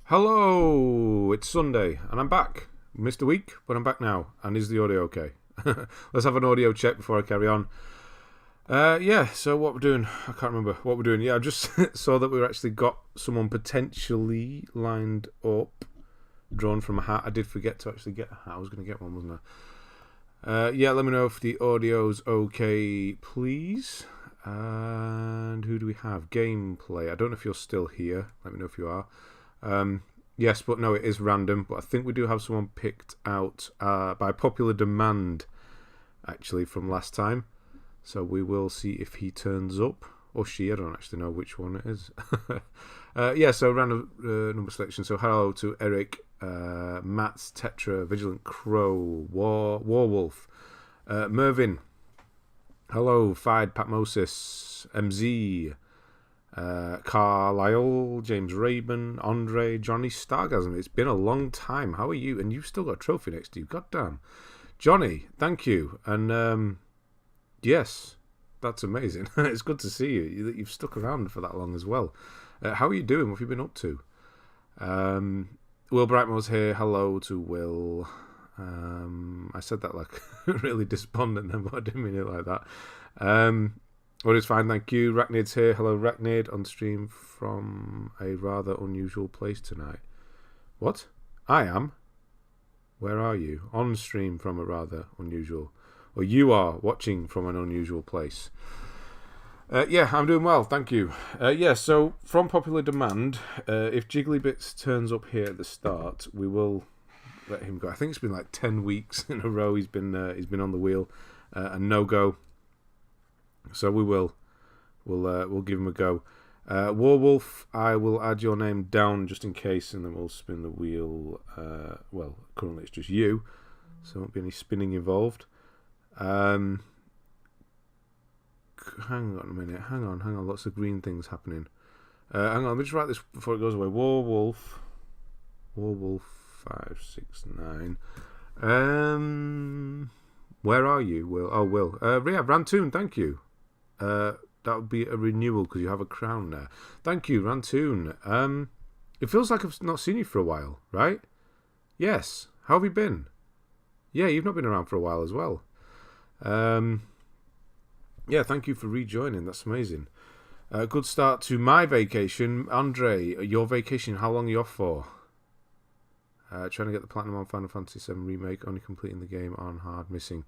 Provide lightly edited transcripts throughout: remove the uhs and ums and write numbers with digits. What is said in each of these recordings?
Hello, it's Sunday and I'm back. Missed a week, but I'm back now. And is the audio okay? Let's have an audio check before I carry on. So what we're doing, I can't remember what we're doing. Yeah, I just saw that we actually got someone potentially lined up, drawn from a hat. I did forget to actually get a hat. I was going to get one, wasn't I? Let me know if the audio's okay, please. And who do we have? Gameplay. I don't know if you're still here. Let me know if you are. Yes, but no, it is random. But I think we do have someone picked out by popular demand, actually, from last time. So we will see if he turns up. Or she, I don't actually know which one it is. So random number selection. So hello to Eric, Mats, Tetra, Vigilant Crow, Warwolf, Mervin. Hello, Fide, Patmosis, MZ, Carlisle, James Raben, Andre, Johnny Stargasm. It's been a long time. How are you? And you've still got a trophy next to you. God damn. Johnny, thank you. And yes, that's amazing. It's good to see you. That you've stuck around for that long as well. How are you doing? What have you been up to? Will Brightmore's here. Hello to Will. I said that like really despondent then, but I didn't mean it like that. All is fine, thank you. Rachnid's here. Hello, Rachnid, on stream from a rather unusual place tonight. What? I am? Where are you? On stream from a rather unusual... Or you are watching from an unusual place. I'm doing well, thank you. So from popular demand, if Jigglybits turns up here at the start, we will let him go. I think it's been like 10 weeks in a row he's been on the wheel and no go. So we'll give him a go. Warwolf, I will add your name down just in case, and then we'll spin the wheel. Currently it's just you, so there won't be any spinning involved. Hang on a minute. Hang on. Lots of green things happening. Hang on. Let me just write this before it goes away. Warwolf 569. Where are you, Will? Oh, Will. Rantoon, thank you. That would be a renewal because you have a crown there. Thank you, Rantoon. It feels like I've not seen you for a while, right? Yes. How have you been? Yeah, you've not been around for a while as well. Thank you for rejoining. That's amazing. Good start to my vacation. Andre, your vacation, how long are you off for? Trying to get the platinum on Final Fantasy VII Remake, only completing the game on hard, missing.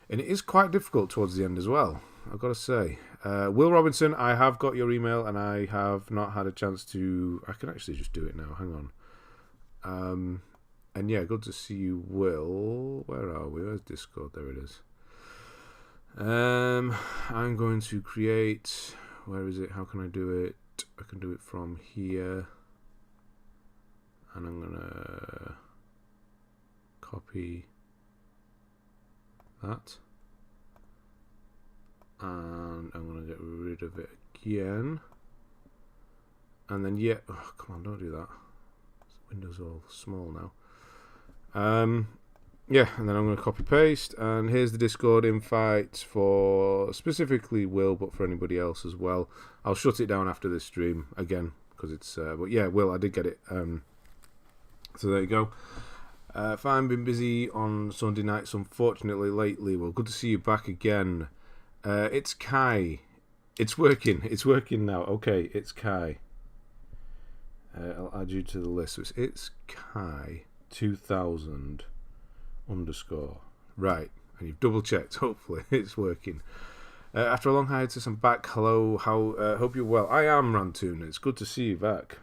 And it is quite difficult towards the end as well, I've got to say. Will Robinson, I have got your email and I have not had a chance to... I can actually just do it now, hang on. Good to see you, Will. Where are we? Where's Discord? There it is. I'm going to create... Where is it? How can I do it? I can do it from here. And I'm going to copy that. And I'm going to get rid of it again. And then, come on, don't do that. Windows all small now. And then I'm going to copy paste. And here's the Discord invite for specifically Will, but for anybody else as well. I'll shut it down after this stream again because it's. Will, I did get it. So there you go. Fine, been busy on Sunday nights, unfortunately, lately. Well, good to see you back again. It's Kai. It's working. It's working now. Okay, it's Kai. I'll add you to the list. So it's Kai 2000 _. Right, and you've double checked. Hopefully, it's working. After a long hiatus, I'm back. Hello. Hope you're well. I am, Rantoon. It's good to see you back.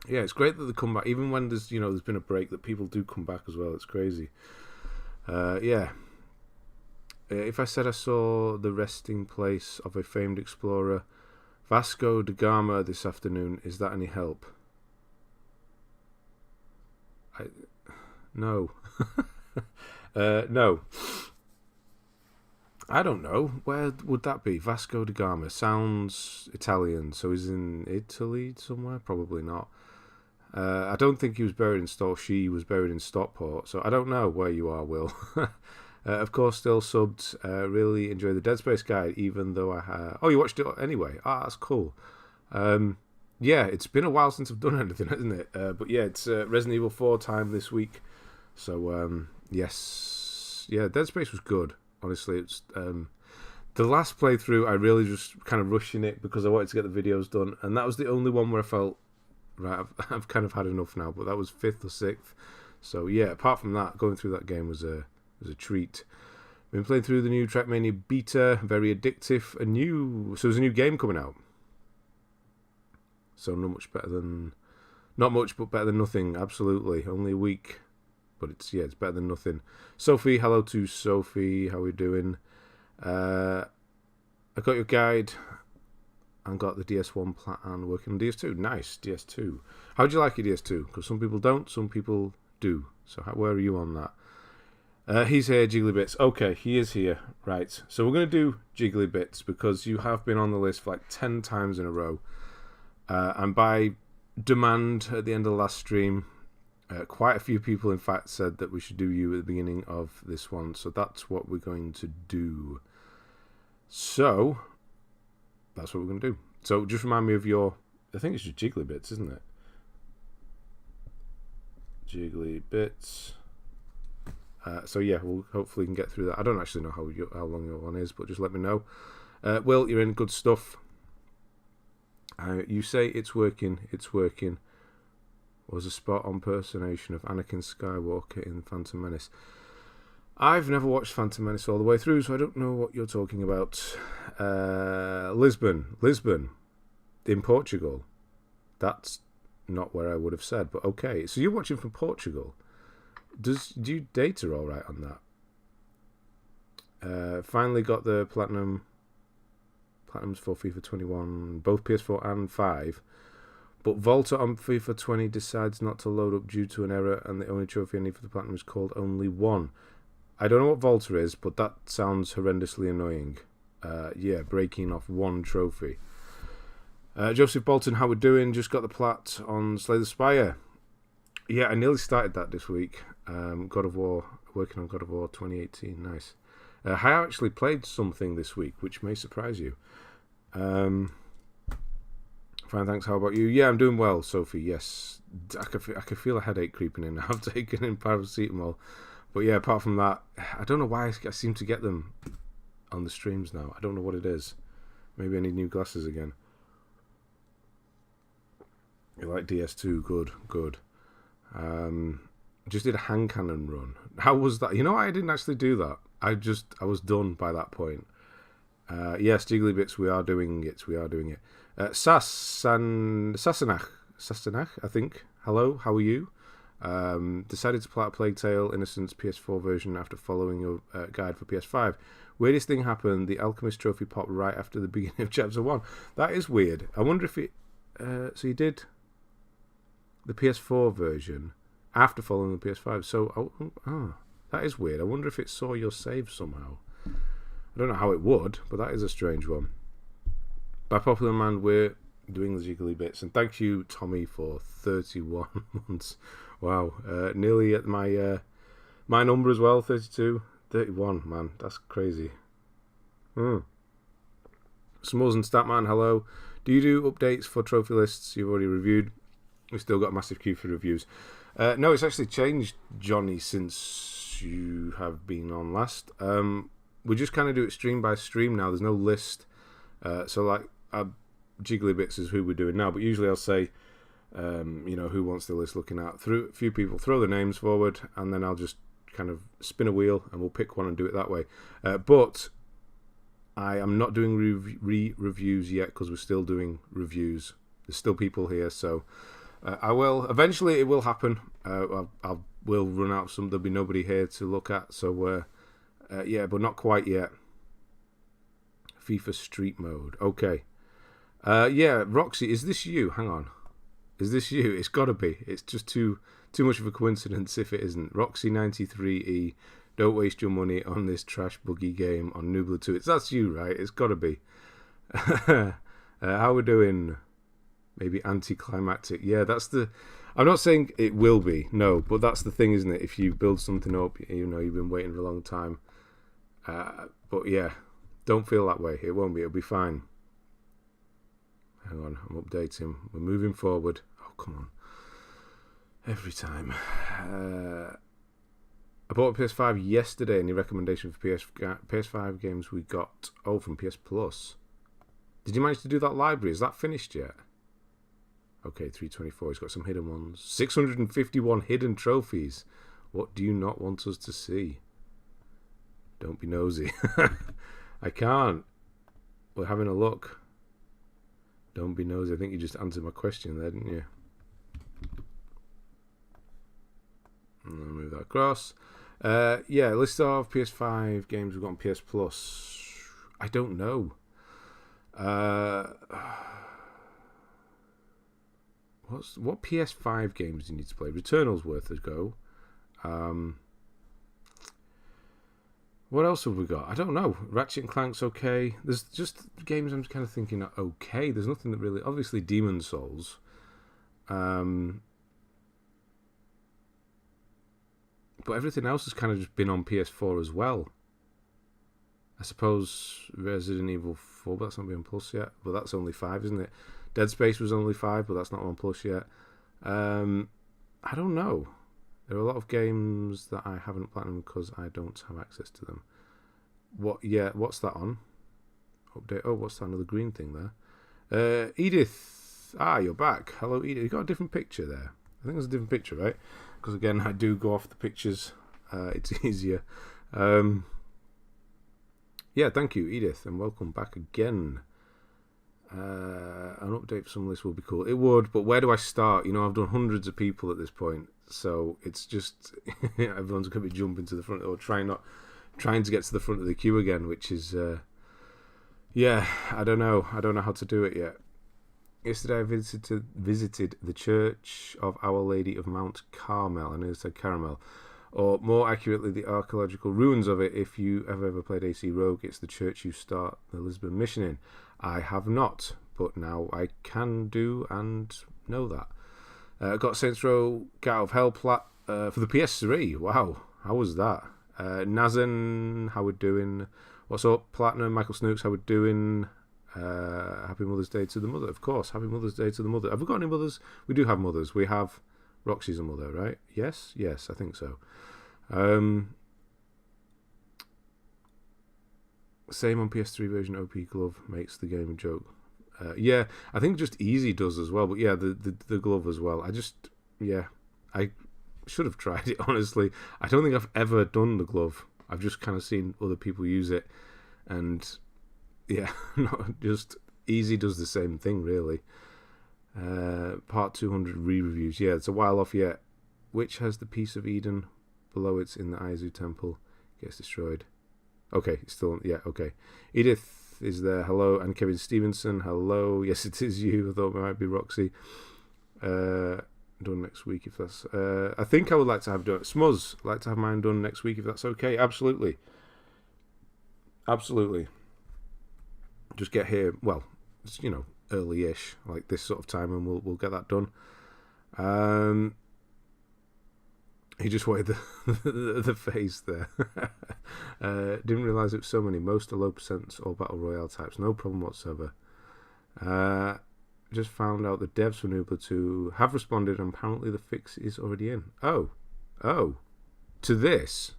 Yeah, it's great that they come back, even when there's been a break. That people do come back as well. It's crazy. If I said I saw the resting place of a famed explorer, Vasco da Gama, this afternoon, is that any help? No. No. I don't know. Where would that be? Vasco da Gama sounds Italian, so he's in Italy somewhere? Probably not. I don't think he was buried in she was buried in Stockport, so I don't know where you are, Will. Of course, still subbed. Really enjoy the Dead Space guide, even though I had... Oh, you watched it anyway? Ah, that's cool. yeah, it's been a while since I've done anything, hasn't it? But yeah, it's Resident Evil 4 time this week. So, yes. Yeah, Dead Space was good. Honestly, it's the last playthrough, I really just kind of rushing it because I wanted to get the videos done. And that was the only one where I felt, right, I've kind of had enough now. But that was 5th or 6th. So, yeah, apart from that, going through that game was a treat. Been playing through the new Trackmania beta, very addictive. So there's a new game coming out. So not much, but better than nothing. Absolutely, only a week, but it's better than nothing. Sophie, hello to Sophie. How are we doing? I got your guide and got the DS1 plan working on DS2. Nice, DS2. How do you like your DS2? Because some people don't, some people do. So where are you on that? He's here, Jiggly Bits. Okay, he is here. Right, so we're going to do Jiggly Bits because you have been on the list for like 10 times in a row. And by demand at the end of the last stream, quite a few people, in fact, said that we should do you at the beginning of this one. So that's what we're going to do. So that's what we're going to do. So just remind me of your... I think it's just Jiggly Bits, isn't it? Jiggly Bits. So yeah, we'll hopefully can get through that. I don't actually know how long your one is, but just let me know. Will, you're in. Good stuff. You say it's working. It's working. Was a spot-on impersonation of Anakin Skywalker in Phantom Menace. I've never watched Phantom Menace all the way through, so I don't know what you're talking about. Lisbon in Portugal. That's not where I would have said, but okay. So you're watching from Portugal. Do you data all right on that? Finally got the Platinums for FIFA 21, both PS4 and 5. But Volta on FIFA 20 decides not to load up due to an error, and the only trophy I need for the Platinum is called Only One. I don't know what Volta is, but that sounds horrendously annoying. Yeah, breaking off one trophy. Joseph Bolton, how we doing? Just got the plat on Slay the Spire. Yeah, I nearly started that this week. God of War, working on God of War 2018. Nice. I actually played something this week, which may surprise you. Fine, thanks. How about you? Yeah, I'm doing well, Sophie. Yes, I can feel a headache creeping in. I've taken in paracetamol, but yeah, apart from that, I don't know why I seem to get them on the streams now. I don't know what it is. Maybe I need new glasses again. You like DS2? Good. Just did a hand cannon run. How was that? You know, I didn't actually do that. I was done by that point. Yes, Jiggly Bits, we are doing it. Sassanach, I think. Hello, how are you? Decided to play Plague Tale Innocence PS4 version after following your guide for PS5. Weirdest thing happened, the Alchemist trophy popped right after the beginning of Chapter 1. That is weird. I wonder if it... so you did the PS4 version after following the PS5. So, that is weird. I wonder if it saw your save somehow. I don't know how it would, but that is a strange one. By popular demand, we're doing the Jiggly Bits. And thank you, Tommy, for 31 months. Wow. Nearly at my number as well, 32. 31, man. That's crazy. S'mores and Statman, hello. Do you do updates for trophy lists you've already reviewed? We've still got a massive queue for reviews. No, it's actually changed, Johnny, since you have been on last. We just kind of do it stream by stream now. There's no list. So, like, Jiggly Bits is who we're doing now. But usually I'll say, who wants the list looking at. A few people throw their names forward, and then I'll just kind of spin a wheel, and we'll pick one and do it that way. But I am not doing reviews yet because we're still doing reviews. There's still people here, so I will. Eventually, it will happen. I will run out of some. There'll be nobody here to look at. So, yeah, but not quite yet. FIFA Street Mode. Okay. Yeah, Roxy, is this you? Hang on. Is this you? It's got to be. It's just too much of a coincidence if it isn't. Roxy93E, don't waste your money on this trash buggy game on Nubla 2. That's you, right? It's got to be. How we doing? Maybe anticlimactic. Yeah, that's the... I'm not saying it will be, no, but that's the thing, isn't it? If you build something up, you've been waiting for a long time. But yeah, don't feel that way. It won't be. It'll be fine. Hang on, I'm updating. We're moving forward. Oh, come on. Every time. I bought a PS5 yesterday. Any recommendation for PS5 games we got? Oh, from PS Plus. Did you manage to do that library? Is that finished yet? Okay, 324. He's got some hidden ones. 651 hidden trophies. What do you not want us to see? Don't be nosy. I can't. We're having a look. Don't be nosy. I think you just answered my question there, didn't you? And I'll move that across. Yeah, list of PS5 games we've got on PS Plus. I don't know. What PS5 games do you need to play? Returnal's worth a go. What else have we got? I don't know. Ratchet and Clank's okay. There's just games I'm kind of thinking are okay. There's nothing that really... Obviously, Demon's Souls. But everything else has kind of just been on PS4 as well. I suppose Resident Evil 4, but that's not been on Plus yet. But that's only 5, isn't it? Dead Space was only 5, but that's not on Plus yet. I don't know. There are a lot of games that I haven't platinumed because I don't have access to them. What's that on? Update. Oh, what's that? Another green thing there. Edith. You're back. Hello, Edith. You got a different picture there. I think there's a different picture, right? Because again, I do go off the pictures. It's easier. Yeah, thank you, Edith, and welcome back again. An update for some lists will be cool. It would, but where do I start? You know, I've done hundreds of people at this point, so it's just everyone's going to be jumping to the front or trying to get to the front of the queue again, which is I don't know how to do it yet. Yesterday I visited the Church of Our Lady of Mount Carmel. I know it said Caramel, or more accurately, the archaeological ruins of it. If you have ever played AC Rogue, it's the church you start the Lisbon mission in. I have not, but now I can do and know that. Got Saints Row Get Out of Hell for the PS3. Wow, how was that? Nazen, how we doing? What's up? Platinum, Michael Snooks, how we doing? Happy Mother's Day to the mother, of course. Happy Mother's Day to the mother. Have we got any mothers? We do have mothers. We have Roxy's a mother, right? Yes, I think so. Same on PS3 version. OP glove makes the game a joke. Yeah, I think just Easy does as well. But yeah, the glove as well. I should have tried it, honestly. I don't think I've ever done the glove. I've just kind of seen other people use it, and yeah, not just Easy does the same thing, really. Part 200 re-reviews. Yeah, it's a while off yet. Which has the piece of Eden below it's in the Aizu temple gets destroyed. Okay, still, yeah, okay. Edith is there, hello, and Kevin Stevenson, hello. Yes, it is you. I thought it might be Roxy. Done next week if that's... I think I would like to have done... Smuzz, I'd like to have mine done next week if that's okay. Absolutely. Just get here, well, it's, early-ish, like this sort of time, and we'll get that done. He just wanted the face there. Didn't realise it was so many. Most are low percents or battle royale types. No problem whatsoever. Just found out the devs for Nubla 2 have responded, and apparently the fix is already in. Oh, to this.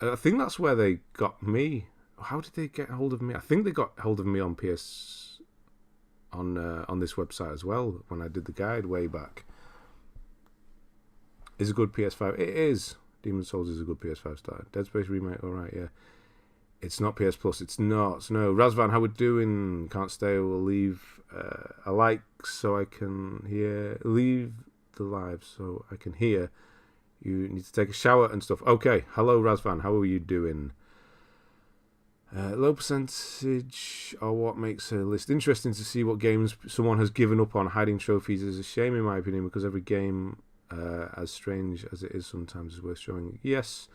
I think that's where they got me. How did they get hold of me? I think they got hold of me on on this website as well when I did the guide way back. Is a good PS5. It is. Demon's Souls is a good PS5 starter. Dead Space remake, alright, yeah. It's not PS Plus. It's not. No. Razvan, how we doing? Can't stay. We'll leave a like so I can hear. Leave the live so I can hear. You need to take a shower and stuff. Okay. Hello, Razvan. How are you doing? Low percentage are what makes a list interesting. To see what games someone has given up on. Hiding trophies is a shame in my opinion, because every game, as strange as it is sometimes, is worth showing. Yes.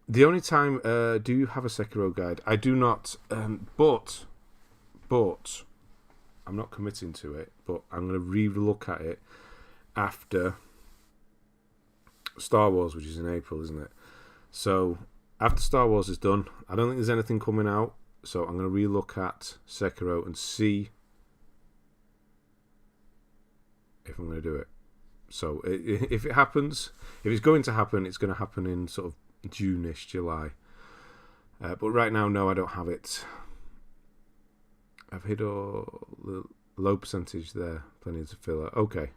The only time, do you have a Sekiro guide? I do not, but I'm not committing to it, but I'm going to re-look at it after Star Wars, which is in April, isn't it? So after Star Wars is done, I don't think there's anything coming out, so I'm going to re-look at Sekiro and see if I'm going to do it. So if it happens, if it's going to happen, it's going to happen in sort of June-ish, July. But right now, no, I don't have it. I've hit a low percentage there. Plenty of filler. Okay.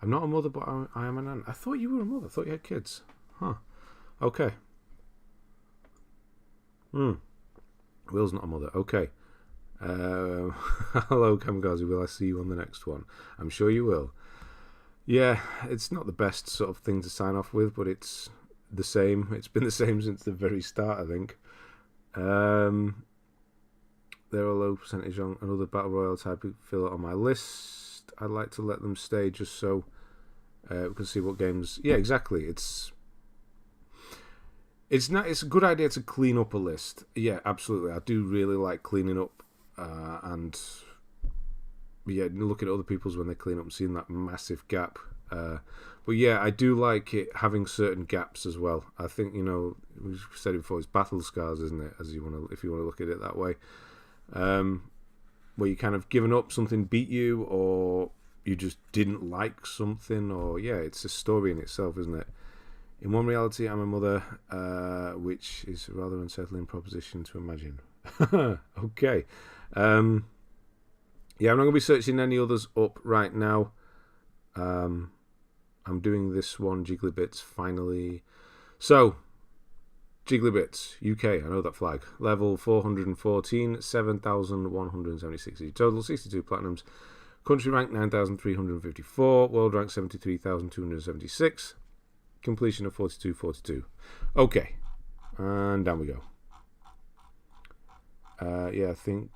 I'm not a mother, but I am an aunt. I thought you were a mother. I thought you had kids. Huh. Okay. Will's not a mother. Okay. Hello, Kamikaze. Will I see you on the next one? I'm sure you will. Yeah, it's not the best sort of thing to sign off with, but it's the same. It's been the same since the very start, I think. There are low percentage on another Battle Royale type filler on my list. I'd like to let them stay just so we can see what games... Yeah, exactly. It's a good idea to clean up a list. Yeah, absolutely. I do really like cleaning up and look at other people's when they clean up and seeing that massive gap. But yeah, I do like it having certain gaps as well. I think, we've said it before, it's battle scars, isn't it? If you want to look at it that way. Where you kind of given up, something beat you, or you just didn't like something, or it's a story in itself, isn't it? In one reality, I'm a mother, which is a rather unsettling proposition to imagine. Okay. I'm not going to be searching any others up right now. I'm doing this one, Jigglybits, finally. So, Jigglybits, UK, I know that flag. Level 414, 7,176 total, 62 platinums. Country rank 9,354, world rank 73,276. Completion of 4242. Okay, and down we go. I think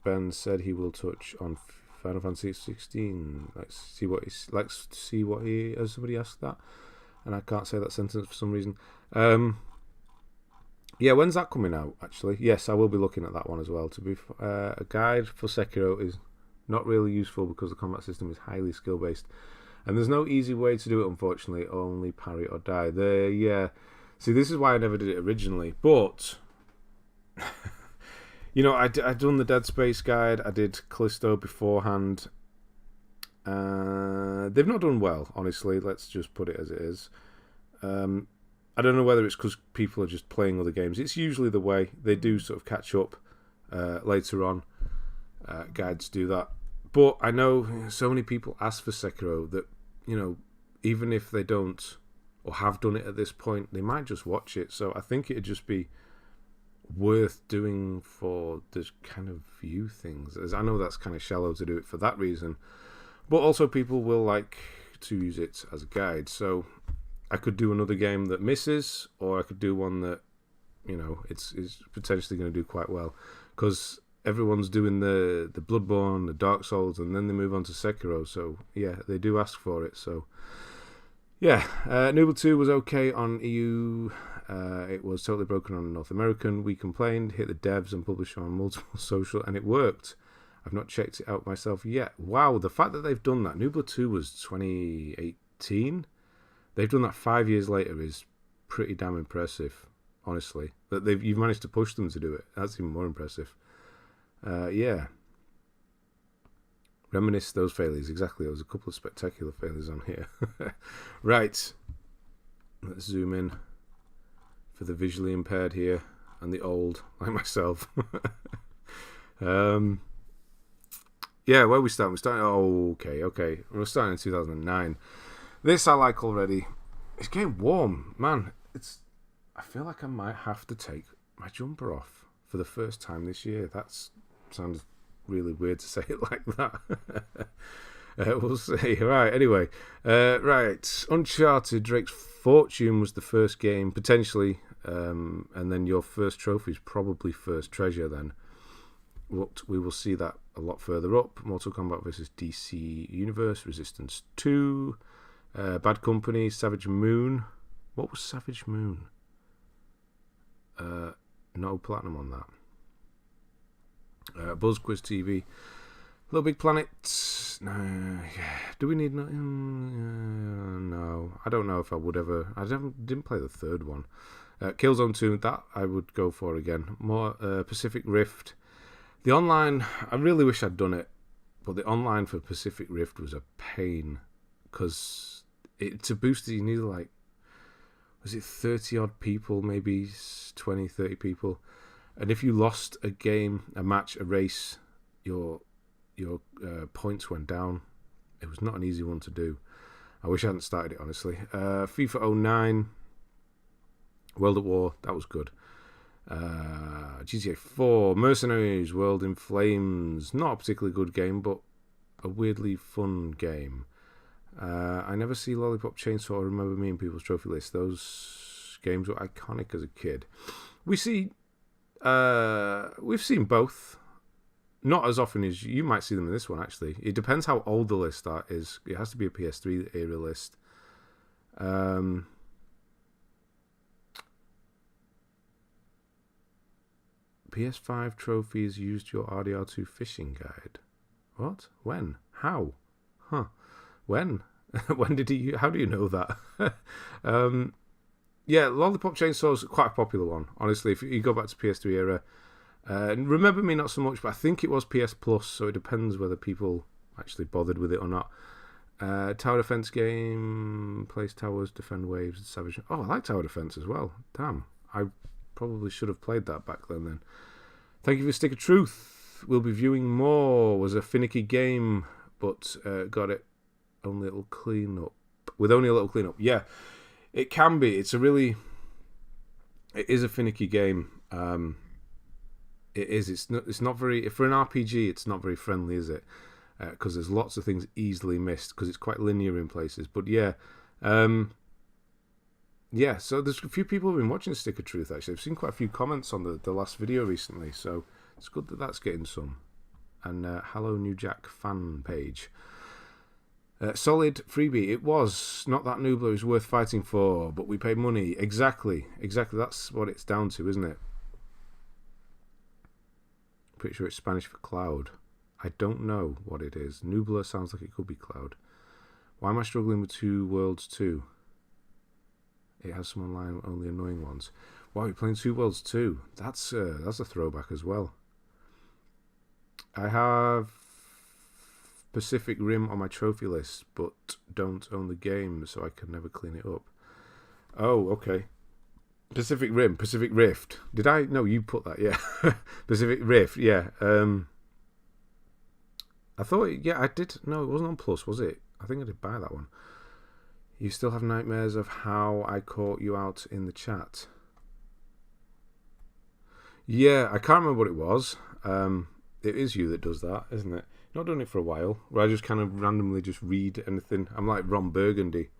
Ben said he will touch on Final Fantasy 16. Let's see what he. Has somebody asked that? And I can't say that sentence for some reason. When's that coming out? Actually, yes, I will be looking at that one as well. To be a guide for Sekiro is not really useful because the combat system is highly skill based. And there's no easy way to do it, unfortunately. Only parry or die. See, this is why I never did it originally. But, I'd done the Dead Space guide. I did Callisto beforehand. They've not done well, honestly. Let's just put it as it is. I don't know whether it's because people are just playing other games. It's usually the way. They do sort of catch up later on. Guides do that. But I know so many people ask for Sekiro that, even if they don't or have done it at this point, they might just watch it. So I think it'd just be worth doing for the kind of view things. As I know that's kind of shallow to do it for that reason. But also people will like to use it as a guide. So I could do another game that misses, or I could do one that, it's potentially going to do quite well. Because everyone's doing the Bloodborne, the Dark Souls, and then they move on to Sekiro. So, they do ask for it. So, Nooble 2 was okay on EU. It was totally broken on North American. We complained, hit the devs and published on multiple social, and it worked. I've not checked it out myself yet. Wow, the fact that they've done that. Nooble 2 was 2018. They've done that 5 years later is pretty damn impressive, honestly. That you've managed to push them to do it. That's even more impressive. Reminisce those failures. Exactly. There was a couple of spectacular failures on here. Right. Let's zoom in for the visually impaired here and the old, like myself. Where we start? We're starting. Okay. We're starting in 2009. This I like already. It's getting warm, man. I feel like I might have to take my jumper off for the first time this year. That sounds really weird to say it like that. We'll see. Right, anyway. Right. Uncharted Drake's Fortune was the first game, potentially, and then your first trophy is probably First Treasure then. We will see that a lot further up. Mortal Kombat vs. DC Universe, Resistance 2, Bad Company, Savage Moon. What was Savage Moon? No platinum on that. Buzz Quiz TV, Little Big Planet. Do we need? No, I don't know if I would ever. I didn't play the third one. Killzone 2, that I would go for again. More Pacific Rift. The online, I really wish I'd done it. But the online for Pacific Rift was a pain, because to boost it you needed like, was it 30 odd people, maybe 20, 30 people, and if you lost a game, a match, a race, your points went down. It was not an easy one to do. I wish I hadn't started it, honestly. FIFA 09, World at War, that was good. GTA 4, Mercenaries, World in Flames, not a particularly good game, but a weirdly fun game. I never see Lollipop Chainsaw or Remember Me in people's trophy list. Those games were iconic as a kid. We've seen both. Not as often as you might see them in this one, actually. It depends how old the list is. It has to be a PS3 era list. PS5 trophies used your RDR2 fishing guide. What? When? How? Huh. When? When did he... How do you know that? Yeah, Lollipop Chainsaw is quite a popular one. Honestly, if you go back to PS3 era... Remember Me, not so much, but I think it was PS Plus, so it depends whether people actually bothered with it or not. Tower defense game, place towers, defend waves, savage. Oh, I like tower defense as well. Damn, I probably should have played that back then. Thank you for Stick of Truth. We'll be viewing more. Was a finicky game, but got it only a little cleanup. With only a little cleanup, yeah, it can be. It is a finicky game. It is. It's not very. For an RPG, it's not very friendly, is it? Because there's lots of things easily missed, because it's quite linear in places. But yeah, yeah. So there's a few people who've been watching Stick of Truth. Actually, I've seen quite a few comments on the last video recently. So it's good that that's getting some. And Hello New Jack fan page. Solid freebie. It was not that Noobler is worth fighting for, but we paid money. Exactly. That's what it's down to, isn't it? Pretty sure it's Spanish for cloud. I don't know what it is. Noobler sounds like it could be cloud. Why am I struggling with Two Worlds 2? It has some online, only annoying ones. Wow, you're playing Two Worlds 2. That's a throwback as well. I have Pacific Rim on my trophy list, but don't own the game, so I can never clean it up. Oh, okay. Pacific Rim, Pacific Rift. Did I? No, you put that, yeah. Pacific Rift, yeah. I thought, yeah, I did. No, it wasn't on Plus, was it? I think I did buy that one. You still have nightmares of how I caught you out in the chat. Yeah, I can't remember what it was. It is you that does that, isn't it? Not done it for a while, where I just kind of randomly just read anything. I'm like Ron Burgundy.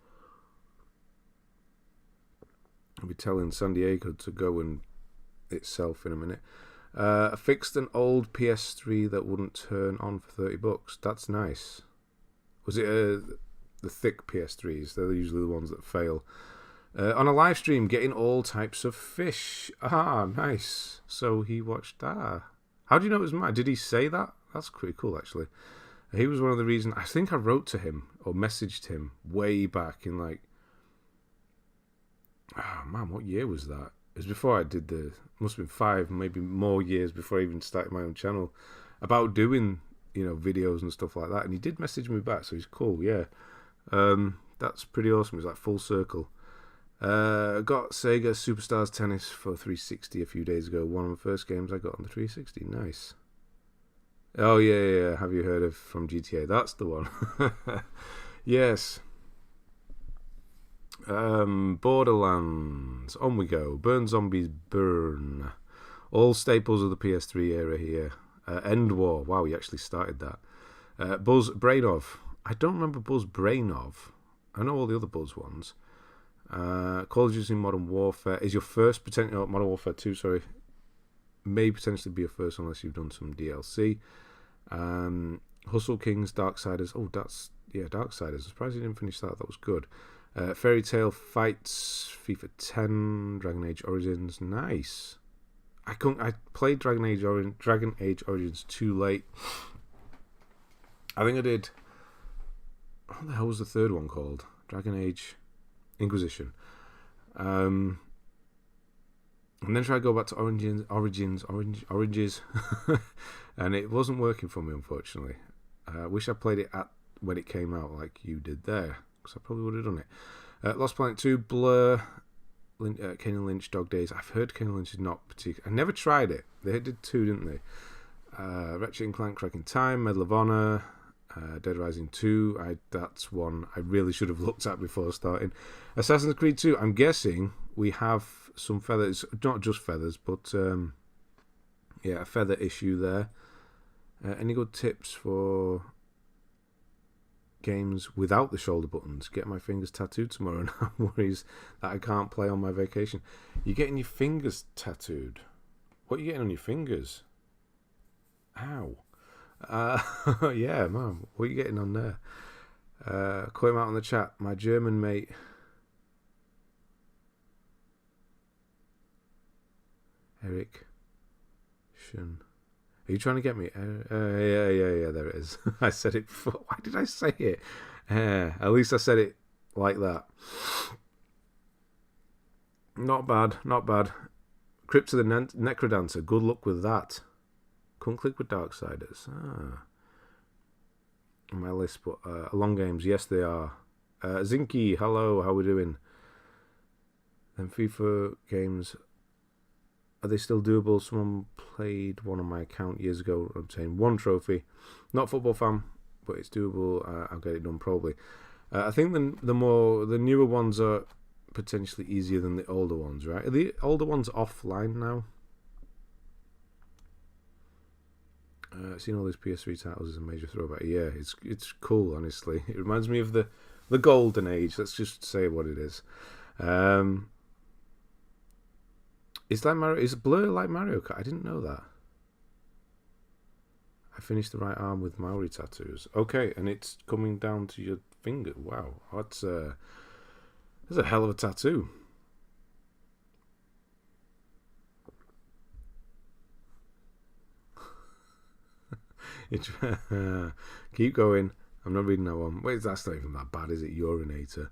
I'll be telling San Diego to go and itself in a minute. I fixed an old PS3 that wouldn't turn on for $30. That's nice. Was it the thick PS3s? They're usually the ones that fail. On a live stream, getting all types of fish. Ah, nice. So he watched that. How do you know it was mine? Did he say that? That's pretty cool, actually. He was one of the reasons. I think I wrote to him or messaged him way back in like... Oh, man, what year was that? It was before I did must have been 5, maybe more years before I even started my own channel, about doing, videos and stuff like that. And he did message me back, so he's cool, yeah. That's pretty awesome. It's like full circle. Got Sega Superstars Tennis for 360 a few days ago. One of the first games I got on the 360. Nice. Oh, yeah. Have you heard of from GTA? That's the one. Yes. Borderlands, on we go. Burn Zombies Burn. All staples of the PS3 era here. End War. Wow, he actually started that. Buzz Brainov. I don't remember Buzz Brainov. I know all the other Buzz ones. Call of Duty Modern Warfare is your first potential. Modern Warfare 2, sorry. May potentially be your first unless you've done some DLC. Hustle Kings, Darksiders. Oh, Darksiders. I'm surprised you didn't finish that. That was good. Fairy Tail Fights, FIFA 10, Dragon Age Origins, nice. I played Dragon Age Origins too late. I think I did. What the hell was the third one called? Dragon Age Inquisition. And then tried to go back to Oranges, and it wasn't working for me, unfortunately. I wish I played it when it came out like you did there, because I probably would have done it. Lost Planet 2, Blur, Kane and Lynch, Dog Days. I've heard Kane and Lynch is not particular. I never tried it. They did 2, didn't they? Ratchet and Clank, Cracking Time, Medal of Honor, Dead Rising 2. That's one I really should have looked at before starting. Assassin's Creed 2. I'm guessing we have some feathers, not just feathers, but yeah, a feather issue there. Any good tips for games without the shoulder buttons? Get my fingers tattooed tomorrow now. Worries that I can't play on my vacation. You're getting your fingers tattooed. What are you getting on your fingers? Ow. Yeah, man. What are you getting on there? Call him out on the chat. My German mate. Eric. Shun. Are you trying to get me? Yeah, there it is. I said it before. Why did I say it? At least I said it like that. Not bad, not bad. Crypt of the Necrodancer. Good luck with that. Couldn't click with Darksiders. On my list, but long games, yes they are. Zinky, hello, how we doing? Then FIFA games, are they still doable? Someone played one on my account years ago, obtained 1 trophy. Not a football fan, but it's doable. I'll get it done probably. I think the newer ones are potentially easier than the older ones, right? Are the older ones offline now? Seeing all these PS3 titles is a major throwback. Yeah, it's cool, honestly. It reminds me of the golden age. Let's just say what it is. Is Blur like Mario Kart? I didn't know that. I finished the right arm with Maori tattoos. Okay, and it's coming down to your finger. Wow, that's a hell of a tattoo. Keep going. I'm not reading that one. Wait, that's not even that bad, is it? Urinator.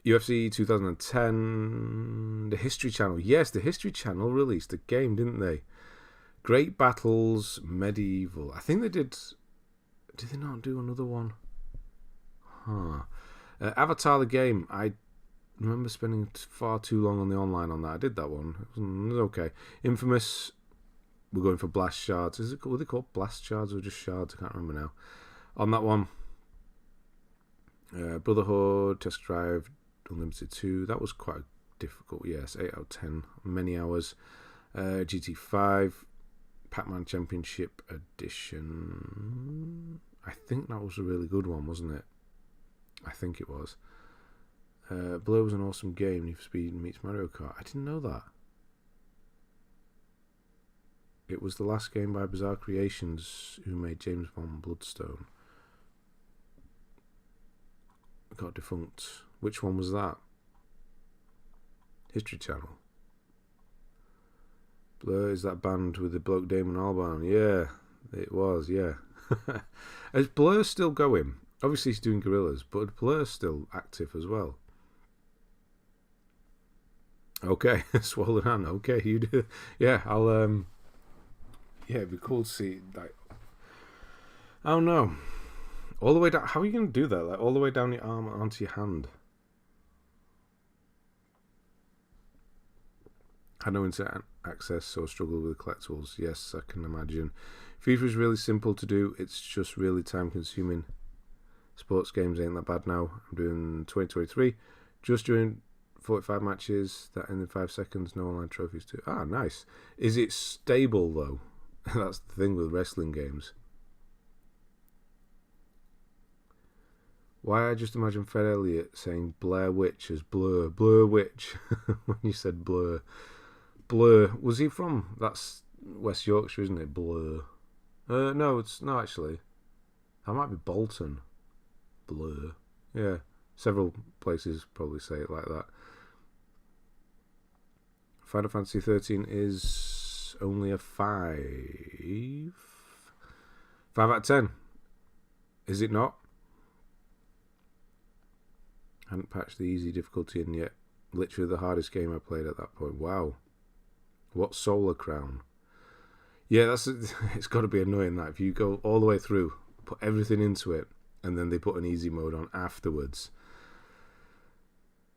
UFC 2010. The History Channel. Yes, the History Channel released a game, didn't they? Great Battles Medieval. I think they did. Did they not do another one? Avatar the game. I remember spending far too long on the online on that. I did that one. It was okay. Infamous. We're going for Blast Shards. Were they called Blast Shards or just Shards? I can't remember now. On that one. Brotherhood, Test Drive, Unlimited 2. That was quite difficult. Yes, 8 out of 10. Many hours. GT5. Pac-Man Championship Edition. I think that was a really good one, wasn't it? I think it was. Blur was an awesome game. Need for Speed meets Mario Kart. I didn't know that. It was the last game by Bizarre Creations, who made James Bond Bloodstone. Got defunct. Which one was that? History Channel. Blur is that band with the bloke Damon Albarn. Yeah, it was, yeah. Is Blur still going? Obviously he's doing Gorillaz, but Blur's still active as well. Okay, swollen hand. Okay, you do. Yeah, I'll yeah, it'd be cool to see, like, I don't know. All the way down. How are you going to do that? Like, all the way down your arm onto your hand? Had no internet access, so struggled with collectibles. Yes, I can imagine. FIFA is really simple to do. It's just really time consuming. Sports games ain't that bad now. I'm doing 2023. Just doing 45 matches that end in 5 seconds. No online trophies too. Ah, nice. Is it stable though? That's the thing with wrestling games. Why I just imagine Fred Elliott saying Blair Witch as Blur. Blur Witch. When you said Blur. Blur. Was he from? That's West Yorkshire, isn't it? Blur. No, it's not actually. That might be Bolton. Blur. Yeah. Several places probably say it like that. Final Fantasy 13 is only a 5. 5 out of 10. Is it not? Hadn't patched the easy difficulty in yet. Literally the hardest game I played at that point. Wow. What Solar Crown? Yeah, it's got to be annoying that if you go all the way through, put everything into it, and then they put an easy mode on afterwards.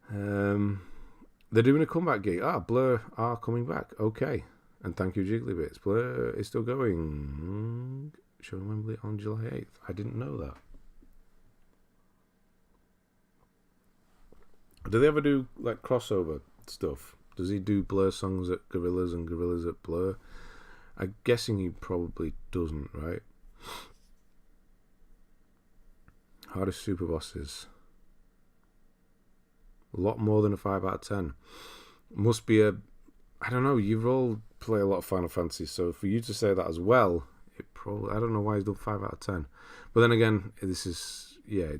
They're doing a comeback gig. Blur are coming back. Okay. And thank you, Jiggly Blur is still going. Showing Wembley on July 8th. I didn't know that. Do they ever do like crossover stuff? Does he do Blur songs at Gorillaz and Gorillaz at Blur? I'm guessing he probably doesn't, right? Hardest super bosses. A lot more than a 5 out of 10. Must be a... I don't know, you all play a lot of Final Fantasy, so for you to say that as well, it probably... I don't know why he's done 5 out of 10. But then again, this is... Yeah,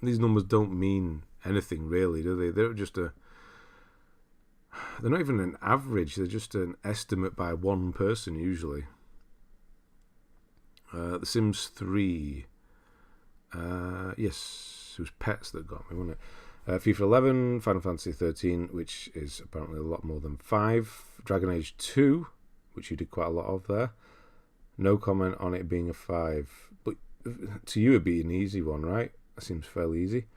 these numbers don't mean anything, really, do they? They're just a... They're not even an average, they're just an estimate by one person, usually. The Sims 3... yes, it was Pets that got me, wasn't it? FIFA 11, Final Fantasy 13, which is apparently a lot more than 5. Dragon Age 2, which you did quite a lot of there. No comment on it being a 5. But to you, it'd be an easy one, right? That seems fairly easy.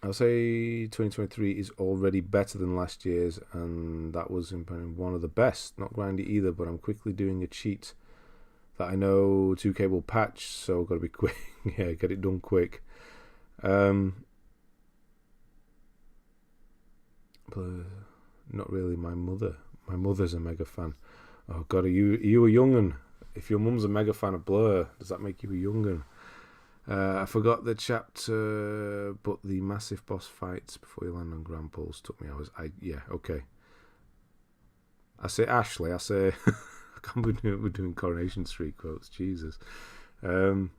I'll say 2023 is already better than last year's, and that was one of the best. Not grindy either, but I'm quickly doing a cheat that I know 2K will patch, so got to be quick. Yeah, get it done quick. Not really my mother. My mother's a mega fan. Oh god, are you a young'un? If your mum's a mega fan of Blur, does that make you a young'un? I forgot the chapter, but the massive boss fights before you land on Grand Pulse took me hours. Yeah, okay. I say Ashley. I say I can't believe we're doing Coronation Street quotes. Jesus. Final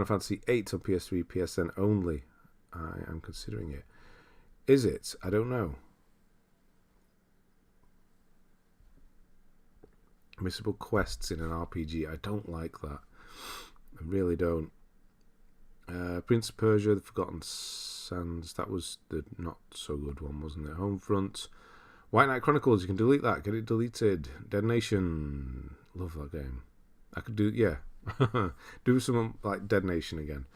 Fantasy 8 on PS3, PSN only. I am considering it. Is it? I don't know. Missable quests in an RPG. I don't like that. I really don't. Prince of Persia, The Forgotten Sands. That was the not so good one, wasn't it? Homefront. White Knight Chronicles. You can delete that. Get it deleted. Dead Nation. Love that game. I could do, yeah. Do something like Dead Nation again.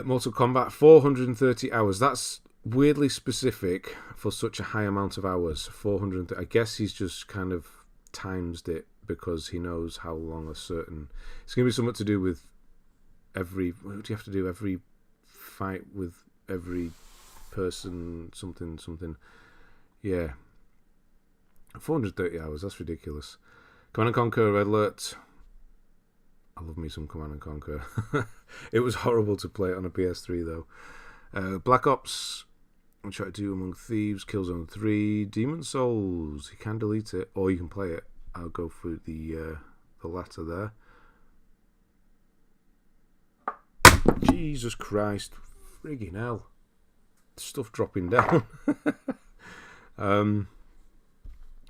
Mortal Kombat. 430 hours. That's weirdly specific for such a high amount of hours. 430. I guess he's just kind of times it because he knows how long a certain... It's going to be something to do with every... What do you have to do? Every fight with every person, something. Yeah. 430 hours, that's ridiculous. Command & Conquer Red Alert. I love me some Command & Conquer. It was horrible to play it on a PS3 though. Black Ops... I'm trying to do Among Thieves, Killzone 3, Demon Souls. You can delete it, or you can play it. I'll go for the latter there. Jesus Christ, friggin' hell! Stuff dropping down.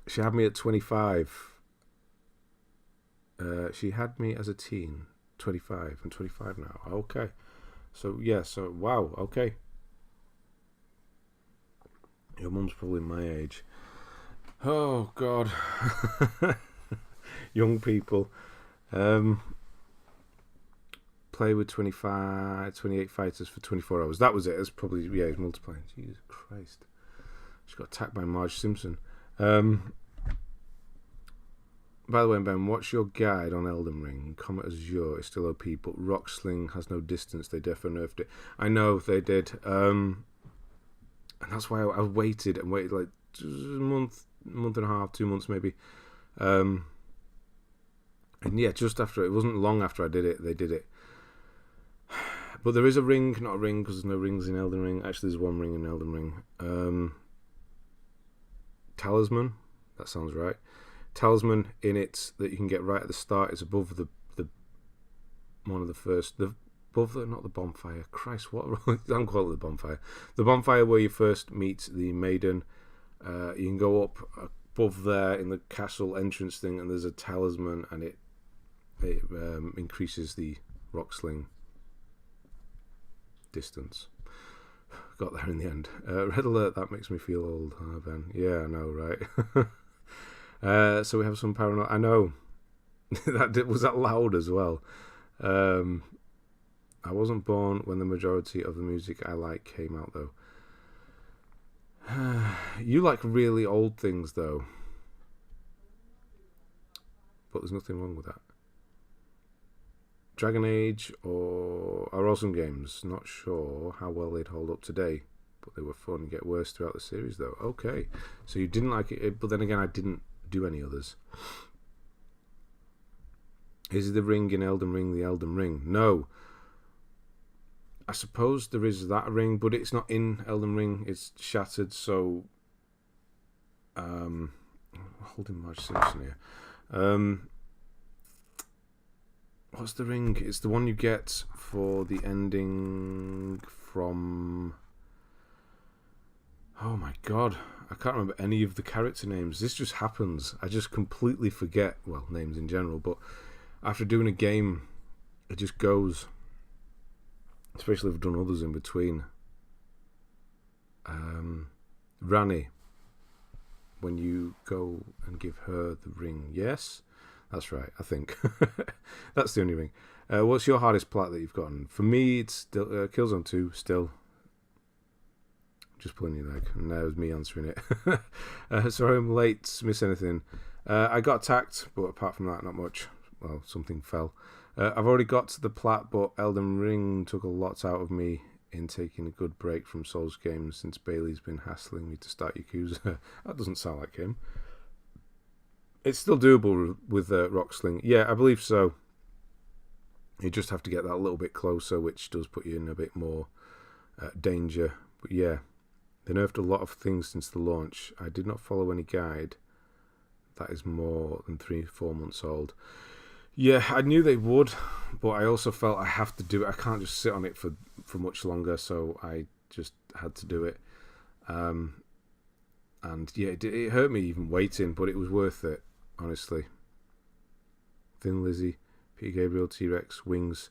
She had me at 25. She had me as a teen, 25. I'm 25 now. Okay, so yeah, wow. Okay. Your mum's probably my age. Oh, God. Young people. Play with 28 fighters for 24 hours. That was it. It's probably, yeah, it's multiplying. Jesus Christ. She got attacked by Marge Simpson. By the way, Ben, what's your guide on Elden Ring? Comet Azure is still OP, but Rock Sling has no distance. They definitely nerfed it. I know they did. And that's why I waited like a month and a half, 2 months maybe. And yeah, just after, it wasn't long after I did it, they did it. But there is a ring, not a ring, because there's no rings in Elden Ring. Actually, there's one ring in Elden Ring. Talisman, that sounds right. Talisman in it that you can get right at the start is above the one of the first... Above the, not the bonfire. Christ, what? I'm calling it the bonfire. The bonfire where you first meet the maiden. You can go up above there in the castle entrance thing, and there's a talisman, and it increases the rock sling distance. Got there in the end. Red Alert, that makes me feel old, huh, Ben? Yeah, I know, right? So we have some paranoia. I know. Was that loud as well. I wasn't born when the majority of the music I like came out, though. You like really old things, though. But there's nothing wrong with that. Dragon Age are awesome games. Not sure how well they'd hold up today, but they were fun and get worse throughout the series, though. Okay, so you didn't like it, but then again, I didn't do any others. Is the ring in Elden Ring the Elden Ring? No. I suppose there is that ring, but it's not in Elden Ring. It's shattered, so... holding Marge Simpson here. What's the ring? It's the one you get for the ending from... Oh my god. I can't remember any of the character names. This just happens. I just completely forget, well, names in general, but after doing a game, it just goes. Especially if I've done others in between. Rani. When you go and give her the ring. Yes? That's right, I think. That's the only ring. What's your hardest plat that you've gotten? For me, it's still Killzone 2, still. Just pulling your leg. And that was me answering it. Sorry I'm late. Miss anything? I got attacked, but apart from that, not much. Well, something fell. I've already got to the plat, but Elden Ring took a lot out of me in taking a good break from Souls games since Bailey's been hassling me to start Yakuza. That doesn't sound like him. It's still doable with Rocksling. Yeah, I believe so. You just have to get that a little bit closer, which does put you in a bit more danger. But yeah, they nerfed a lot of things since the launch. I did not follow any guide. That is more than 3-4 months old. Yeah, I knew they would, but I also felt I have to do it. I can't just sit on it for much longer, so I just had to do it. And yeah, it hurt me even waiting, but it was worth it, honestly. Thin Lizzy, Peter Gabriel, T-Rex, Wings,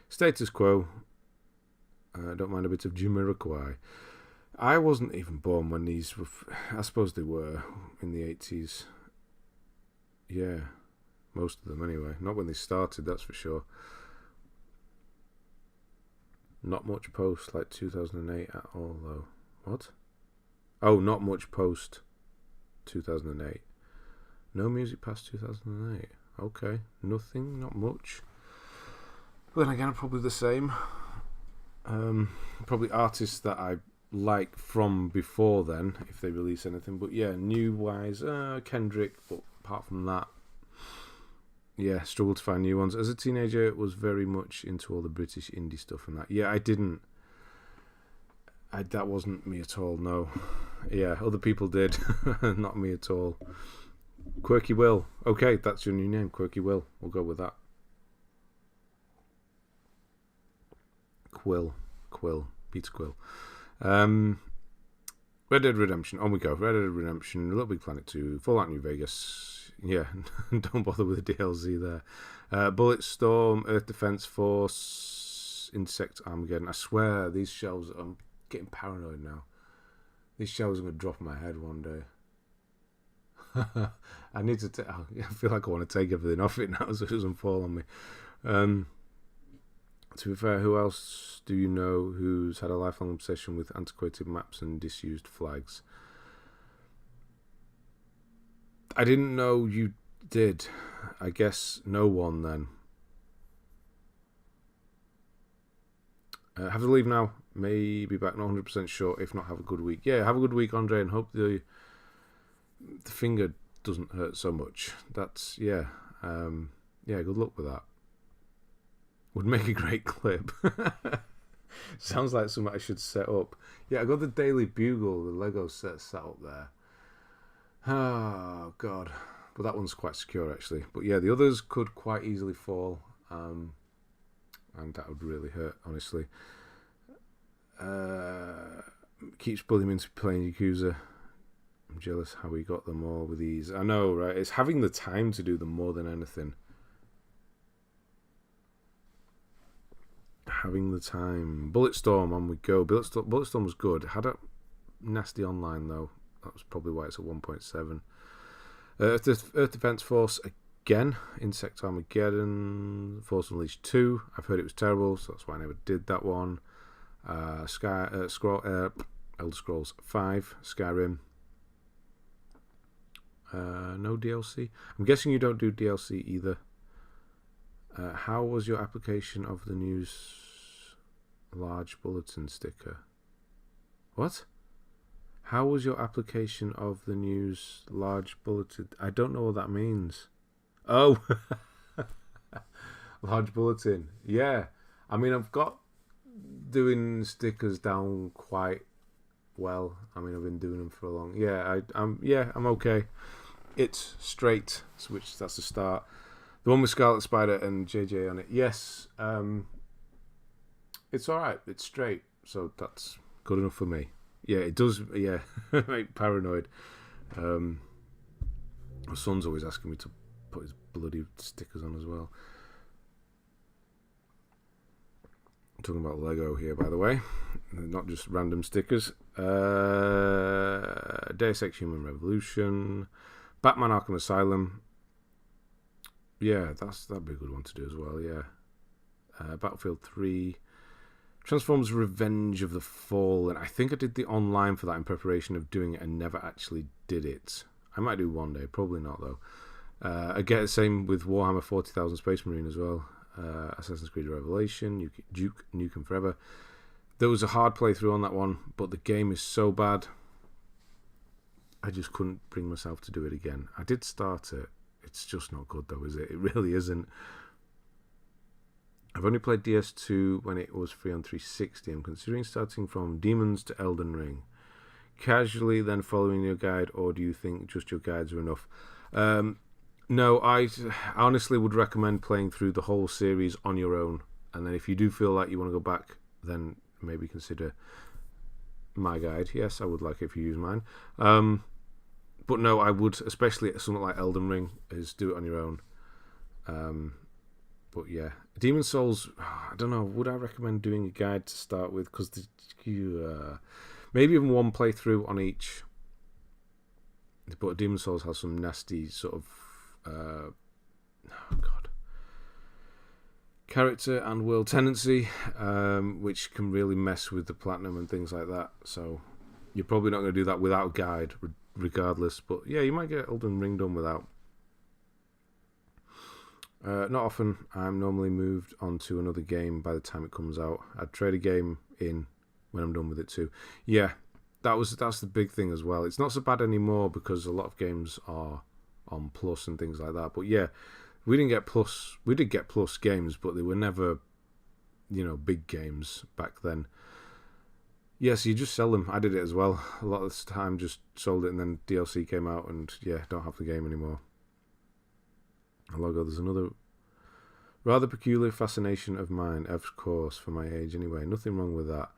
Status Quo. Don't mind a bit of Jamiroquai. I wasn't even born when these were... I suppose they were in the 80s. Yeah. Most of them, anyway. Not when they started, that's for sure. Not much post like 2008 at all, though. What? Oh, not much post 2008. No music past 2008. Okay. Nothing, not much. But then again, probably the same. Probably artists that I like from before then, if they release anything. But yeah, new-wise, Kendrick, but apart from that, yeah, struggled to find new ones. As a teenager, was very much into all the British indie stuff and that. Yeah, I didn't. That wasn't me at all, no. Yeah, other people did. Not me at all. Quirky Will. Okay, that's your new name, Quirky Will. We'll go with that. Quill. Peter Quill. Red Dead Redemption. On we go. Red Dead Redemption, Little Big Planet 2, Fallout New Vegas. Yeah, don't bother with the DLC there. Bulletstorm, Earth Defense Force, Insect Armageddon. I swear, these shelves, I'm getting paranoid now. These shelves are going to drop on my head one day. I need to I feel like I want to take everything off it now so it doesn't fall on me. To be fair, who else do you know who's had a lifelong obsession with antiquated maps and disused flags? I didn't know you did. I guess no one then. Have to leave now. May be back, not 100% sure. If not, have a good week. Yeah, have a good week, Andre, and hope the finger doesn't hurt so much. That's, yeah. Yeah, good luck with that. Would make a great clip. Sounds like something I should set up. Yeah, I got the Daily Bugle, the Lego set up there. Oh, God. But that one's quite secure, actually. But yeah, the others could quite easily fall. And that would really hurt, honestly. Keeps bullying me into playing Yakuza. I'm jealous how we got them all with ease. I know, right? It's having the time to do them more than anything. Having the time. Bulletstorm, on we go. Bulletstorm was good. Had a nasty online, though. That was probably why it's at 1.7. Earth Defense Force again. Insect Armageddon. Force Unleashed 2. I've heard it was terrible, so that's why I never did that one. Elder Scrolls 5. Skyrim. No DLC. I'm guessing you don't do DLC either. How was your application of the news large bulletin sticker? What? How was your application of the news large bulletin? I don't know what that means. Oh, large bulletin. Yeah. I mean, I've got doing stickers down quite well. I mean, I've been doing them for a long. Yeah, I'm okay. It's straight, which that's the start. The one with Scarlet Spider and JJ on it. Yes. It's all right. It's straight, so that's good enough for me. Yeah, it does. Yeah, make paranoid. My son's always asking me to put his bloody stickers on as well. I'm talking about Lego here, by the way, not just random stickers. Deus Ex Human Revolution, Batman Arkham Asylum. Yeah, that'd be a good one to do as well. Yeah, Battlefield 3. Transformers Revenge of the Fallen. I think I did the online for that in preparation of doing it and never actually did it. I might do one day, probably not though. I get the same with Warhammer 40,000 Space Marine as well. Assassin's Creed Revelation, Duke Nukem Forever. There was a hard playthrough on that one, but the game is so bad I just couldn't bring myself to do it again. I did start it. It's just not good though, is it? It really isn't. I've only played DS2 when it was free on 360. I'm considering starting from Demons to Elden Ring. Casually then following your guide, or do you think just your guides are enough? No, I honestly would recommend playing through the whole series on your own. And then if you do feel like you want to go back, then maybe consider my guide. Yes, I would like it if you use mine. But no, I would, especially something like Elden Ring, is do it on your own. But yeah, Demon's Souls, I don't know, would I recommend doing a guide to start with? Because maybe even one playthrough on each. But Demon's Souls has some nasty sort of character and world tendency, which can really mess with the platinum and things like that. So you're probably not going to do that without a guide, regardless. But yeah, you might get Elden Ring done without. Not often. I'm normally moved on to another game by the time it comes out. I'd trade a game in when I'm done with it too. Yeah, that's the big thing as well. It's not so bad anymore because a lot of games are on Plus and things like that. But yeah, we didn't get Plus. We did get Plus games, but they were never, big games back then. Yeah, so you just sell them. I did it as well. A lot of the time, just sold it, and then DLC came out, and yeah, don't have the game anymore. Logo, there's another rather peculiar fascination of mine, of course, for my age anyway. Nothing wrong with that.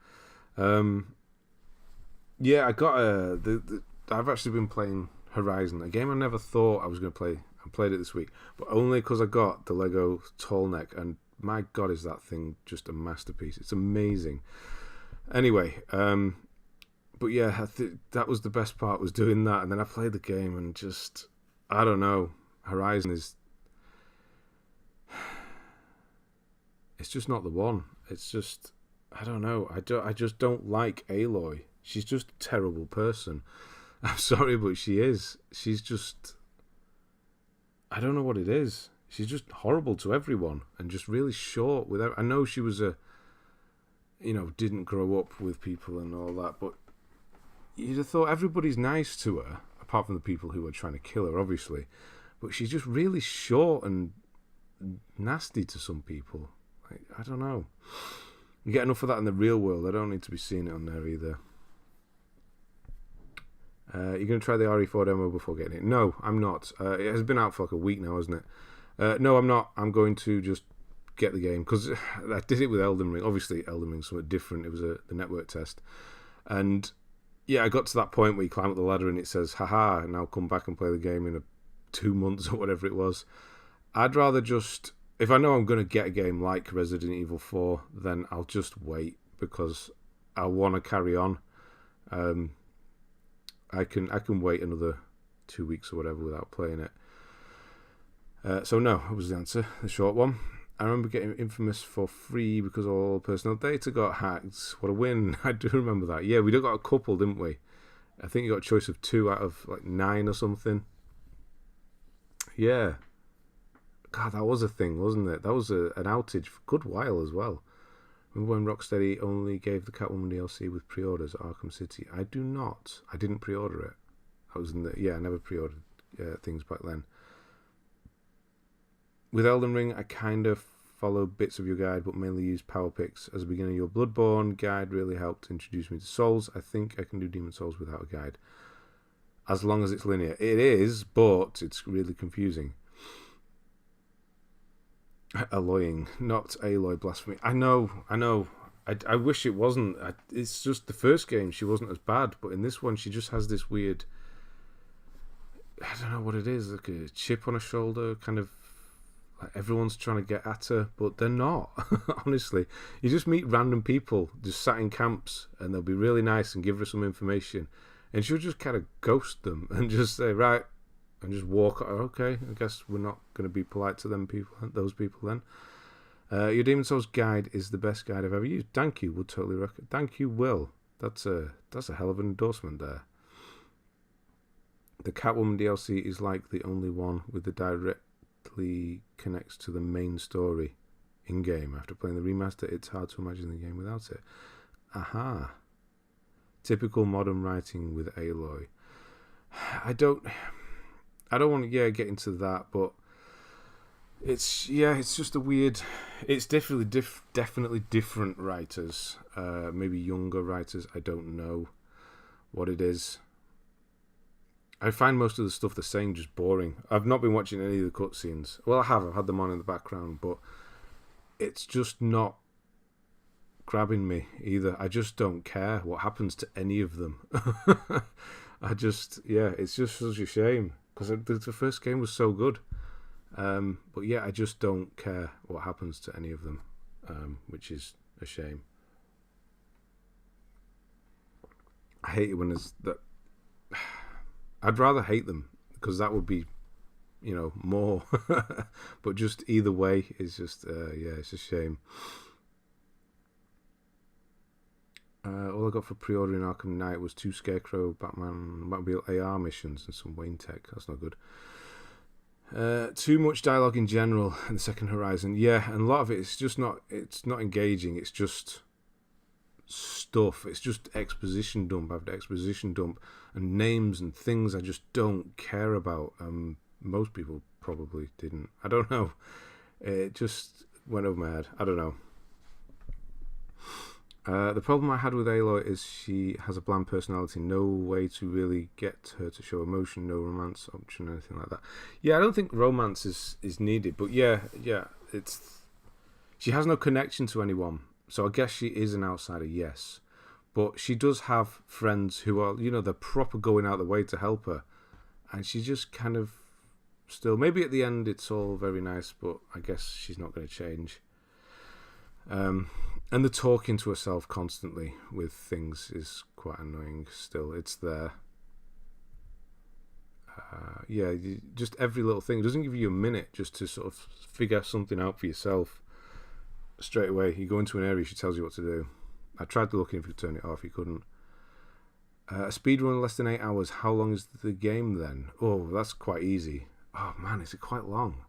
Yeah, I got I've actually been playing Horizon, a game I never thought I was going to play. I played it this week, but only because I got the Lego tall neck, and my God, is that thing just a masterpiece. It's amazing. Anyway, but yeah, that was the best part, was doing that, and then I played the game, and just, I don't know, Horizon is, it's just not the one. It's just, I don't know. I just don't like Aloy. She's just a terrible person. I'm sorry, but she is. She's just, I don't know what it is. She's just horrible to everyone and just really short with I know she was didn't grow up with people and all that, but you'd have thought everybody's nice to her, apart from the people who are trying to kill her, obviously. But she's just really short and nasty to some people. I don't know. You get enough of that in the real world. I don't need to be seeing it on there either. You're going to try the RE4 demo before getting it? No, I'm not. It has been out for like a week now, hasn't it? No, I'm not. I'm going to just get the game, because I did it with Elden Ring. Obviously, Elden Ring's something different. It was the network test. And yeah, I got to that point where you climb up the ladder and it says, haha, now come back and play the game in 2 months or whatever it was. I'd rather just, if I know I'm going to get a game like Resident Evil 4, then I'll just wait, because I want to carry on. I can wait another 2 weeks or whatever without playing it. So no, that was the answer, the short one. I remember getting Infamous for free because all personal data got hacked. What a win. I do remember that. Yeah, we got a couple, didn't we? I think you got a choice of 2 out of like 9 or something. Yeah. God, that was a thing, wasn't it? That was an outage for a good while as well. Remember when Rocksteady only gave the Catwoman DLC with pre-orders at Arkham City? I do not. I didn't pre-order it. I was in the... Yeah, I never pre-ordered things back then. With Elden Ring, I kind of followed bits of your guide, but mainly used power picks. As a beginner, your Bloodborne guide really helped introduce me to Souls. I think I can do Demon Souls without a guide. As long as it's linear. It is, but it's really confusing. Alloying, not Aloy blasphemy. I know. I wish it wasn't. It's just the first game, she wasn't as bad, but in this one, she just has this weird... I don't know what it is, like a chip on her shoulder, kind of... Everyone's trying to get at her, but they're not. Honestly, you just meet random people just sat in camps, and they'll be really nice and give her some information, and she'll just kind of ghost them and just say, right, and just walk. Okay, I guess we're not going to be polite to those people then. Your Demon Souls guide is the best guide I've ever used. Thank you. Would totally recommend. Thank you, Will. That's a hell of an endorsement there. The Catwoman DLC is like the only one with the direct connects to the main story in game. After playing the remaster, it's hard to imagine the game without it. Aha. Typical modern writing with Aloy. I don't want to get into that, but it's just a weird. It's definitely different writers. Maybe younger writers. I don't know what it is. I find most of the stuff they're saying just boring. I've not been watching any of the cutscenes. Well, I have. I've had them on in the background, but it's just not grabbing me either. I just don't care what happens to any of them. It's just such a shame because the first game was so good. But yeah, I just don't care what happens to any of them, which is a shame. I hate it when there's that. I'd rather hate them because that would be, more. But just either way, it's just, it's a shame. All I got for pre-ordering Arkham Knight was 2 Scarecrow, Batman, Batmobile AR missions and some Wayne Tech. That's not good. Too much dialogue in general in the second Horizon. Yeah, and a lot of it is just not. It's not engaging. It's just stuff. It's just exposition dump after exposition dump, and names and things I just don't care about. Most people probably didn't. I don't know. It just went over my head. I don't know. The problem I had with Aloy is she has a bland personality. No way to really get her to show emotion. No romance option, anything like that. Yeah, I don't think romance is needed. But yeah, she has no connection to anyone. So I guess she is an outsider, yes. But she does have friends who are, they're proper going out the way to help her. And she just kind of still... Maybe at the end it's all very nice, but I guess she's not going to change. And the talking to herself constantly with things is quite annoying still. It's there. Just every little thing. It doesn't give you a minute just to sort of figure something out for yourself. Straight away, you go into an area, she tells you what to do. I tried to look in if you could turn it off, you couldn't. A speedrun less than 8 hours. How long is the game then? Oh, that's quite easy. Oh man, is it quite long?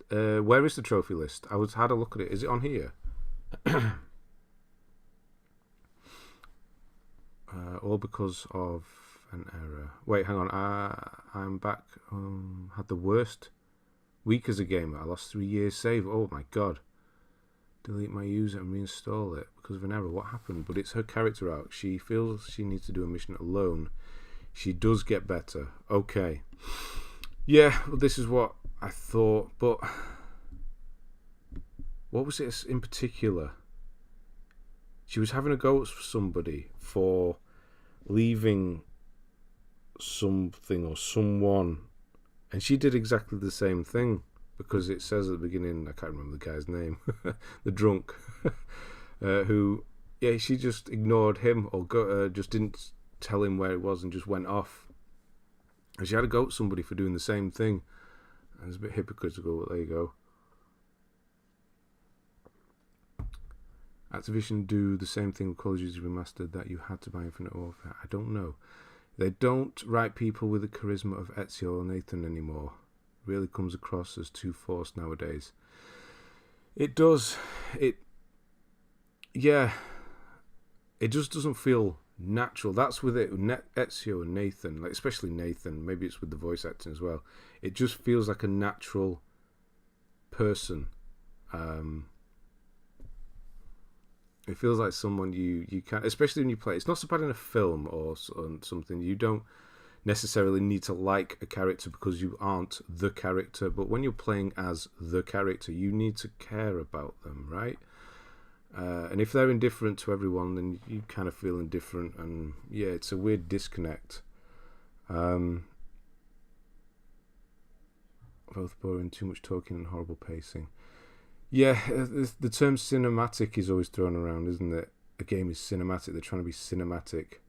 Where is the trophy list? I had a look at it. Is it on here? All because of an error. Wait, hang on. I'm back. Had the worst week as a gamer. I lost 3 years save. Oh my god. Delete my user and reinstall it because of an error. What happened? But it's her character arc. She feels she needs to do a mission alone. She does get better. Okay. Yeah, well, this is what I thought. But what was it in particular? She was having a go at somebody for leaving something or someone, and she did exactly the same thing because it says at the beginning, I can't remember the guy's name, the drunk, who, she just ignored him or just didn't tell him where it was and just went off. And she had to go at somebody for doing the same thing. And it's a bit hypocritical, but there you go. Activision do the same thing with Call of Duty Remastered that you had to buy Infinite Warfare. I don't know. They don't write people with the charisma of Ezio or Nathan anymore. Really comes across as too forced nowadays. It does. Yeah. It just doesn't feel natural. That's with it. Ezio and Nathan, like especially Nathan. Maybe it's with the voice acting as well. It just feels like a natural person. It feels like someone you can, especially when you play. It's not so bad in a film or something. You don't necessarily need to like a character because you aren't the character. But when you're playing as the character, you need to care about them, right? And if they're indifferent to everyone, then you kind of feel indifferent. And yeah, it's a weird disconnect. Both boring, too much talking, and horrible pacing. Yeah, the term cinematic is always thrown around, isn't it? A game is cinematic. They're trying to be cinematic,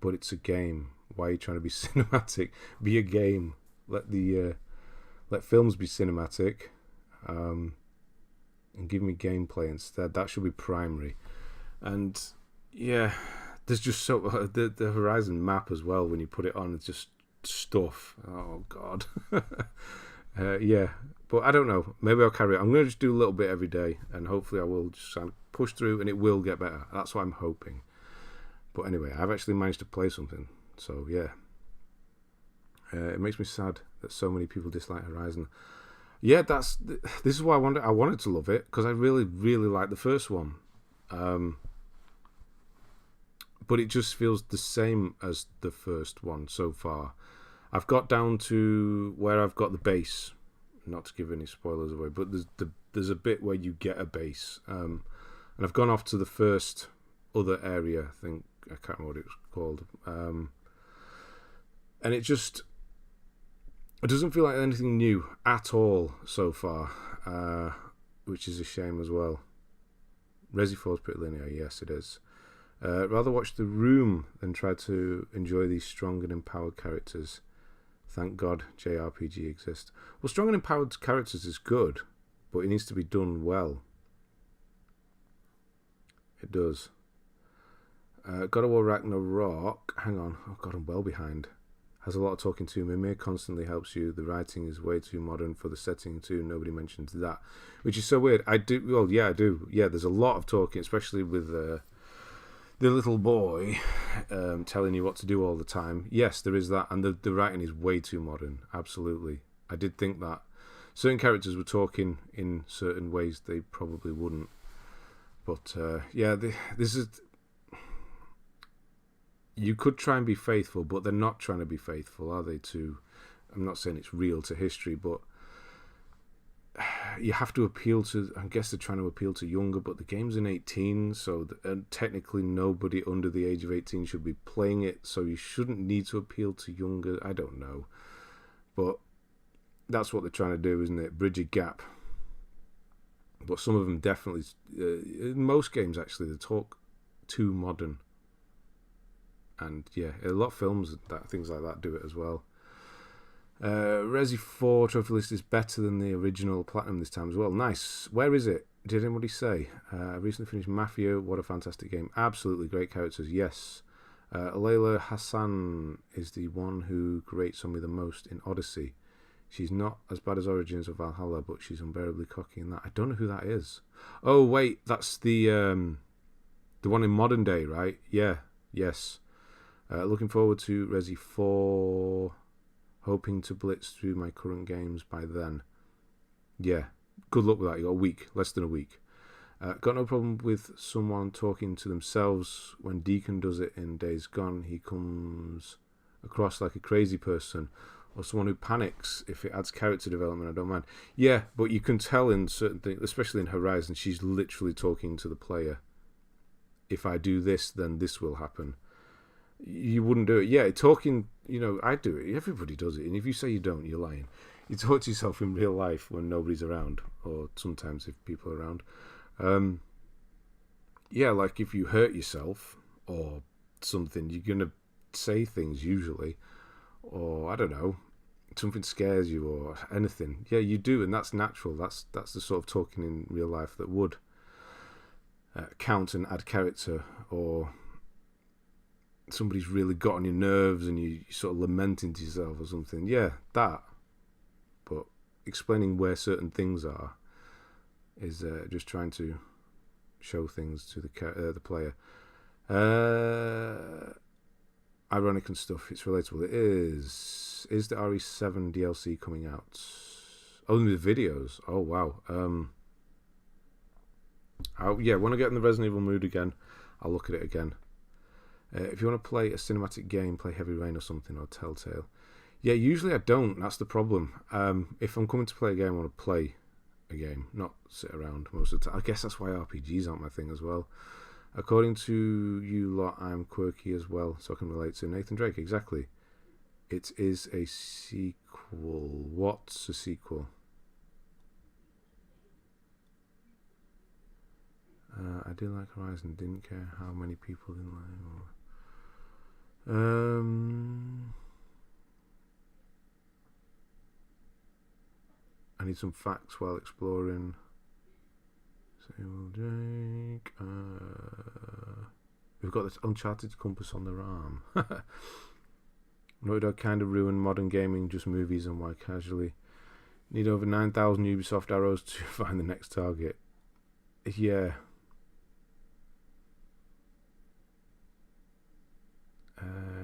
but it's a game. Why are you trying to be cinematic? Be a game. Let films be cinematic, and give me gameplay instead. That should be primary. And yeah, there's just so the Horizon map as well. When you put it on, it's just stuff. Oh God. Yeah. But I don't know. Maybe I'll carry it. I'm going to just do a little bit every day, and hopefully I will just kind of push through, and it will get better. That's what I'm hoping. But anyway, I've actually managed to play something. So yeah, it makes me sad that so many people dislike Horizon. Yeah, this is why I wanted to love it, because I really, really liked the first one. But it just feels the same as the first one so far. I've got down to where I've got the base. Not to give any spoilers away, but there's a bit where you get a base, and I've gone off to the first other area. I think I can't remember what it was called, and it doesn't feel like anything new at all so far, which is a shame as well. Resi 4 is pretty linear, yes it is. Rather watch The Room than try to enjoy these strong and empowered characters. Thank God JRPG exists. Well, strong and empowered characters is good, but it needs to be done well. It does. God of War Ragnarok. Hang on. Oh God, I'm well behind. Has a lot of talking to. Mimir constantly helps you. The writing is way too modern for the setting too. Nobody mentions that, which is so weird. I do. Well, yeah, I do. Yeah, there's a lot of talking, especially with the little boy telling you what to do all the time. Yes, there is that, and the writing is way too modern. Absolutely. I did think that certain characters were talking in certain ways they probably wouldn't. But yeah, this is... You could try and be faithful, but they're not trying to be faithful, are they? I'm not saying it's real to history, but you have to appeal to... I guess they're trying to appeal to younger, but the game's in 18, so technically nobody under the age of 18 should be playing it, so you shouldn't need to appeal to younger. I don't know. But that's what they're trying to do, isn't it? Bridge a gap. But some of them definitely... in most games, actually, they talk too modern. And yeah, a lot of films, things like that do it as well. Resi 4 trophy list is better than the original Platinum this time as well. Nice. Where is it? Did anybody say? I recently finished Mafia. What a fantastic game. Absolutely great characters. Yes. Layla Hassan is the one who grates on me the most in Odyssey. She's not as bad as Origins or Valhalla, but she's unbearably cocky in that. I don't know who that is. Oh wait, that's the one in modern day, right? Yeah. Yes. Looking forward to Resi 4. Hoping to blitz through my current games by then. Yeah. Good luck with that. You got a week. Less than a week. Got no problem with someone talking to themselves when Deacon does it in Days Gone. He comes across like a crazy person or someone who panics. If it adds character development, I don't mind. Yeah, but you can tell in certain things, especially in Horizon, she's literally talking to the player. If I do this, then this will happen. You wouldn't do it. Yeah, talking, I do it. Everybody does it. And if you say you don't, you're lying. You talk to yourself in real life when nobody's around, or sometimes if people are around. Yeah, like if you hurt yourself or something, you're going to say things usually, or I don't know, something scares you or anything. Yeah, you do, and that's natural. That's the sort of talking in real life that would count and add character, or somebody's really got on your nerves and you sort of lamenting to yourself or something. Yeah, that. But explaining where certain things are is just trying to show things to the player. Ironic and stuff. It's relatable. It is. Is the RE7 DLC coming out? Only the videos. Oh wow. Yeah. When I get in the Resident Evil mood again, I'll look at it again. If you want to play a cinematic game, play Heavy Rain or something, or Telltale. Yeah, usually I don't. That's the problem. If I'm coming to play a game, I want to play a game, not sit around most of the time. I guess that's why RPGs aren't my thing as well. According to you lot, I'm quirky as well, so I can relate to Nathan Drake. Exactly. It is a sequel. What's a sequel? I did like Horizon. Didn't care how many people didn't like it. I need some facts while exploring. Drake. We've got this Uncharted compass on their arm. Naughty Dog kind of ruined modern gaming, just movies and why casually. Need over 9,000 Ubisoft arrows to find the next target. Yeah.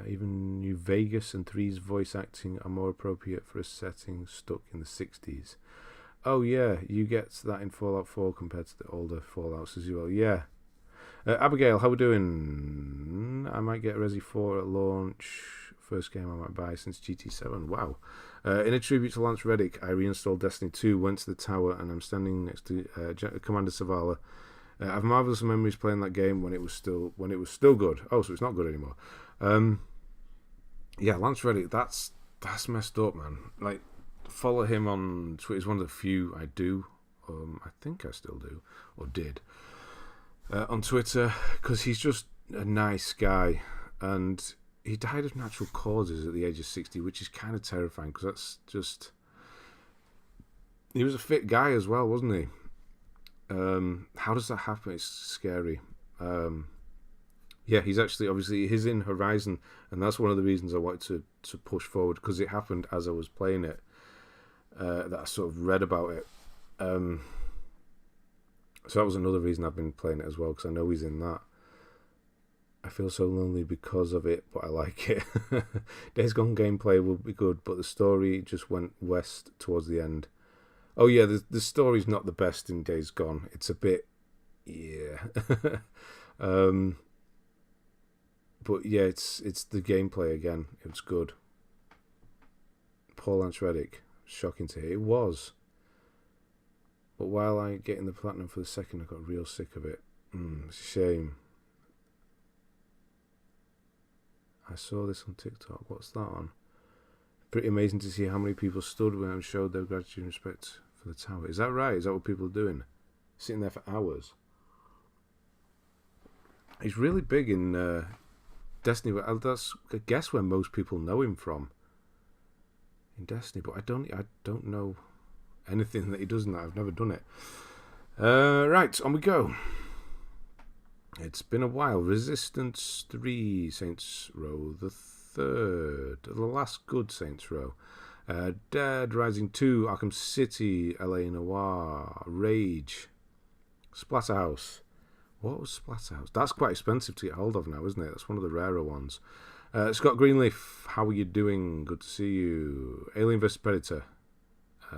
Even New Vegas and 3's voice acting are more appropriate for a setting stuck in the 60s. Oh yeah, you get that in Fallout 4 compared to the older Fallouts as well. Yeah. Abigail, how we doing? I might get Resi 4 at launch. First game I might buy since GT7. Wow. In a tribute to Lance Reddick, I reinstalled Destiny 2, went to the tower, and I'm standing next to Commander Zavala. I have marvelous memories playing that game when it was still good. Oh, so it's not good anymore. Yeah, Lance Reddick, that's messed up, man. Like, follow him on Twitter. He's one of the few I do. I think I still do, or did, on Twitter, because he's just a nice guy, and he died of natural causes at the age of 60, which is kind of terrifying, because that's just... He was a fit guy as well, wasn't he? How does that happen? It's scary. Yeah, he's actually, obviously, he's in Horizon, and that's one of the reasons I wanted to push forward, because it happened as I was playing it, that I sort of read about it. So that was another reason I've been playing it as well, because I know he's in that. I feel so lonely because of it, but I like it. Days Gone gameplay will be good, but the story just went west towards the end. Oh yeah, the story's not the best in Days Gone. It's a bit... yeah. But yeah, it's the gameplay again. It was good. Paul Lance Reddick, shocking to hear. It was. But while I get in the platinum for the second, I got real sick of it. It's a shame. I saw this on TikTok. What's that on? Pretty amazing to see how many people stood when I showed their gratitude and respect for the tower. Is that right? Is that what people are doing? Sitting there for hours. He's really big in Destiny. That's, I guess, where most people know him from. In Destiny, but I don't know anything that he does in that. I've never done it. Right, on we go. It's been a while. Resistance 3, Saints Row the third, the last good Saints Row. Dead Rising 2, Arkham City, LA Noire, Rage, Splatterhouse. What was Splatterhouse? That's quite expensive to get hold of now, isn't it? That's one of the rarer ones. Scott Greenleaf, how are you doing? Good to see you. Alien vs Predator,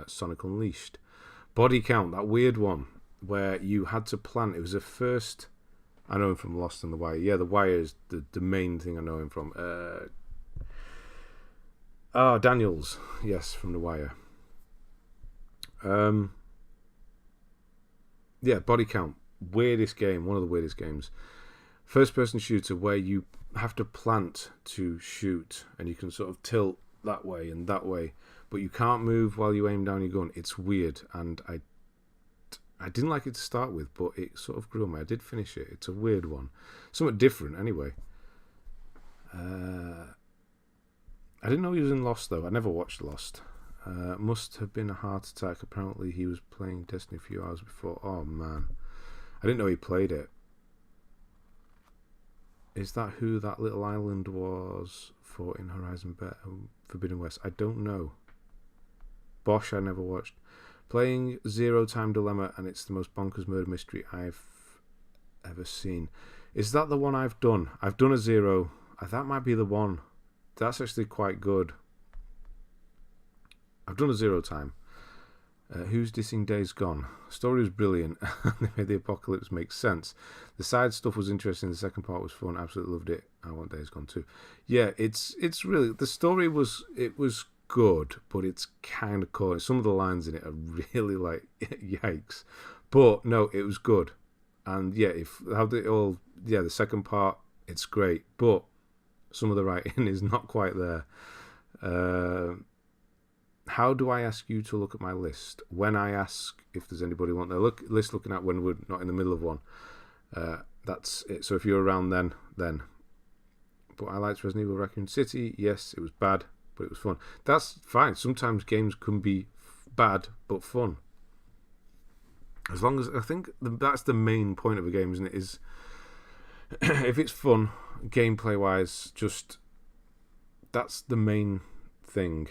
Sonic Unleashed. Body Count, that weird one where you had to plant. It was the first... I know him from Lost and The Wire. Yeah, The Wire is the main thing I know him from. Daniels. Yes, from The Wire. Yeah, Body Count. Weirdest game. One of the weirdest games. First-person shooter where you have to plant to shoot, and you can sort of tilt that way and that way, but you can't move while you aim down your gun. It's weird, and I didn't like it to start with, but it sort of grew on me. I did finish it. It's a weird one. Somewhat different, anyway. I didn't know he was in Lost, though. I never watched Lost. Must have been a heart attack. Apparently, he was playing Destiny a few hours before. Oh, man. I didn't know he played it. Is that who that little island was for in Horizon Forbidden West? I don't know. Bosch, I never watched. Playing Zero Time Dilemma, and it's the most bonkers murder mystery I've ever seen. Is that the one I've done? I've done a Zero. That might be the one. That's actually quite good. I've done a Zero Time. Who's dissing Days Gone? Story was brilliant. They made the apocalypse make sense. The side stuff was interesting. The second part was fun. Absolutely loved it. I want Days Gone too. Yeah, it's really, the story was good, but it's kind of cool. Some of the lines in it are really like yikes. But no, it was good. And yeah, the second part, it's great, but some of the writing is not quite there. How do I ask you to look at my list? When I ask if there's anybody want their list looking at when we're not in the middle of one. That's it. So if you're around then. But I liked Resident Evil Raccoon City. Yes, it was bad, but it was fun. That's fine. Sometimes games can be bad but fun. As long as, I think that's the main point of a game, isn't it? Is if it's fun, gameplay wise, just that's the main thing.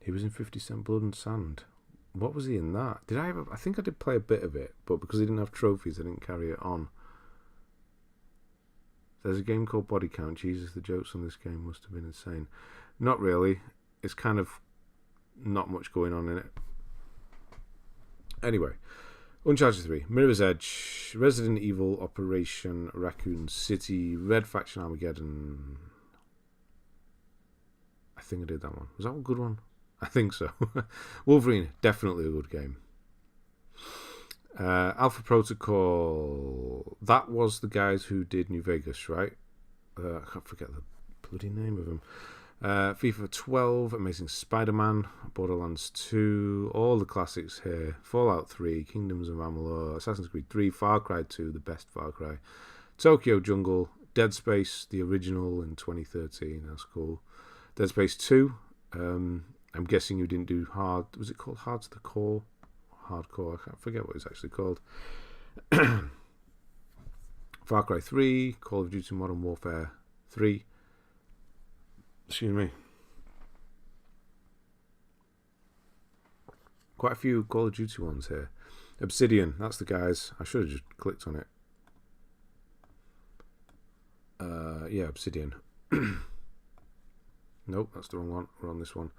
He was in 50 Cent Blood and Sand. What was he in that? I think I did play a bit of it, but because he didn't have trophies, I didn't carry it on. There's a game called Body Count. Jesus, the jokes on this game must have been insane. Not really. It's kind of not much going on in it. Anyway, Uncharted 3, Mirror's Edge, Resident Evil, Operation Raccoon City, Red Faction Armageddon. I think I did that one. Was that a good one? I think so. Wolverine, definitely a good game. Alpha Protocol. That was the guys who did New Vegas, right? I can't forget the bloody name of them. FIFA 12, Amazing Spider-Man, Borderlands 2, all the classics here. Fallout 3, Kingdoms of Amalur, Assassin's Creed 3, Far Cry 2, the best Far Cry, Tokyo Jungle, Dead Space, the original in 2013. That's cool. Dead Space 2. I'm guessing you didn't do hard. Was it called Hard to the Core? Hardcore. I can't forget what it's actually called. Far Cry 3, Call of Duty Modern Warfare 3. Excuse me. Quite a few Call of Duty ones here. Obsidian, that's the guys. I should have just clicked on it. Yeah, Obsidian. Nope, that's the wrong one. We're on this one.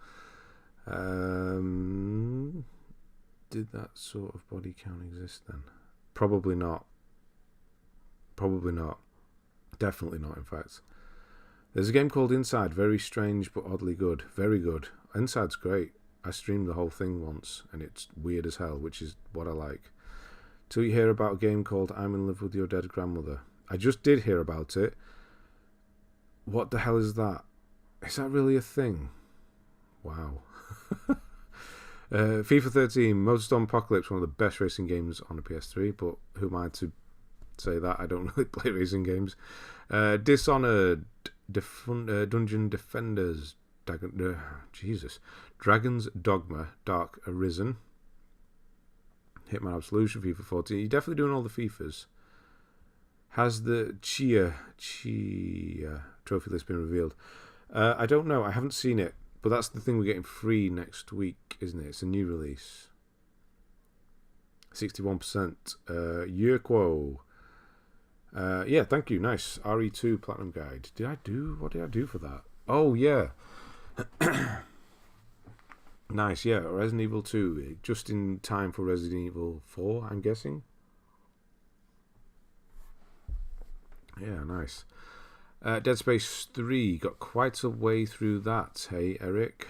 Did that sort of body count exist then? Probably not. Definitely not, in fact. There's a game called Inside. Very strange but oddly good. Very good. Inside's great. I streamed the whole thing once and it's weird as hell, which is what I like. Till you hear about a game called I'm in Love with Your Dead Grandmother. I just did hear about it. What the hell is that? Is that really a thing? Wow. FIFA 13, Motorstorm Apocalypse, one of the best racing games on the PS3, but who am I to say that? I don't really play racing games. Dishonored, Dungeon Defenders, Dragon's Dogma, Dark Arisen, Hitman Absolution, FIFA 14. You're definitely doing all the FIFAs. Has the Chia trophy list been revealed? I don't know. I haven't seen it. But that's the thing we're getting free next week, isn't it? It's a new release. 61%. Yurquo. Yeah, thank you. Nice. RE2 Platinum Guide. What did I do for that? Oh, yeah. Nice, yeah. Resident Evil 2. Just in time for Resident Evil 4, I'm guessing. Yeah, nice. Dead Space 3, got quite a way through that, hey Eric.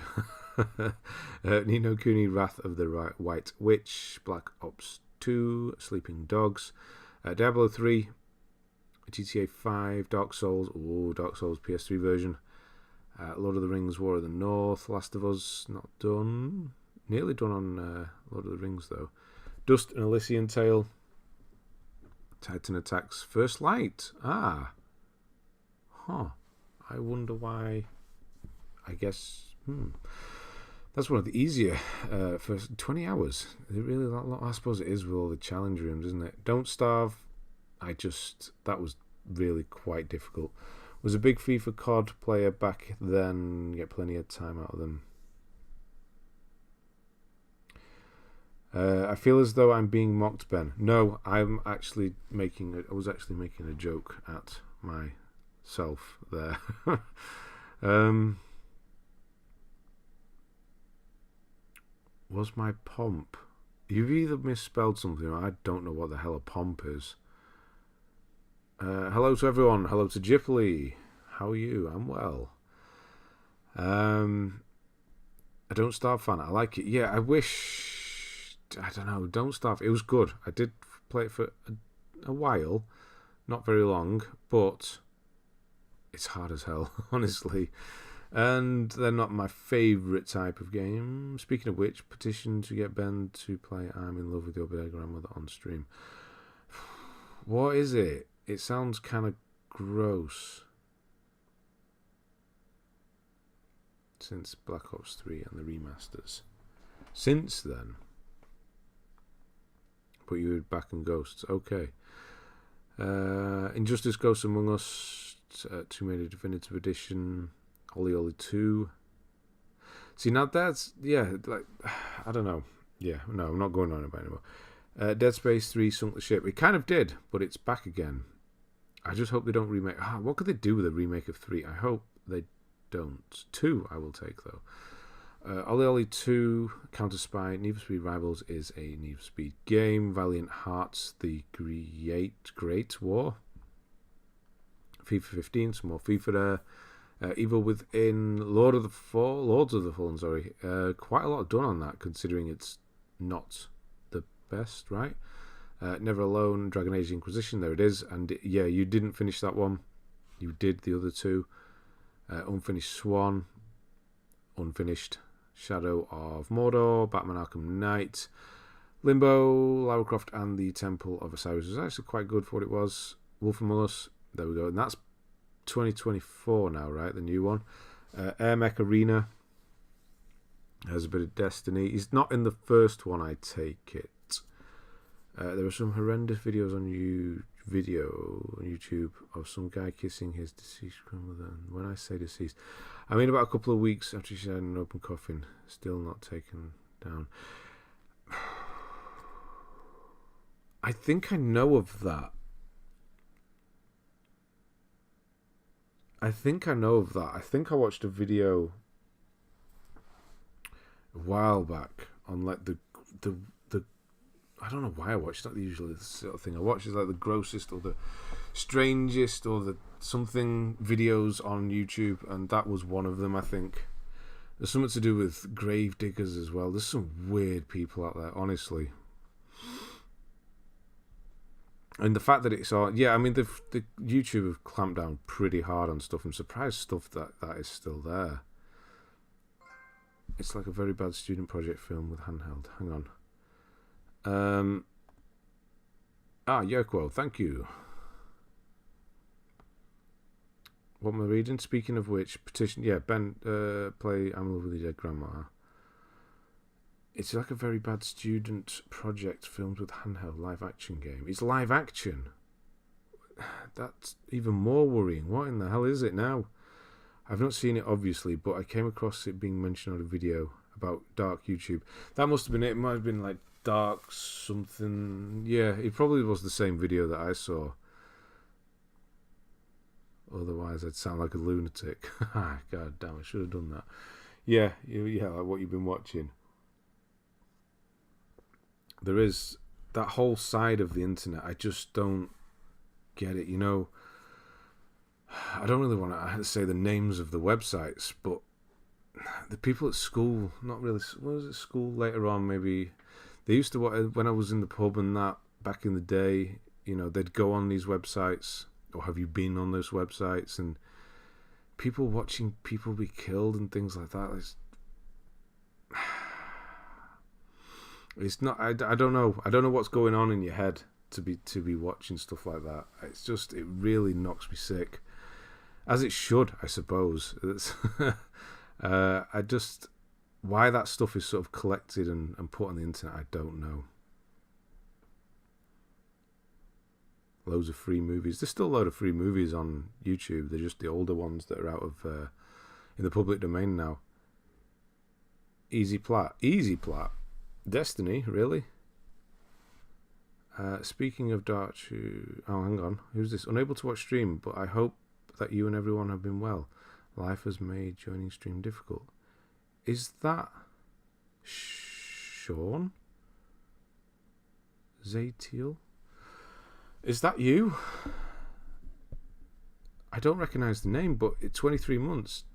Ni no Kuni, Wrath of the White Witch, Black Ops 2, Sleeping Dogs, Diablo 3, GTA 5, Dark Souls, Dark Souls PS3 version, Lord of the Rings, War of the North, Last of Us, not done, nearly done on Lord of the Rings though, Dust and Elysian Tale, Titan Attacks, First Light, I wonder why. I guess that's one of the easier for 20 hours. Is it really that long? I suppose it is with all the challenge rooms, isn't it? Don't Starve. That was really quite difficult. Was a big FIFA COD player back then. Get plenty of time out of them. I feel as though I'm being mocked, Ben. No, I was actually making a joke at myself there. Was my pomp? You've either misspelled something or I don't know what the hell a pomp is. Hello to everyone. Hello to Jipley. How are you? I'm well. A Don't Starve fan. I like it. Yeah, I wish... I don't know. Don't Starve. It was good. I did play it for a while. Not very long. But it's hard as hell, honestly. And they're not my favourite type of game. Speaking of which, petition to get Ben to play I'm in Love with Your Dead Grandmother on stream. What is it? It sounds kind of gross. Since Black Ops 3 and the remasters. Since then. But you were back in Ghosts. Okay. Injustice Ghosts Among Us. Tomb Raider Definitive Edition. Oli 2. See, now that's... Yeah, like... I don't know. Yeah, no, I'm not going on about it anymore. Dead Space 3 Sunk the Ship. It kind of did, but it's back again. I just hope they don't remake... what could they do with a remake of 3? I hope they don't. 2 I will take, though. Oli 2, Counter Spy, Need for Speed Rivals is a Need for Speed game. Valiant Hearts, The Great War. FIFA 15, some more FIFA there. Evil Within, Lords of the Fallen, sorry. Quite a lot done on that, considering it's not the best, right? Never Alone, Dragon Age Inquisition, there it is. And yeah, you didn't finish that one. You did the other two. Unfinished Swan, unfinished. Shadow of Mordor, Batman Arkham Knight, Limbo, Lara Croft and the Temple of Osiris was actually quite good for what it was. Wolf Among Us, there we go. And that's 2024 now, right? The new one. Air Mech Arena has a bit of Destiny. He's not in the first one, I take it. There were some horrendous videos on YouTube of some guy kissing his deceased grandmother. And when I say deceased, I mean about a couple of weeks after she had an open coffin, still not taken down. I think I know of that. I think I watched a video a while back on like the I don't know why I watch. It's not usually the sort of thing I watch. It's like the grossest or the strangest or the something videos on YouTube, and that was one of them, I think. There's something to do with grave diggers as well. There's some weird people out there, honestly. And the fact that it's on... Yeah, I mean, the YouTube have clamped down pretty hard on stuff. I'm surprised stuff that is still there. It's like a very bad student project film with handheld. Hang on. Yerkwo, thank you. What am I reading? Speaking of which, petition... Yeah, Ben, play I'm in Love with Your Dead Grandma. It's like a very bad student project filmed with handheld live action game. It's live action. That's even more worrying. What in the hell is it now? I've not seen it, obviously, but I came across it being mentioned on a video about Dark YouTube. That must have been it. It might have been like Dark something. Yeah, it probably was the same video that I saw. Otherwise, I'd sound like a lunatic. God damn, I should have done that. Yeah, like what you've been watching. There is that whole side of the internet. I just don't get it. You know, I don't really want to say the names of the websites, but the people at school, not really. What was it? School later on, maybe. They used to, when I was in the pub and that back in the day, you know, they'd go on these websites, or have you been on those websites, and people watching people be killed and things like that. It's not. I don't know. I don't know what's going on in your head to be watching stuff like that. It's just, it really knocks me sick. As it should, I suppose. It's I just... Why that stuff is sort of collected and put on the internet, I don't know. Loads of free movies. There's still a load of free movies on YouTube. They're just the older ones that are out of in the public domain now. Easy Plat. Destiny, really? Speaking of Dark... Oh, hang on. Who's this? Unable to watch stream, but I hope that you and everyone have been well. Life has made joining stream difficult. Is that Sean? Zatiel? Is that you? I don't recognise the name, but it's 23 months.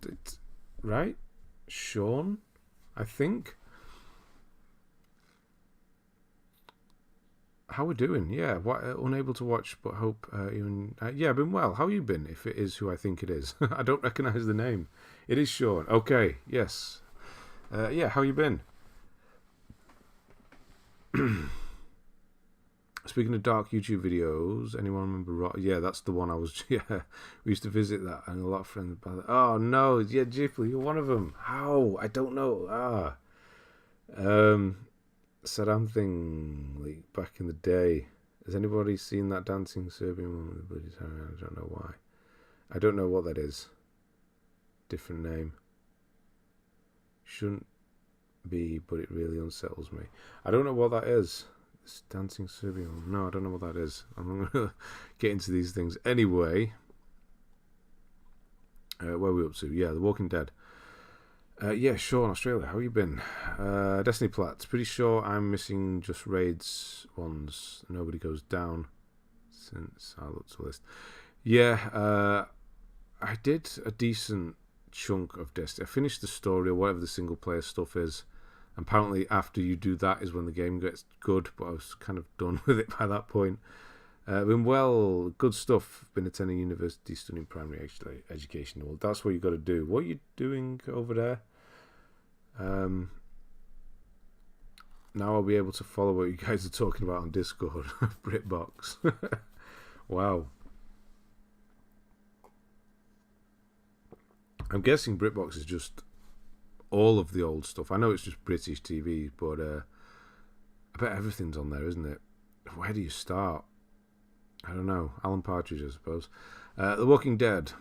Right? Sean? I think. How we doing? Yeah, unable to watch, but hope you and... yeah, I've been well. How you been, if it is who I think it is? I don't recognise the name. It is Sean. Okay, yes. Yeah, how you been? Speaking of dark YouTube videos, anyone remember? Yeah, that's the one I was... Yeah, we used to visit that, and a lot of friends... Oh, no, yeah, Jiffly, you're one of them. How? I don't know. Saddam thing, like, back in the day. Has anybody seen that dancing Serbian woman with the bloody hair? I don't know why. I don't know what that is. Different name. Shouldn't be, but it really unsettles me. I don't know what that is. This dancing Serbian woman. No, I don't know what that is. I'm not going to get into these things. Anyway. Where are we up to? Yeah, The Walking Dead. Yeah, Sean, Australia. How you been? Destiny Platts. Pretty sure I'm missing just raids ones. Nobody goes down since I looked at the list. Yeah, I did a decent chunk of Destiny. I finished the story or whatever the single player stuff is. Apparently, after you do that is when the game gets good, but I was kind of done with it by that point. Been well, good stuff. Been attending university, studying primary education. Well, that's what you got to do. What are you doing over there? Now I'll be able to follow what you guys are talking about on Discord. BritBox. Wow. I'm guessing BritBox is just all of the old stuff. I know it's just British TV, but I bet everything's on there, isn't it? Where do you start? I don't know. Alan Partridge, I suppose. The Walking Dead.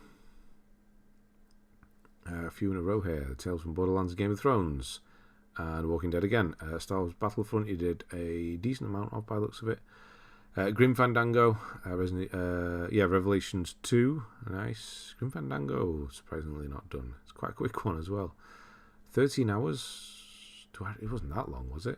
A few in a row here. The Tales from Borderlands, Game of Thrones, and Walking Dead again. Star Wars Battlefront, you did a decent amount of by the looks of it. Grim Fandango, Revelations 2, nice. Grim Fandango, surprisingly not done. It's quite a quick one as well. 13 hours. It wasn't that long, was it?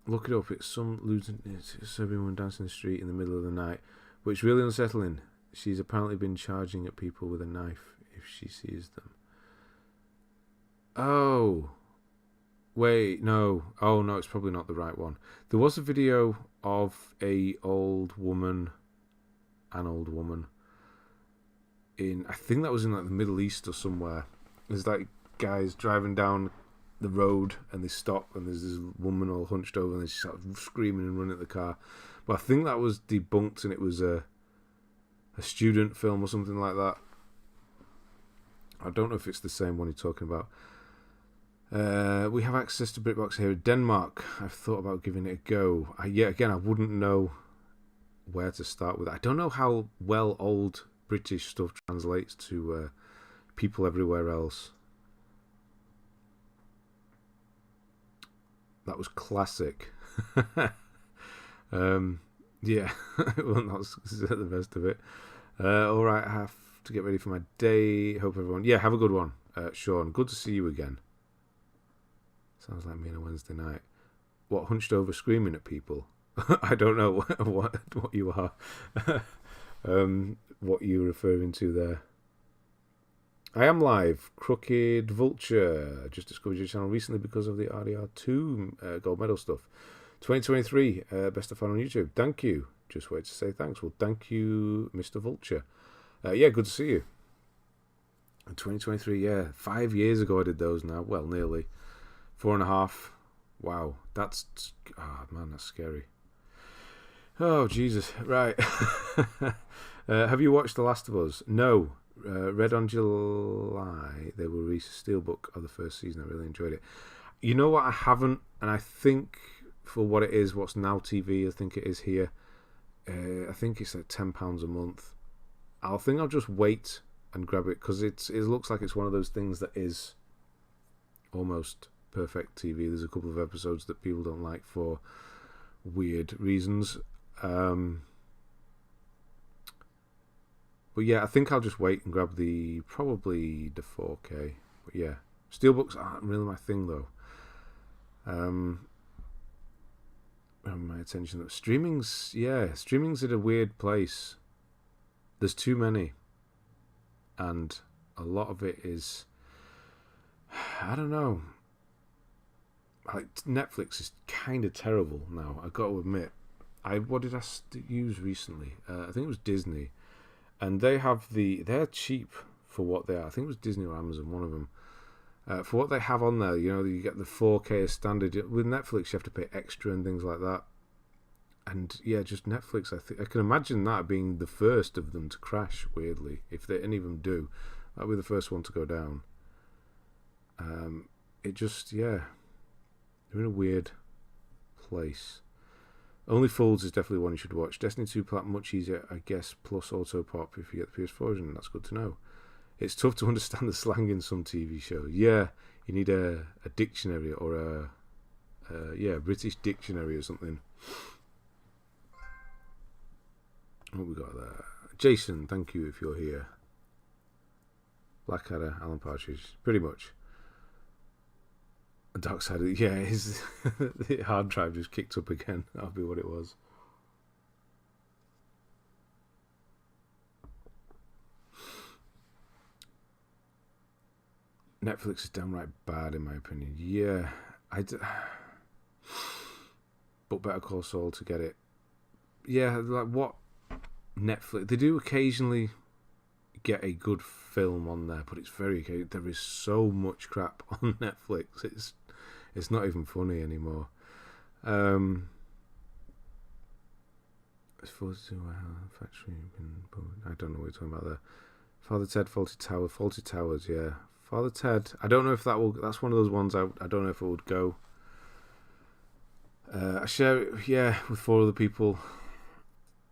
Look it up. It's some losing. It's a Serbian woman dancing in the street in the middle of the night, but it's really unsettling. She's apparently been charging at people with a knife if she sees them. Oh. Wait, no. Oh, no, it's probably not the right one. There was a video of an old woman in, I think that was in like the Middle East or somewhere. There's like guys driving down the road and they stop and there's this woman all hunched over and she's sort of screaming and running at the car. But I think that was debunked and it was a student film or something like that. I don't know if it's the same one you're talking about. We have access to BritBox here in Denmark. I've thought about giving it a go. Again, I wouldn't know where to start with. I don't know how well old British stuff translates to people everywhere else. That was classic. Yeah, well, not the best of it. Alright, I have to get ready for my day. Hope everyone... Yeah, have a good one, Sean. Good to see you again. Sounds like me on a Wednesday night. What, hunched over screaming at people? I don't know what you are. What you're referring to there. I am live. Crooked Vulture. Just discovered your channel recently because of the RDR2 gold medal stuff. 2023, best of fun on YouTube. Thank you. Just wait to say thanks. Well, thank you, Mr. Vulture. Yeah, good to see you. 2023, yeah. 5 years ago I did those now. Well, nearly. 4.5. Wow. That's... Oh, man, that's scary. Oh, Jesus. Right. Have you watched The Last of Us? No. Read on July. They will release a steelbook of the first season. I really enjoyed it. You know what? I haven't, and I think for what it is, what's Now TV, I think it is here. I think it's like £10 a month. I'll just wait and grab it because it looks like it's one of those things that is almost perfect TV. There's a couple of episodes that people don't like for weird reasons. But yeah, I think I'll just wait and grab probably the 4K. But yeah, steelbooks aren't really my thing though. My attention though. Streaming's at a weird place. There's too many, and a lot of it is, I don't know. Like Netflix is kind of terrible now. I got to admit. What did I use recently? I think it was Disney. And they're cheap for what they are. I think it was Disney or Amazon, one of them. For what they have on there, you get the 4K as standard. With Netflix, you have to pay extra and things like that. And yeah, just Netflix. I can imagine that being the first of them to crash. Weirdly, if any of them do, that'll be the first one to go down. They're in a weird place. Only Fools is definitely one you should watch. Destiny 2 plat much easier, I guess, plus auto pop if you get the PS4 version. That's good to know. It's tough to understand the slang in some TV shows. Yeah, you need a dictionary or a British dictionary or something. What we got there? Jason, thank you if you're here. Blackadder, Alan Partridge, pretty much. Dark side of the hard drive just kicked up again. That'll be what it was. Netflix is downright bad in my opinion. Yeah, but Better Call Saul to get it. Yeah, like what Netflix? They do occasionally get a good film on there, but it's very occasional. There is so much crap on Netflix. It's not even funny anymore. I don't know what you're talking about there. Father Ted, Faulty Towers, yeah. Father Ted, I don't know if that's one of those ones I don't know if it would go. I share it, with 4 other people.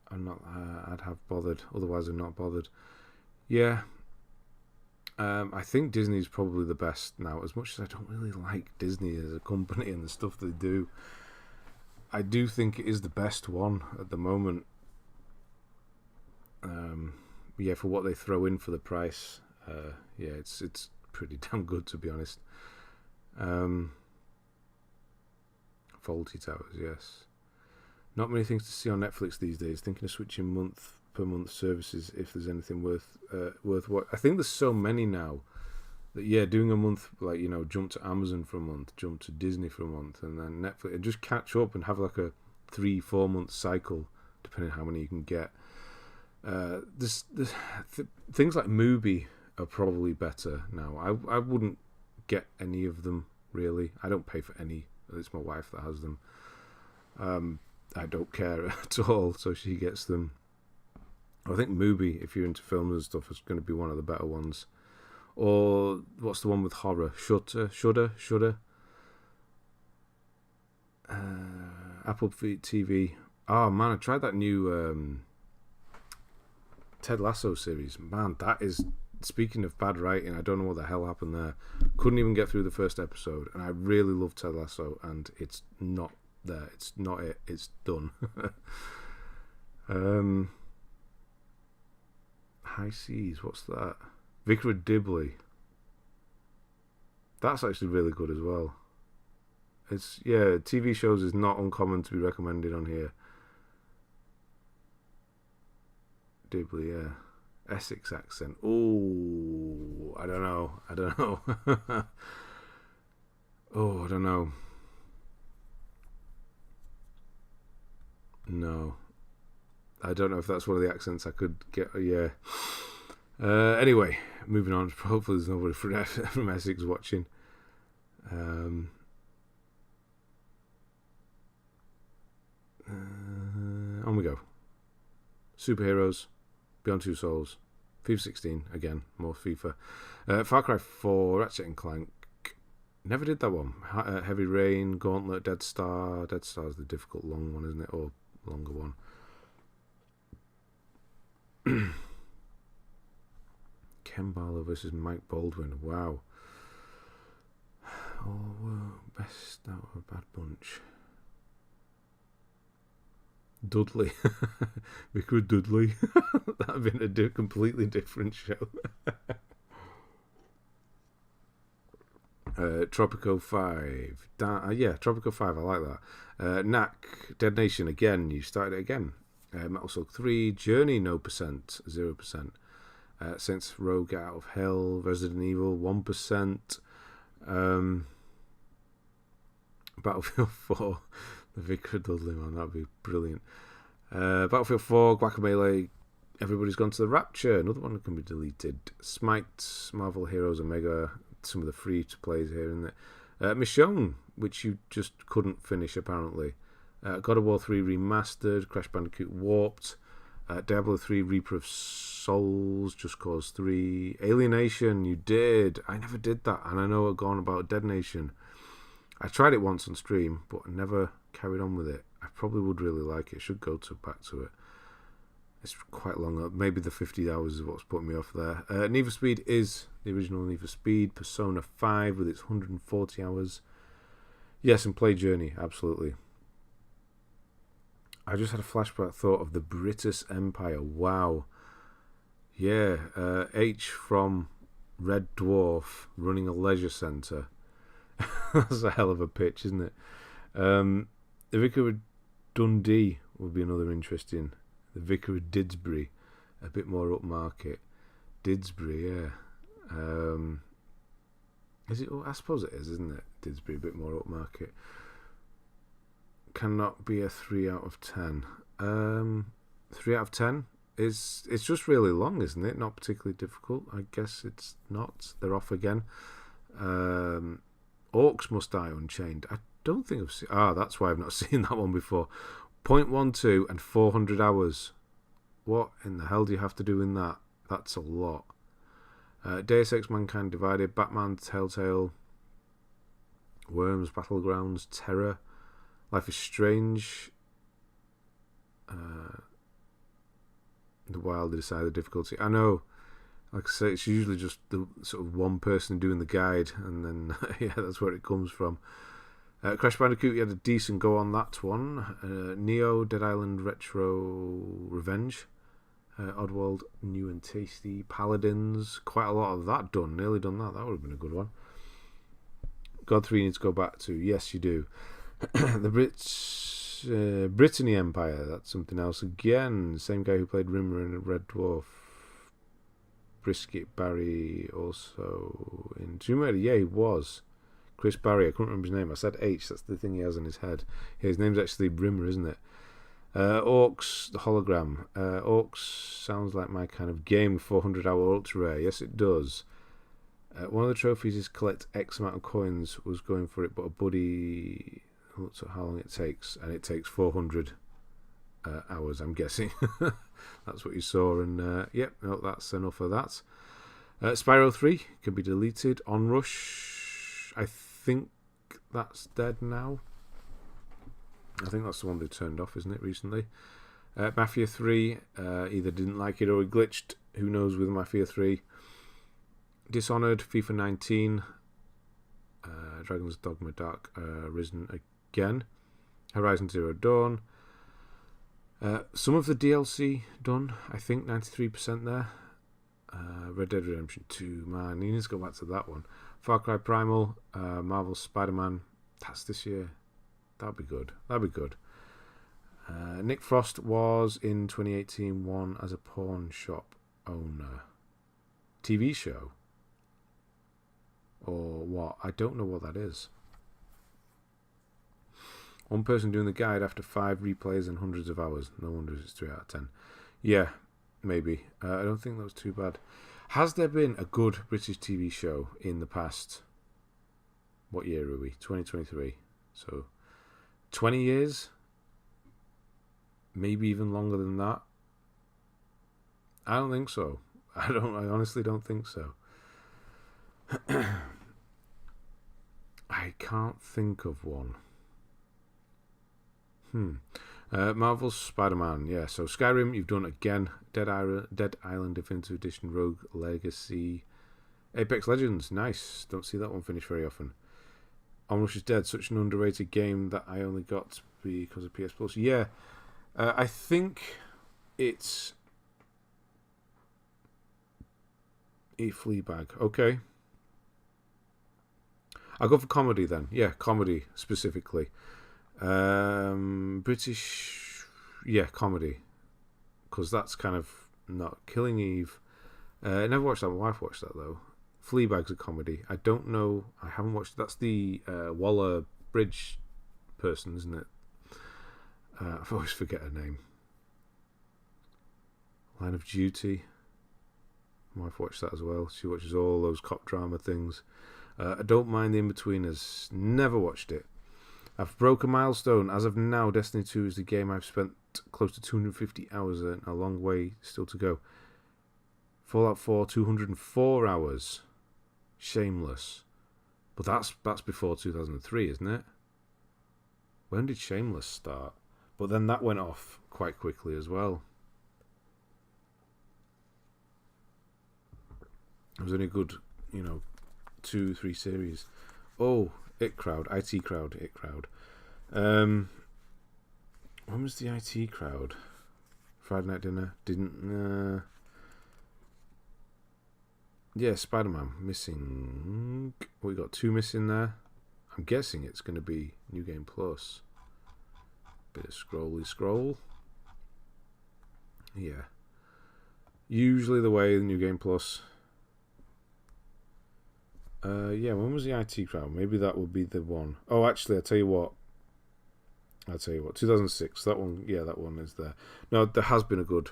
I'd have bothered, otherwise I'm not bothered. Yeah. I think Disney's probably the best now, as much as I don't really like Disney as a company and the stuff they do. I do think it is the best one at the moment. For what they throw in for the price. It's pretty damn good, to be honest. Faulty Towers, yes. Not many things to see on Netflix these days. Thinking of switching month per month services if there's anything worth what. I think there's so many now that doing a month, like, jump to Amazon for a month, jump to Disney for a month, and then Netflix, and just catch up and have like a 3-4 month cycle depending on how many you can get. Things like Mubi are probably better now. I wouldn't get any of them really. I don't pay for any. It's my wife that has them. I don't care at all, so she gets them. I think Mubi, if you're into films and stuff, is going to be one of the better ones. Or what's the one with horror? Shudder. Apple TV. Oh man, I tried that new Ted Lasso series. Man, that is, speaking of bad writing, I don't know what the hell happened there. Couldn't even get through the first episode, and I really love Ted Lasso, and it's not there. It's not it. It's done. High Seas, what's that? Vicar of Dibley. That's actually really good as well. TV shows is not uncommon to be recommended on here. Dibley, yeah. Essex accent. Oh, I don't know. Oh, I don't know. No. I don't know if that's one of the accents I could get. Yeah. Anyway, moving on. Hopefully there's nobody from Essex watching. on we go. Superheroes, Beyond Two Souls, FIFA 16, again, more FIFA. Far Cry 4, Ratchet and Clank, never did that one. Heavy Rain, Gauntlet, Dead Star. Dead Star's the difficult long one, isn't it? Or longer one. Ken Barlow versus Mike Baldwin. Wow. Oh, well, best out of a bad bunch. Dudley. Vicar Dudley. That'd been a completely different show. Tropico 5. Yeah, Tropico 5, I like that. Knack, Dead Nation again. You started it again. Metal Slug 3. Journey, no percent. 0%. Saints Row, Get Out of Hell. Resident Evil, 1%. Battlefield 4. The Vicar Dudley, man, that'd be brilliant. Battlefield 4, Guacamelee, Everybody's Gone to the Rapture, another one that can be deleted. Smite, Marvel Heroes Omega, some of the free-to-plays here, isn't it? Michonne, which you just couldn't finish, apparently. God of War 3 Remastered, Crash Bandicoot Warped, Diablo 3 Reaper of Souls, Just Cause 3, Alienation, you did. I never did that, and I know I've gone about Dead Nation. I tried it once on stream, but I never carried on with it. I probably would really like it. Should go back to it. It's quite long. Maybe the 50 hours is what's putting me off there. Need for Speed is the original Need for Speed. Persona 5 with its 140 hours. Yes, and play Journey, absolutely. I just had a flashback thought of the British Empire. Wow. Yeah, H from Red Dwarf running a leisure centre. That's a hell of a pitch, isn't it? The Vicar of Dundee would be another interesting. The Vicar of Didsbury, a bit more upmarket. Didsbury, yeah. Is it? I suppose it is, isn't it? Didsbury, a bit more upmarket. Cannot be a 3 out of 10. 3 out of 10 is. It's just really long, isn't it? Not particularly difficult. I guess it's not. They're off again. Orcs Must Die Unchained. I don't think I've seen... that's why I've not seen that one before. 0.12 and 400 hours. What in the hell do you have to do in that? That's a lot. Deus Ex Mankind Divided, Batman Telltale, Worms Battlegrounds, Terror, Life is Strange, The Wild to Decide the Difficulty. I know. Like I say, it's usually just the sort of one person doing the guide, and then yeah, that's where it comes from. Crash Bandicoot, you had a decent go on that one. Neo, Dead Island Retro Revenge, Oddworld, New and Tasty, Paladins, quite a lot of that done. Nearly done that. That would have been a good one. God 3 needs to go back to. Yes, you do. The Brittany Empire. That's something else again. Same guy who played Rimmer in Red Dwarf. Brisket Barry also in Tomb Raider. Yeah, he was. Chris Barry, I couldn't remember his name. I said H, that's the thing he has in his head. Yeah, his name's actually Rimmer, isn't it? Orcs, the hologram. Orcs sounds like my kind of game, 400-hour ultra rare. Yes, it does. One of the trophies is collect X amount of coins. Was going for it, but a buddy looks at how long it takes, and it takes 400 hours, I'm guessing. That's what you saw, and yep, no, that's enough of that. Spyro 3 can be deleted. Onrush, I think that's dead now. I think that's the one they turned off, isn't it, recently? Mafia 3, either didn't like it or it glitched. Who knows with Mafia 3. Dishonored, FIFA 19, Dragon's Dogma Dark Risen again. Horizon Zero Dawn. Some of the DLC done, I think 93% there. Red Dead Redemption 2, man, you need to go back to that one. Far Cry Primal, Marvel Spider-Man, that's this year. That'd be good. Nick Frost was in 2018 one as a pawn shop owner. TV show? Or what? I don't know what that is. One person doing the guide after 5 replays and hundreds of hours. No wonder it's 3 out of 10. Yeah, maybe. I don't think that was too bad. Has there been a good British TV show in the past? What year are we? 2023. So, 20 years? maybe even longer than that. I don't think so. I honestly don't think so. I can't think of one. Marvel's Spider-Man, yeah. So Skyrim, you've done again. Dead Island Definitive Edition, Rogue Legacy, Apex Legends, nice. Don't see that one finish very often. Almost is Dead, such an underrated game that I only got because of PS Plus. Yeah, I think it's a Fleabag. Okay, I'll go for comedy then. Yeah, comedy specifically. British, yeah, comedy, because that's kind of not Killing Eve. I never watched that. My wife watched that though. Fleabag's a comedy. I don't know. I haven't watched. That's the Waller Bridge person, isn't it? I always forget her name. Line of Duty. My wife watched that as well. She watches all those cop drama things. I don't mind The In-Betweeners. Never watched it. I've broke a milestone. As of now, Destiny 2 is the game I've spent close to 250 hours in. A long way still to go. Fallout 4, 204 hours. Shameless. But that's before 2003, isn't it? When did Shameless start? But then that went off quite quickly as well. It was only a good, 2-3 series. Oh, IT Crowd. When was the IT Crowd? Friday Night Dinner? Yeah, Spider-Man. Missing. We got 2 missing there. I'm guessing it's going to be New Game Plus. Bit of scroll. Yeah. Usually the way, the New Game Plus. Yeah, when was the IT Crowd? Maybe that would be the one. Oh, actually, I'll tell you what. 2006. That one, yeah, that one is there. No, there has been a good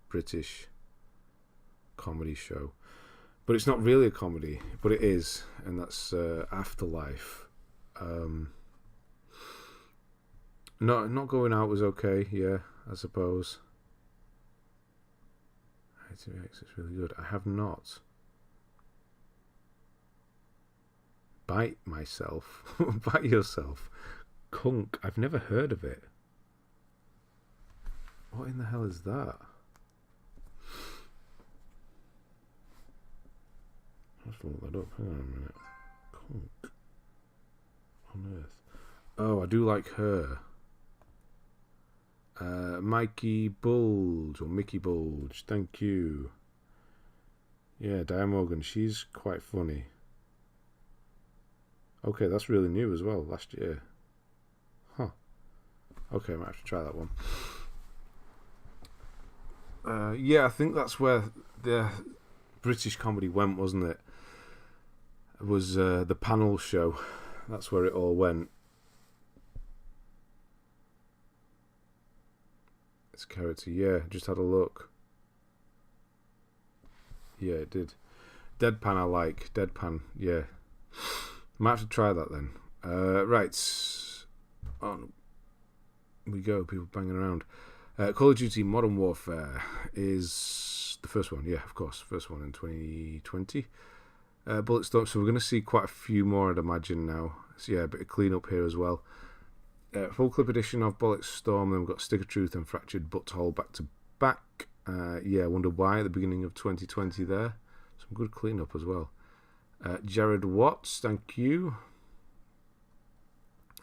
British comedy show. But it's not really a comedy, but it is. And that's Afterlife. Not Going Out was okay, yeah, I suppose. ITX is really good. I have not. Bite Myself. Bite Yourself. Kunk. I've never heard of it. What in the hell is that? I'll have to look that up. Hang on a minute. Kunk. On Earth. Oh, I do like her. Mikey Bulge, or Mickey Bulge. Thank you. Yeah, Diane Morgan. She's quite funny. Okay, that's really new as well. Last year. Huh. Okay, I might have to try that one. Yeah, I think that's where the British comedy went, wasn't it? It was the panel show. That's where it all went. It's character, yeah. Just had a look. Yeah, it did. Deadpan I like. Deadpan, yeah. Might have to try that then. Right. On we go. People banging around. Call of Duty Modern Warfare is the first one. Yeah, of course. First one in 2020. Bulletstorm. So we're going to see quite a few more, I'd imagine, now. So yeah, a bit of clean up here as well. Full clip edition of Bulletstorm. Then we've got Stick of Truth and Fractured Butthole back to back. Yeah, I wonder why at the beginning of 2020 there. Some good clean up as well. Jared Watts, thank you.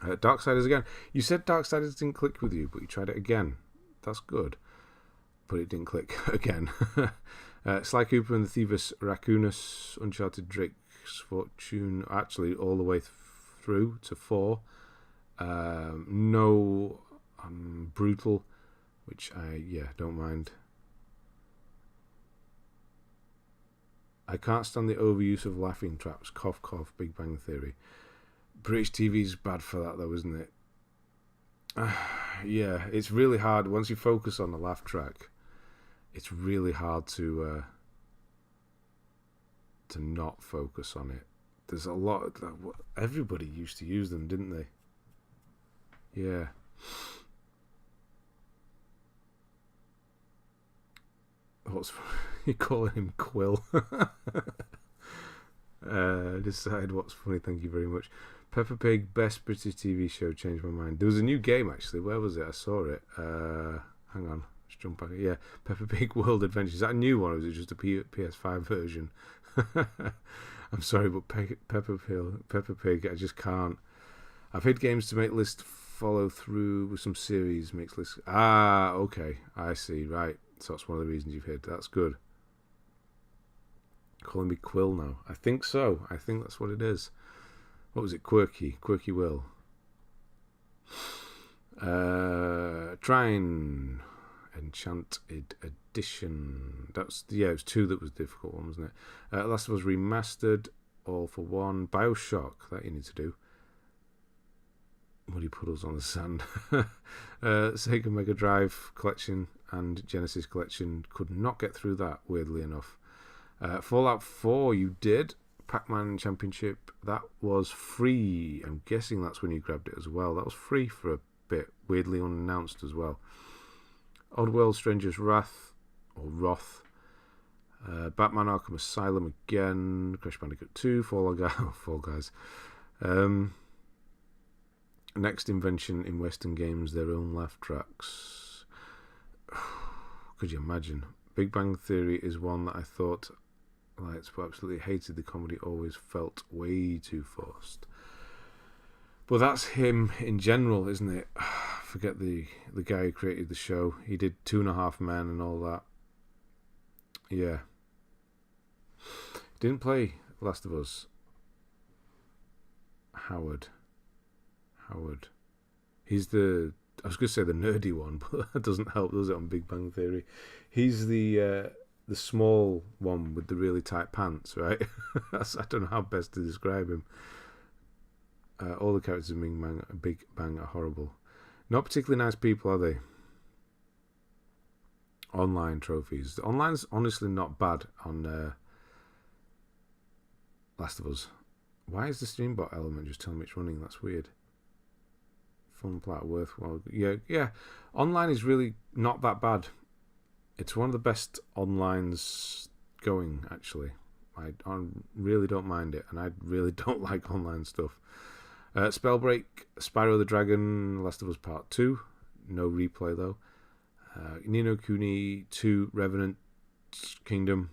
Darksiders again. You said Darksiders didn't click with you, but you tried it again. That's good. But it didn't click again. Sly Cooper and the Thieves Raccoonus, Uncharted Drake's Fortune, actually all the way through to 4. No Brutal, which I, don't mind. I can't stand the overuse of laughing traps. Cough, cough, Big Bang Theory. British TV's bad for that, though, isn't it? Yeah, it's really hard. Once you focus on the laugh track, it's really hard to not focus on it. There's a lot. Everybody used to use them, didn't they? Yeah. what's you calling him Quill? Decide what's funny. Thank you very much. Peppa Pig, best British TV show. Changed my mind. There was a new game actually. Where was it? I saw it. Hang on. Let's jump back. Yeah, Peppa Pig World Adventure. Is that a new one, or is it just a PS5 version? I'm sorry, but Peppa Pig, I just can't. I've hit games to make lists follow through with some series makes lists. Ah, okay, I see. Right, so that's one of the reasons you've hit. That's good. Calling me Quill now. I think so. I think that's what it is. What was it? Quirky Will. Trine Enchanted Edition. It was 2 that was the difficult one, wasn't it? Last of Us Remastered, All for One. Bioshock, that you need to do. Muddy Puddles on the Sand. Sega Mega Drive Collection and Genesis Collection. Could not get through that, weirdly enough. Fallout 4 you did. Pac-Man Championship, that was free. I'm guessing that's when you grabbed it as well. That was free for a bit, weirdly unannounced as well. Oddworld Stranger's Wrath, or Wrath. Batman Arkham Asylum again. Crash Bandicoot 2, Fall Guys. Next invention in Western games, their own laugh tracks. Could you imagine? Big Bang Theory is one that I thought liked, but absolutely hated. The comedy always felt way too forced. But that's him in general, isn't it? Forget the guy who created the show. He did 2.5 Men and all that. Yeah. Didn't play Last of Us. Howard. He's I was going to say the nerdy one, but that doesn't help, does it, on Big Bang Theory? He's the small one with the really tight pants, right? I don't know how best to describe him. All the characters in Big Bang are horrible. Not particularly nice people, are they? Online trophies. Online's honestly not bad on Last of Us. Why is the Streambot element just telling me it's running? That's weird. Fun plat, worthwhile. Yeah. Online is really not that bad. It's one of the best onlines going, actually. I really don't mind it, and I really don't like online stuff. Spellbreak, Spyro the Dragon, Last of Us Part 2. No replay, though. Ni no Kuni 2, Revenant Kingdom.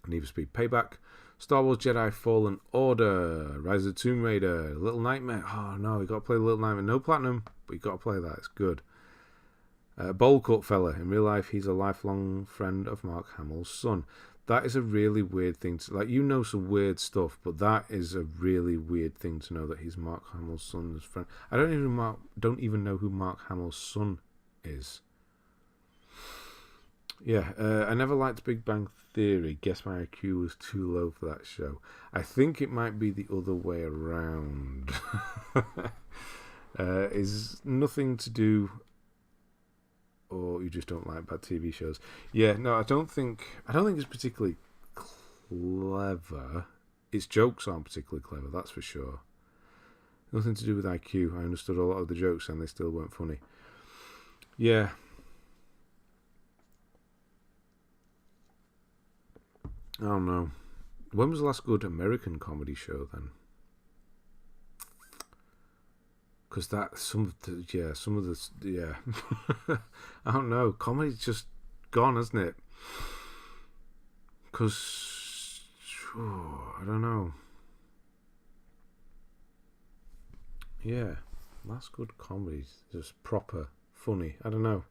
Need for Speed Payback. Star Wars Jedi Fallen Order, Rise of the Tomb Raider, Little Nightmare. Oh no, you got to play Little Nightmare. No platinum, but you got to play that. It's good. Bowl Cut Fella. In real life, he's a lifelong friend of Mark Hamill's son. That is a really weird thing to, like, you know some weird stuff, but that is a really weird thing to know that he's Mark Hamill's son's friend. I don't even know who Mark Hamill's son is. Yeah, I never liked Big Bang Theory. Guess my IQ was too low for that show. I think it might be the other way around. Is nothing to do, or you just don't like bad TV shows? Yeah, no, I don't think it's particularly clever. Its jokes aren't particularly clever, that's for sure. Nothing to do with IQ. I understood a lot of the jokes and they still weren't funny. Yeah. I don't know. When was the last good American comedy show then? Because some of the I don't know. Comedy's just gone, hasn't it? Because I don't know. Yeah, last good comedy, just proper funny. I don't know.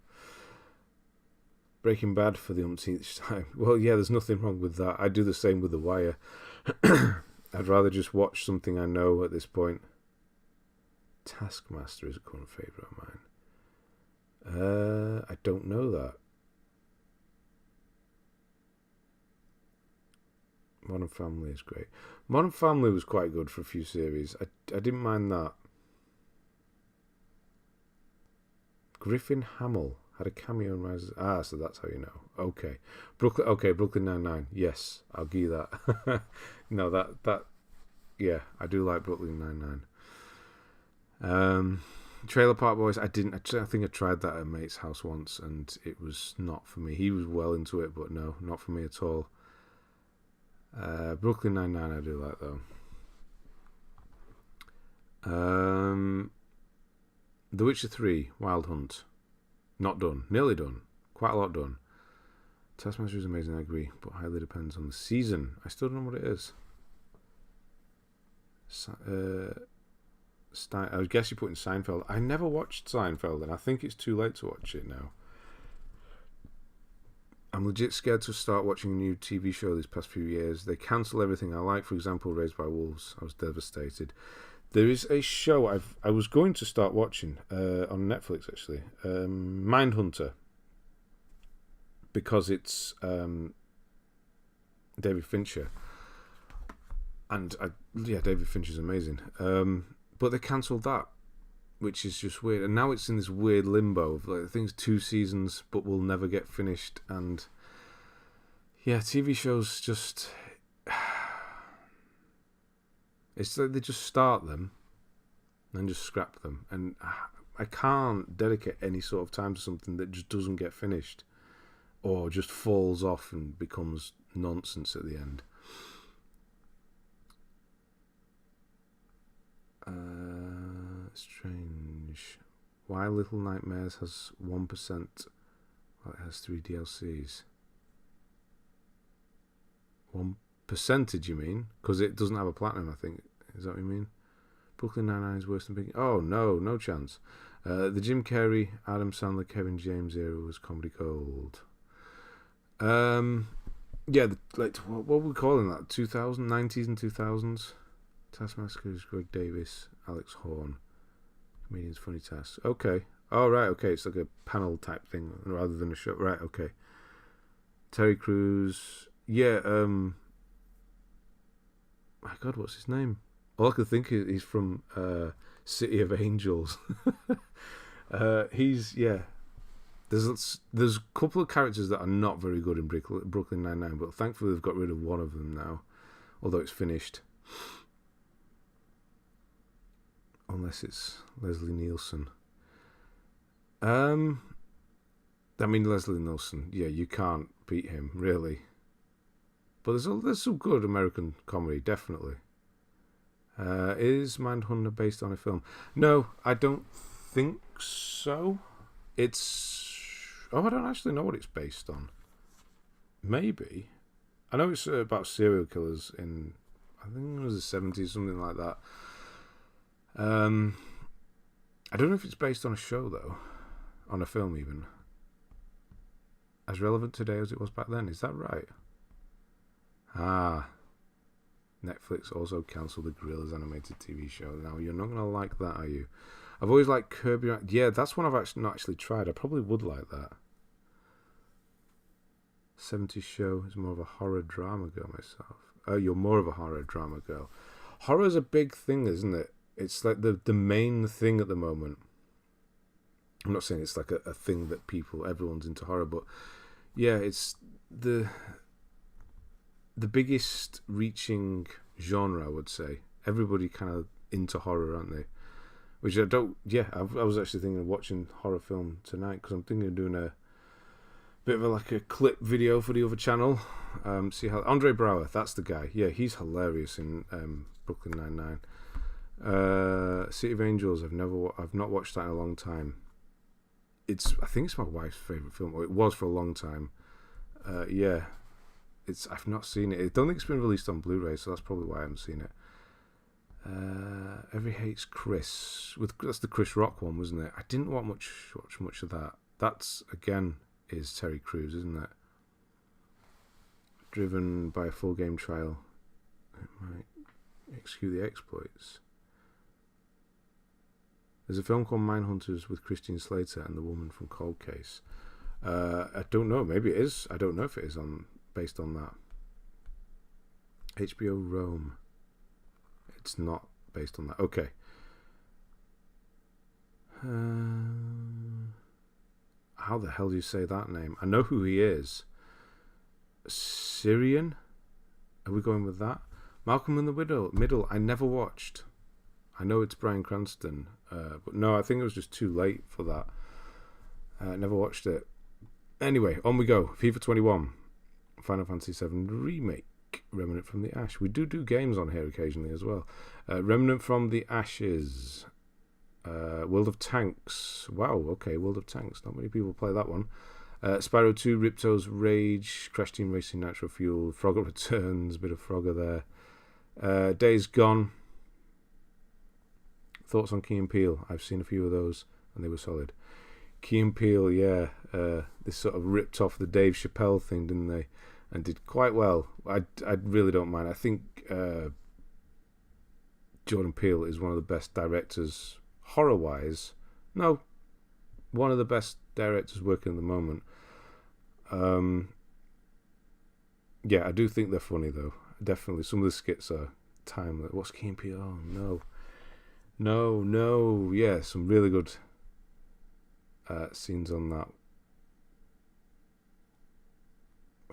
Breaking Bad for the umpteenth time. Well, yeah, there's nothing wrong with that. I do the same with The Wire. I'd rather just watch something I know at this point. Taskmaster is a current favourite of mine. I don't know that. Modern Family is great. Modern Family was quite good for a few series. I didn't mind that. Griffin Hamill had a cameo in Rise. So that's how you know. Okay, Brooklyn Nine-Nine. Yes, I'll give you that. No, that yeah, I do like Brooklyn Nine-Nine. Trailer Park Boys. I didn't. I think I tried that at a mate's house once, and it was not for me. He was well into it, but no, not for me at all. Brooklyn Nine-Nine I do like though. The Witcher 3 Wild Hunt, not done, nearly done, quite a lot done. Taskmaster is amazing, I agree, but highly depends on the season. I still don't know what it is. I guess you put in Seinfeld. I never watched Seinfeld, and I think it's too late to watch it now. I'm legit scared to start watching a new TV show these past few years. They cancel everything I like. For example, Raised by Wolves. I was devastated. There is a show I was going to start watching on Netflix, actually. Mindhunter. Because it's David Fincher. And, David Fincher's amazing. But they cancelled that, which is just weird. And now it's in this weird limbo of, like, I think it's 2 seasons, but will never get finished. And, yeah, TV shows just... It's like they just start them and just scrap them. And I can't dedicate any sort of time to something that just doesn't get finished or just falls off and becomes nonsense at the end. Strange. Why Little Nightmares has 1%? Well, it has 3 DLCs. 1%, you mean? Because it doesn't have a platinum, I think. Is that what you mean? Brooklyn Nine-Nine is worse than Big... Oh, no chance. The Jim Carrey, Adam Sandler, Kevin James era was comedy gold. What were we calling that? 90s and 2000s? Taskmasters, Greg Davis, Alex Horn. Comedians, Funny Tasks. Okay. Oh, right, okay. It's like a panel type thing rather than a show. Right, okay. Terry Crews. Yeah, my God, what's his name? All I could think is he's from City of Angels. There's a couple of characters that are not very good in Brooklyn Nine-Nine, but thankfully they've got rid of one of them now, although it's finished. Unless it's Leslie Nielsen. Leslie Nielsen, yeah, you can't beat him, really. But there's some good American comedy, definitely. Is Mindhunter based on a film? No, I don't think so. I don't actually know what it's based on. Maybe. I know it's about serial killers in, I think it was the 70s, something like that. I don't know if it's based on a show, though. On a film, even. As relevant today as it was back then. Is that right? Netflix also cancelled the Gorillaz animated TV show. Now, you're not going to like that, are you? I've always liked Kirby. Yeah, that's one I've not actually tried. I probably would like that. 70s show is more of a horror drama girl myself. Oh, you're more of a horror drama girl. Horror's a big thing, isn't it? It's like the main thing at the moment. I'm not saying it's like a thing that everyone's into horror, but yeah, it's the biggest reaching genre, I would say. Everybody kind of into horror, aren't they? Which I don't... Yeah, I was actually thinking of watching horror film tonight, because I'm thinking of doing a bit of a clip video for the other channel. See how... Andre Braugher, that's the guy. Yeah, he's hilarious in Brooklyn Nine-Nine. City of Angels, I've not watched that in a long time. I think it's my wife's favourite film. Or it was for a long time. Yeah. I've not seen it. I don't think it's been released on Blu-ray, so that's probably why I haven't seen it. Every Hates Chris. That's the Chris Rock one, wasn't it? I didn't watch much of that. That's, again, is Terry Crews, isn't it? Driven by a full game trial. It might execute the exploits. There's a film called Mindhunters with Christian Slater and the woman from Cold Case. I don't know. Maybe it is. I don't know if it is based on that. HBO Rome. It's not based on that. Okay. How the hell do you say that name? I know who he is. Syrian? Are we going with that? Malcolm in the Middle. I never watched. I know it's Bryan Cranston, but no, I think it was just too late for that. Never watched it. Anyway, on we go. FIFA 21, Final Fantasy VII Remake, Remnant from the Ash. We do games on here occasionally as well. Remnant from the Ashes, World of Tanks. Wow, okay, World of Tanks. Not many people play that one. Spyro 2, Ripto's Rage, Crash Team Racing Nitro Fuel, Frogger Returns, bit of Frogger there. Days Gone. Thoughts on Key and Peele? I've seen a few of those and they were solid. Key and Peele, yeah, they sort of ripped off the Dave Chappelle thing, didn't they? And did quite well. I really don't mind. I think Jordan Peele is one of the best directors, horror-wise. No, one of the best directors working at the moment. Yeah, I do think they're funny though. Definitely, some of the skits are timeless. What's Key and Peele? Oh no. Yeah, some really good scenes on that.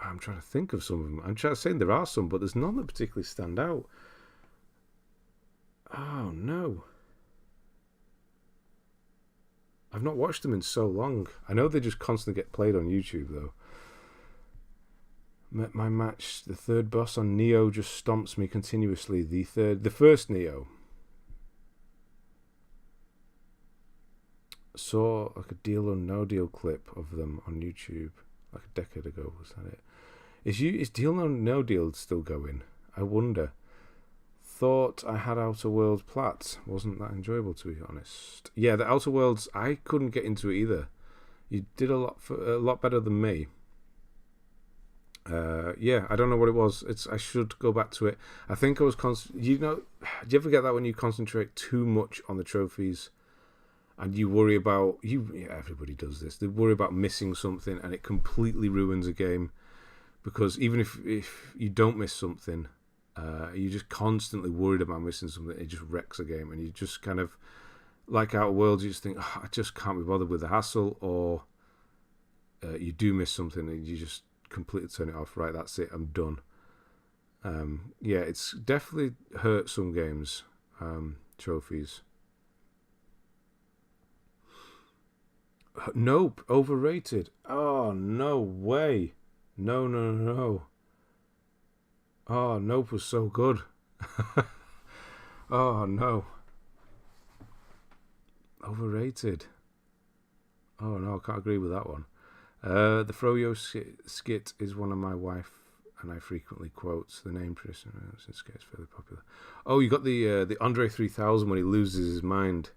I'm trying to think of some of them. I'm trying to say there are some, but there's none that particularly stand out. Oh no. I've not watched them in so long. I know they just constantly get played on YouTube though. Met my match. The third boss on Neo just stomps me continuously. The first Neo. Saw like a Deal or No Deal clip of them on YouTube like a decade ago. Was that it? Is Deal or No Deal still going? I wonder. Thought I had Outer Worlds plat. Wasn't that enjoyable, to be honest. Yeah, the Outer Worlds, I couldn't get into it either. You did a lot better than me. Yeah, I don't know what it was. I should go back to it. I think I was do you ever get that when you concentrate too much on the trophies and you worry about everybody does this. They worry about missing something and it completely ruins a game, because even if you don't miss something, you're just constantly worried about missing something. It just wrecks a game, and you just kind of, like Outer Worlds, you just think, I just can't be bothered with the hassle, or you do miss something and you just completely turn it off. Right, that's it, I'm done. Yeah, it's definitely hurt some games, trophies. Nope, overrated. Oh, no way. No. Oh, Nope was so good. Oh, no. Overrated. Oh, no, I can't agree with that one. The Froyo skit is one of my wife and I frequently quotes. The name Tristan since it's fairly popular. Oh, you got the Andre 3000 when he loses his mind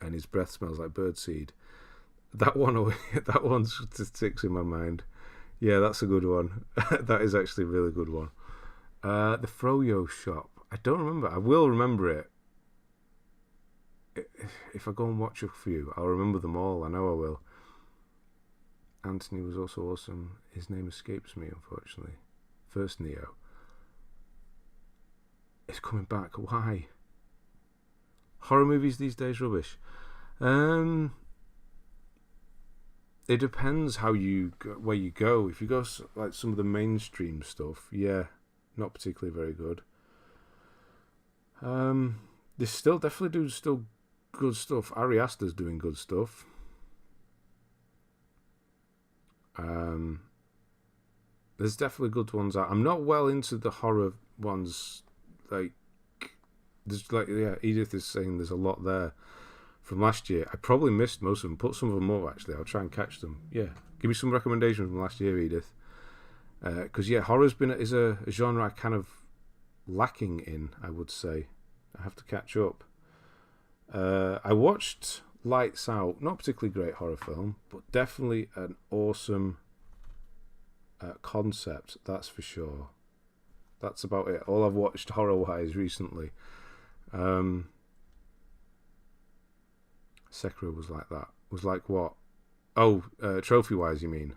and his breath smells like birdseed. That one sticks in my mind. Yeah, that's a good one. That is actually a really good one. The Froyo shop. I don't remember. I will remember it. If I go and watch a few, I'll remember them all. I know I will. Anthony was also awesome. His name escapes me, unfortunately. First Neo. It's coming back. Why? Horror movies these days rubbish. It depends where you go. If you go like some of the mainstream stuff, yeah, not particularly very good. They still definitely do good stuff. Ari Aster's doing good stuff. There's definitely good ones out. I'm not well into the horror ones. Edith is saying there's a lot there from last year. I probably missed most of them. Put some of them up, actually. I'll try and catch them. Yeah, give me some recommendations from last year, Edith. Because horror's is a genre I kind of lacking in, I would say. I have to catch up. I watched Lights Out. Not particularly great horror film, but definitely an awesome concept, that's for sure. That's about it. All I've watched horror-wise recently. Sekiro was like that. Was like what? Oh, trophy-wise, you mean?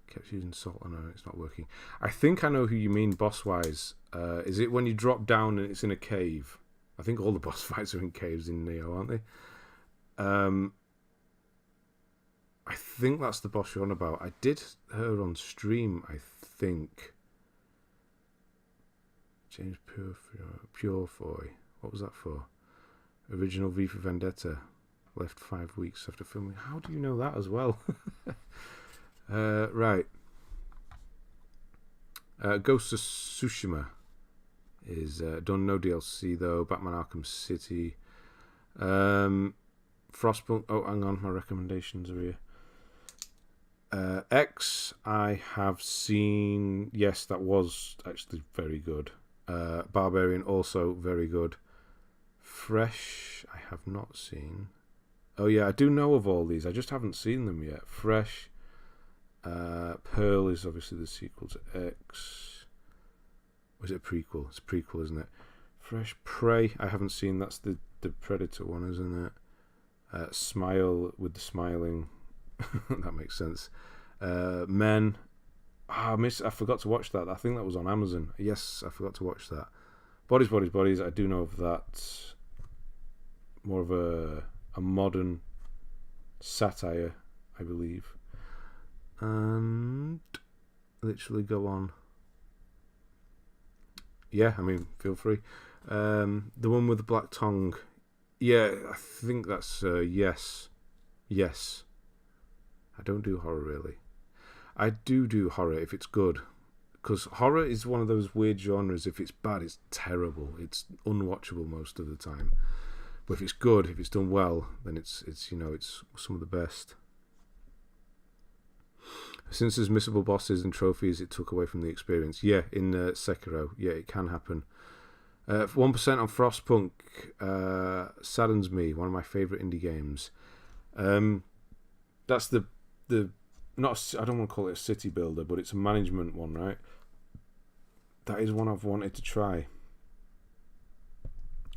Kept using salt. I know it's not working. I think I know who you mean boss-wise. Is it when you drop down and it's in a cave? I think all the boss fights are in caves in Neo, aren't they? I think that's the boss you're on about. I did her on stream, I think. James Purefoy. What was that for? Original V for Vendetta left 5 weeks after filming. How do you know that as well? Right. Ghost of Tsushima is done. No DLC though. Batman Arkham City. Frostpunk. Oh, hang on. My recommendations are here. X, I have seen. Yes, that was actually very good. Barbarian, also very good. Fresh, I have not seen. Oh yeah, I do know of all these. I just haven't seen them yet. Fresh. Pearl is obviously the sequel to X. Was it a prequel? It's a prequel, isn't it? Fresh. Prey, I haven't seen. That's the Predator one, isn't it? Smile with the smiling. That makes sense. Men. I forgot to watch that. I think that was on Amazon. Yes, I forgot to watch that. Bodies. I do know of that. More of a modern satire, I believe. And literally go on. Yeah, I mean, feel free. The one with the black tongue. Yeah, I think that's yes. Yes. I don't do horror really. I do horror if it's good. Because horror is one of those weird genres. If it's bad, it's terrible. It's unwatchable most of the time. But if it's good, if it's done well, then it's some of the best. Since there's missable bosses and trophies, it took away from the experience. Yeah, in Sekiro, yeah, it can happen. 1% on Frostpunk saddens me. One of my favourite indie games. That's the not. I don't want to call it a city builder, but it's a management one, right? That is one I've wanted to try.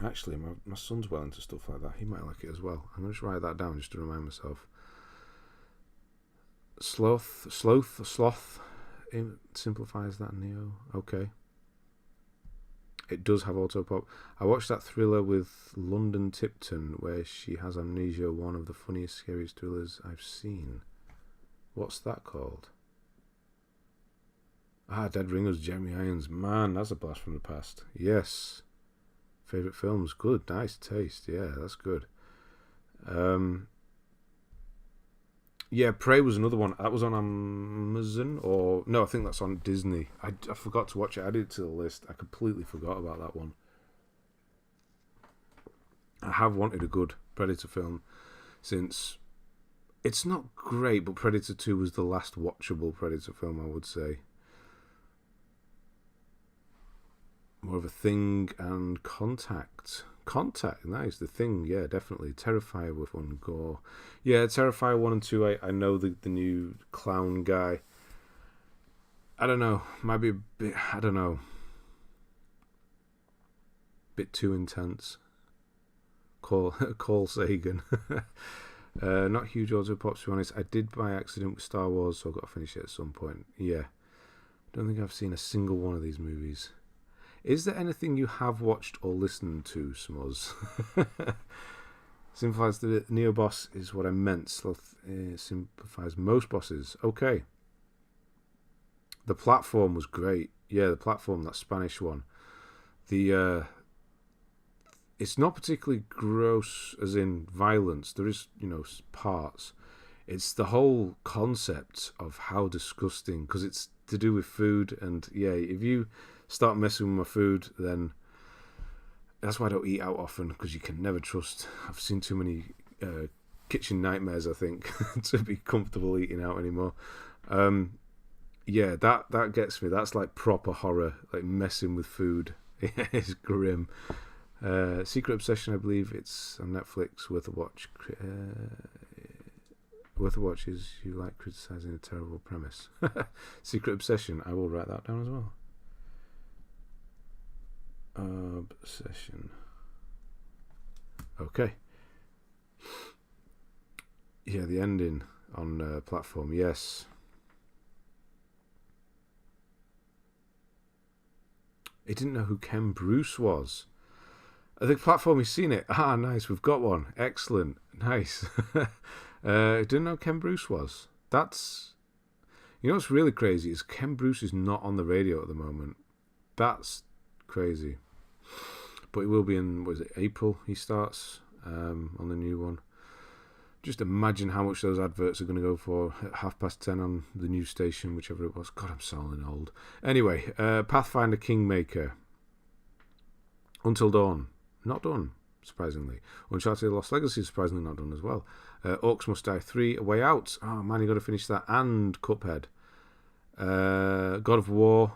Actually, my son's well into stuff like that. He might like it as well. I'm going to write that down just to remind myself. Sloth. It simplifies that, Neo. Okay. It does have auto pop. I watched that thriller with London Tipton where she has amnesia. One of the funniest, scariest thrillers I've seen. What's that called? Dead Ringers, Jeremy Irons. Man, that's a blast from the past. Yes. Favourite films? Good, nice taste. Yeah, that's good. Yeah, Prey was another one. That was on Amazon, or no, I think that's on Disney. I forgot to watch it. I added it to the list. I completely forgot about that one. I have wanted a good Predator film since it's not great, but Predator 2 was the last watchable Predator film, I would say. More of a Thing and Contact. Contact, nice. The Thing, yeah, definitely. Terrifier with one gore. Yeah, Terrifier 1 and 2, I know the new clown guy. I don't know. Might be a bit, I don't know. Bit too intense. Call Sagan. Not huge auto pops, to be honest. I did by accident with Star Wars, so I've got to finish it at some point. Yeah. Don't think I've seen a single one of these movies. Is there anything you have watched or listened to, Smuz? Simplifies the Neo boss is what I meant. Sloth simplifies most bosses. Okay. The platform was great. Yeah, the platform, that Spanish one. It's not particularly gross as in violence. There is, parts. It's the whole concept of how disgusting, because it's to do with food, and yeah, if you start messing with my food, then that's why I don't eat out often, because you can never trust. I've seen too many kitchen nightmares, I think, to be comfortable eating out anymore. Yeah, that gets me. That's like proper horror, like messing with food. It's grim. Secret Obsession, I believe it's on Netflix. Worth a watch. Worth a watch is you like criticising a terrible premise. Secret Obsession, I will write that down as well. Obsession. Okay. Yeah, the ending on platform, yes. He didn't know who Ken Bruce was. The platform, he's seen it. Ah, nice, we've got one. Excellent. Nice. Didn't know who Ken Bruce was. That's... what's really crazy is Ken Bruce is not on the radio at the moment. That's crazy. but it will be in, what is it, April he starts on the new one. Just imagine how much those adverts are going to go for at 10:30 on the news station, whichever it was. God, I'm sounding old. Anyway, Pathfinder Kingmaker. Until Dawn. Not done, surprisingly. Uncharted Lost Legacy, surprisingly not done as well. Orcs Must Die 3, A Way Out. Oh, man, you got to finish that. And Cuphead. God of War.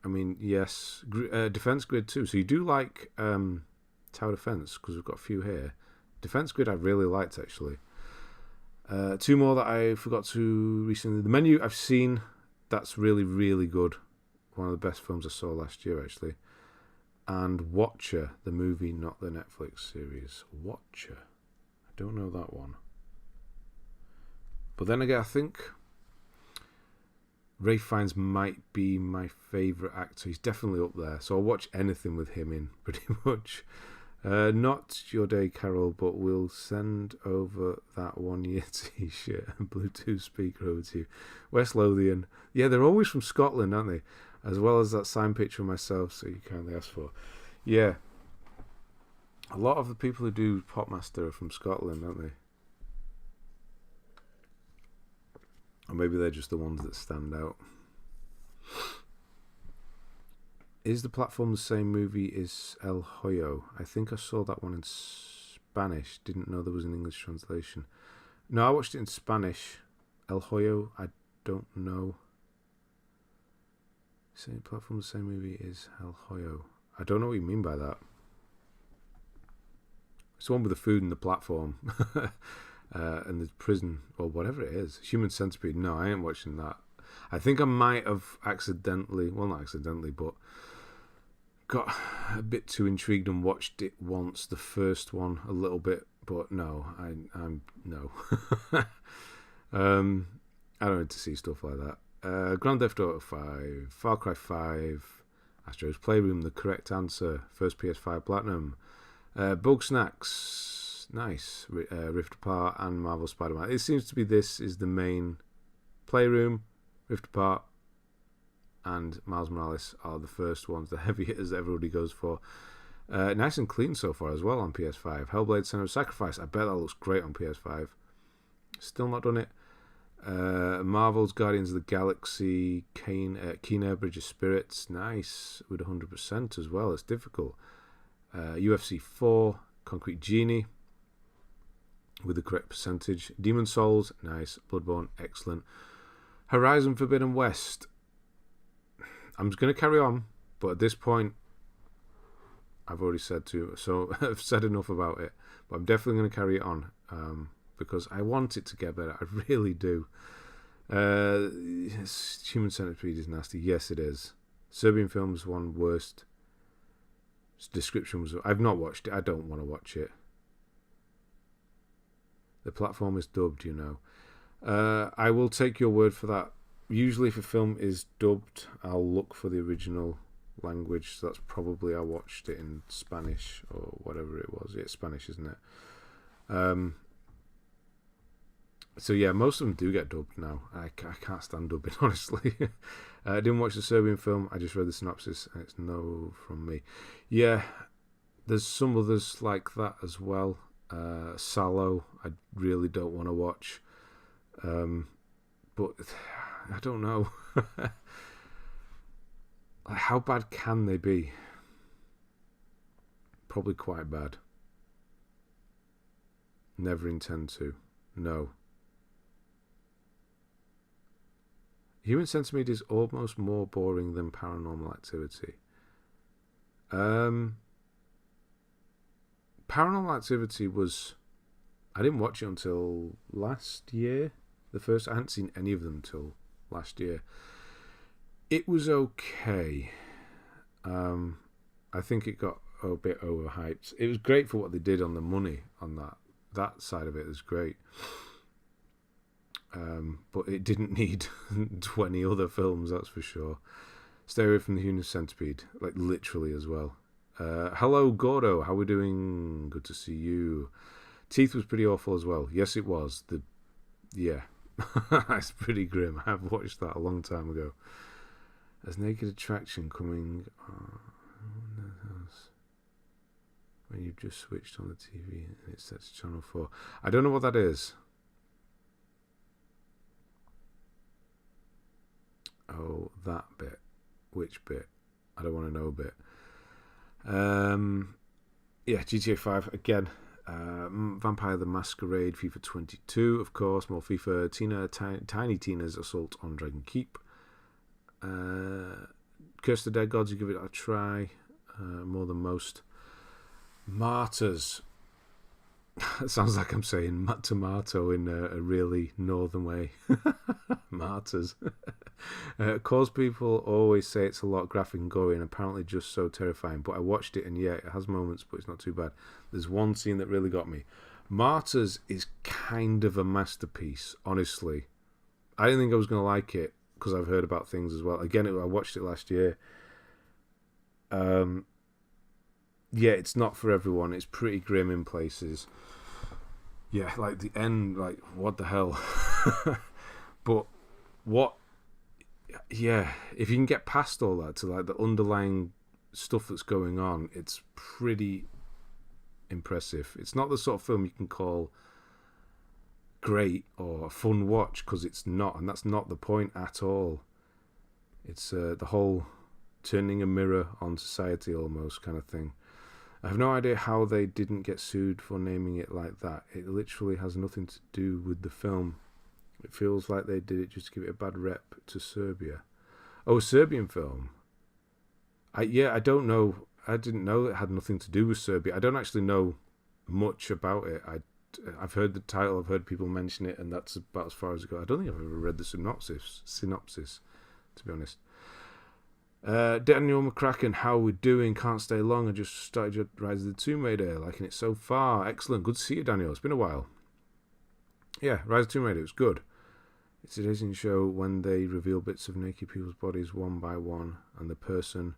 I mean, yes. Defense Grid 2. So you do like Tower Defense, because we've got a few here. Defense Grid I really liked, actually. Two more that I forgot to recently. The Menu I've seen. That's really, really good. One of the best films I saw last year, actually. And Watcher, the movie, not the Netflix series. Watcher. I don't know that one. But then again, I think Ralph Fiennes might be my favourite actor. He's definitely up there. So I'll watch anything with him in, pretty much. Not Your Day, Carol, but we'll send over that 1 year t-shirt and Bluetooth speaker over to you. West Lothian. Yeah, they're always from Scotland, aren't they? As well as that signed picture of myself, so you kindly asked for. Yeah. A lot of the people who do Popmaster are from Scotland, aren't they? Or maybe they're just the ones that stand out. Is the platform the same movie as El Hoyo? I think I saw that one in Spanish. Didn't know there was an English translation. No, I watched it in Spanish. El Hoyo, I don't know. Same platform, the same movie as El Hoyo. I don't know what you mean by that. It's the one with the food and the platform. And the prison, or whatever it is. Human Centipede. No, I ain't watching that. I think I might have accidentally, well, not accidentally, but got a bit too intrigued and watched it once, the first one, a little bit, but no, I'm no. I don't need to see stuff like that. Grand Theft Auto 5, Far Cry 5, Astro's Playroom, the correct answer, first PS5 Platinum, Bug Snacks, nice, Rift Apart, and Marvel Spider-Man. It seems to be this is the main Playroom, Rift Apart, and Miles Morales are the first ones, the heavy hitters that everybody goes for. Nice and clean so far as well on PS5. Hellblade: Senua's Sacrifice. I bet that looks great on PS5. Still not done it. Marvel's Guardians of the Galaxy, Kena Bridge of Spirits. Nice, with 100% as well. It's difficult. UFC 4, Concrete Genie, with the correct percentage. Demon Souls, nice. Bloodborne, excellent. Horizon Forbidden West. I'm just going to carry on, but at this point, I've already said so I've said enough about it. But I'm definitely going to carry it on because I want it to get better. I really do. Human Centipede is nasty. Yes, it is. Serbian Films one worst. Description was. I've not watched it. I don't want to watch it. The platform is dubbed, you know. I will take your word for that. Usually if a film is dubbed, I'll look for the original language. So that's probably I watched it in Spanish or whatever it was. Yeah, it's Spanish, isn't it? So yeah, most of them do get dubbed now. I can't stand dubbing, honestly. I didn't watch the Serbian film. I just read the synopsis and it's no from me. Yeah, there's some others like that as well. Sallow, I really don't want to watch. But I don't know. How bad can they be? Probably quite bad. Never intend to. No. Human Centipede is almost more boring than Paranormal Activity. Paranormal Activity was... I didn't watch it until last year. I hadn't seen any of them until last year. It was okay. I think it got a bit overhyped. It was great for what they did on the money on that side of it was great. But it didn't need 20 other films, that's for sure. Stay away from the Human Centipede, like literally as well. Hello Gordo, how we doing? Good to see you. Teeth was pretty awful as well. Yes, it was. Yeah. That's pretty grim. I've watched that a long time ago. There's Naked Attraction coming. when you've just switched on the TV and it sets channel 4. I don't know what that is. Oh, that bit. Which bit? I don't want to know bit. Yeah, GTA 5 again. Vampire the Masquerade, FIFA 22, of course. More FIFA. Tiny Tina's Assault on Dragon Keep. Curse the Dead Gods, you give it a try. More than most. Martyrs. It sounds like I'm saying tomato in a really northern way. Martyrs. Cause people always say it's a lot graphic and gory and apparently just so terrifying. But I watched it and yeah, it has moments, but it's not too bad. There's one scene that really got me. Martyrs is kind of a masterpiece, honestly. I didn't think I was going to like it because I've heard about things as well. Again, I watched it last year. Yeah, it's not for everyone. It's pretty grim in places. Yeah, like the end, like, what the hell? But what... Yeah, if you can get past all that to like the underlying stuff that's going on, it's pretty impressive. It's not the sort of film you can call great or a fun watch, because it's not, and that's not the point at all. It's the whole turning a mirror on society almost kind of thing. I have no idea how they didn't get sued for naming it like that. It literally has nothing to do with the film. It feels like they did it just to give it a bad rep to Serbia. Oh, a Serbian film. I don't know. I didn't know it had nothing to do with Serbia. I don't actually know much about it. I've heard the title. I've heard people mention it, and that's about as far as it goes. I don't think I've ever read the synopsis, to be honest. Daniel McCracken, how we doing? Can't stay long. I just started Rise of the Tomb Raider, liking it so far. Excellent. Good to see you, Daniel. It's been a while. Yeah, Rise of the Tomb Raider, it was good. It's a Disney show when they reveal bits of naked people's bodies one by one, and the person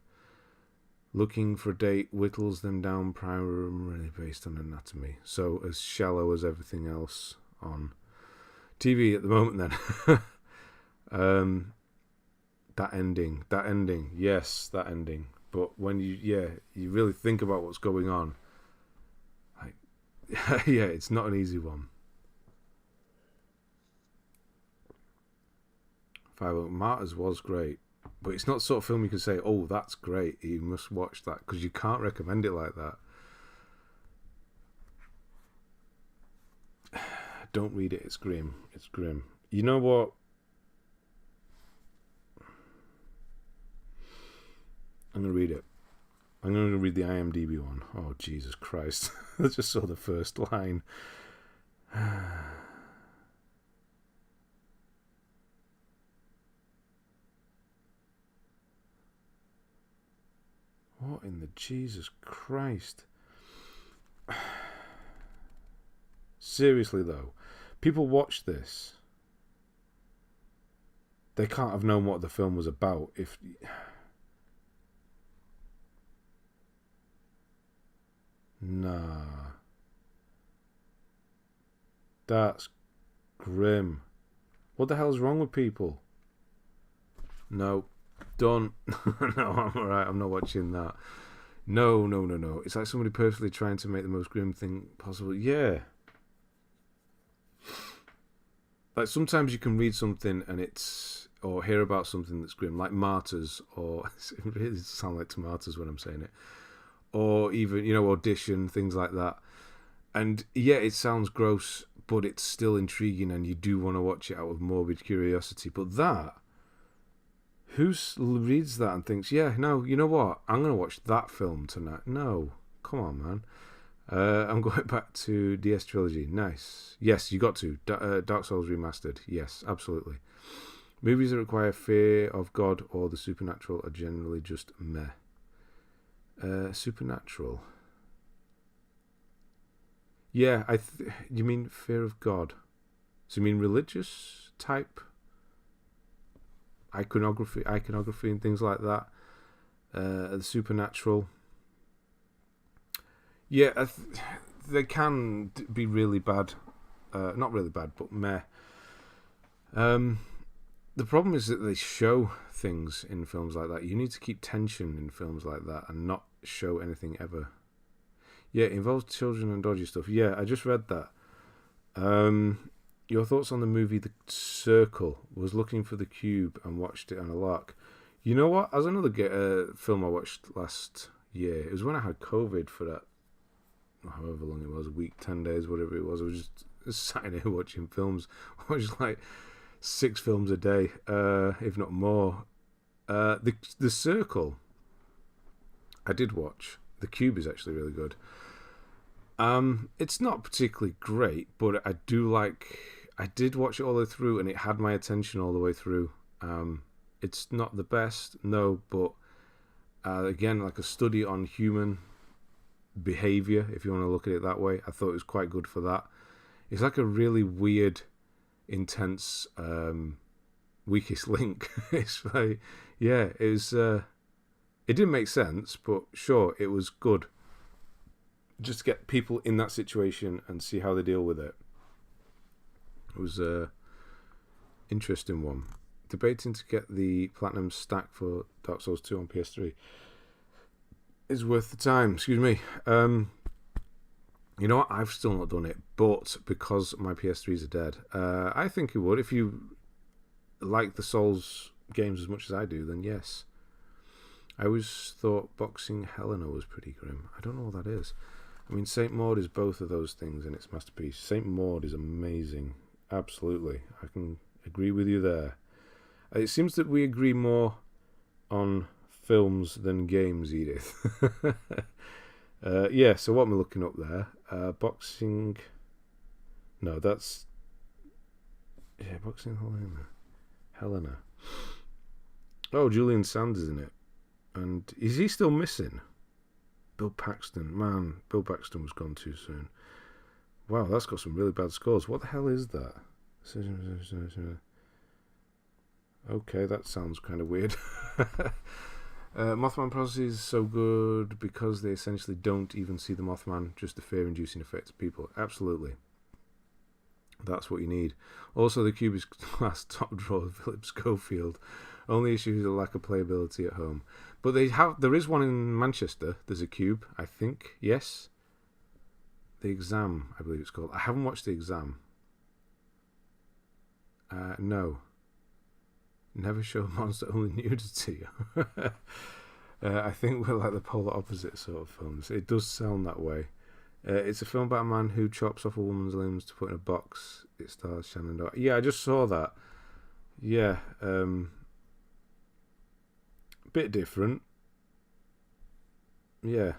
looking for a date whittles them down primarily based on anatomy. So as shallow as everything else on TV at the moment then. That ending, yes, that ending. But when you really think about what's going on, like, yeah, it's not an easy one. 5 Martyrs was great, but it's not the sort of film you can say, oh, that's great, you must watch that, because you can't recommend it like that. Don't read it, it's grim. It's grim. You know what? I'm going to read it. I'm going to read the IMDb one. Oh, Jesus Christ. I just saw the first line. What in the Jesus Christ? Seriously, though. People watch this. They can't have known what the film was about if... Nah. That's grim. What the hell's wrong with people? No. Done. No, I'm alright. I'm not watching that. No. It's like somebody purposely trying to make the most grim thing possible. Yeah. Like sometimes you can read something and it's... or hear about something that's grim, like Martyrs, or... it really sounds like tomatoes when I'm saying it. Or even, Audition, things like that. And yeah, it sounds gross, but it's still intriguing and you do want to watch it out of morbid curiosity. But that, who reads that and thinks, yeah, no, you know what? I'm going to watch that film tonight. No, come on, man. I'm going back to DS Trilogy. Nice. Yes, you got to. Dark Souls Remastered. Yes, absolutely. Movies that require fear of God or the supernatural are generally just meh. Supernatural. Yeah, you mean fear of God? So you mean religious type iconography and things like that? The supernatural. Yeah, they can be really bad. Not really bad, but meh. The problem is that they show things in films like that. You need to keep tension in films like that and not show anything ever. Yeah, it involves children and dodgy stuff. Yeah, I just read that. Your thoughts on the movie The Circle? Was looking for the cube and watched it on a lark. You know what? As another film I watched last year, it was when I had COVID for that, however long it was, a week, 10 days, whatever it was. I was just sat in here watching films. I watched like 6 films a day, if not more. The Circle, I did watch. The Cube is actually really good. It's not particularly great, but I did watch it all the way through, and it had my attention all the way through. It's not the best, no, but again, like a study on human behavior, if you want to look at it that way. I thought it was quite good for that. It's like a really weird, intense weakest link. It's like, yeah, it was. It didn't make sense, but sure, it was good. Just get people in that situation and see how they deal with it. It was a interesting one. Debating to get the platinum stack for Dark Souls 2 on PS3 is worth the time. Excuse me. You know what? I've still not done it, but because my PS3s are dead, I think it would. If you like the Souls games as much as I do, then yes. I always thought Boxing Helena was pretty grim. I don't know what that is. I mean, Saint Maud is both of those things in its masterpiece. Saint Maud is amazing. Absolutely. I can agree with you there. It seems that we agree more on films than games, Edith. Yeah, so what am I looking up there? Boxing... No, that's... Yeah, Boxing Helena. Oh, Julian Sands is in it. And is he still missing? Bill Paxton. Man, Bill Paxton was gone too soon. Wow, that's got some really bad scores. What the hell is that? Okay, that sounds kind of weird. Mothman Prophecy is so good because they essentially don't even see the Mothman, just the fear-inducing effect of people. Absolutely. That's what you need. Also, the Cube is class top drawer of Philip Schofield. Only issue is a lack of playability at home. But there is one in Manchester. There's a Cube, I think. Yes. The Exam, I believe it's called. I haven't watched The Exam. No. Never show monster, only nudity. I think we're like the polar opposite sort of films. It does sound that way. It's a film about a man who chops off a woman's limbs to put in a box. It stars Shannon Doherty. Yeah, I just saw that. Yeah. Bit different. Yeah.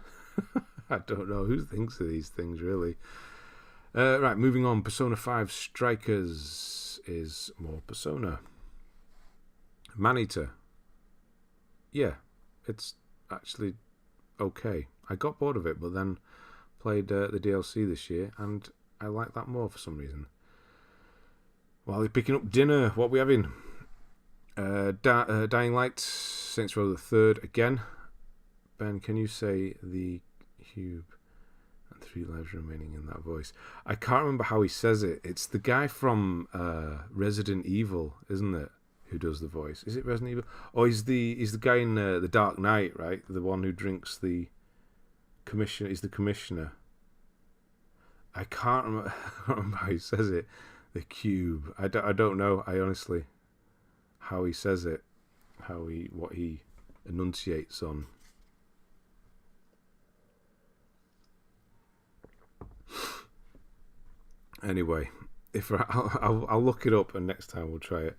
I don't know who thinks of these things, really. Right, moving on. Persona 5 Strikers is more Persona. Maneater. Yeah, it's actually okay. I got bored of it, but then played the DLC this year, and I like that more for some reason. While you're picking up dinner, what are we having? Dying Light, Saints Row the Third again. Ben, can you say the Cube and 3 lives remaining in that voice? I can't remember how he says it. It's the guy from Resident Evil, isn't it? Who does the voice? Is it Resident Evil? Oh, he's the guy in the Dark Knight, right? The one who drinks the commissioner. He's the commissioner. I can't remember how he says it. The Cube. I don't know. I honestly, how he says it, what he enunciates on. Anyway, I'll look it up, and next time we'll try it.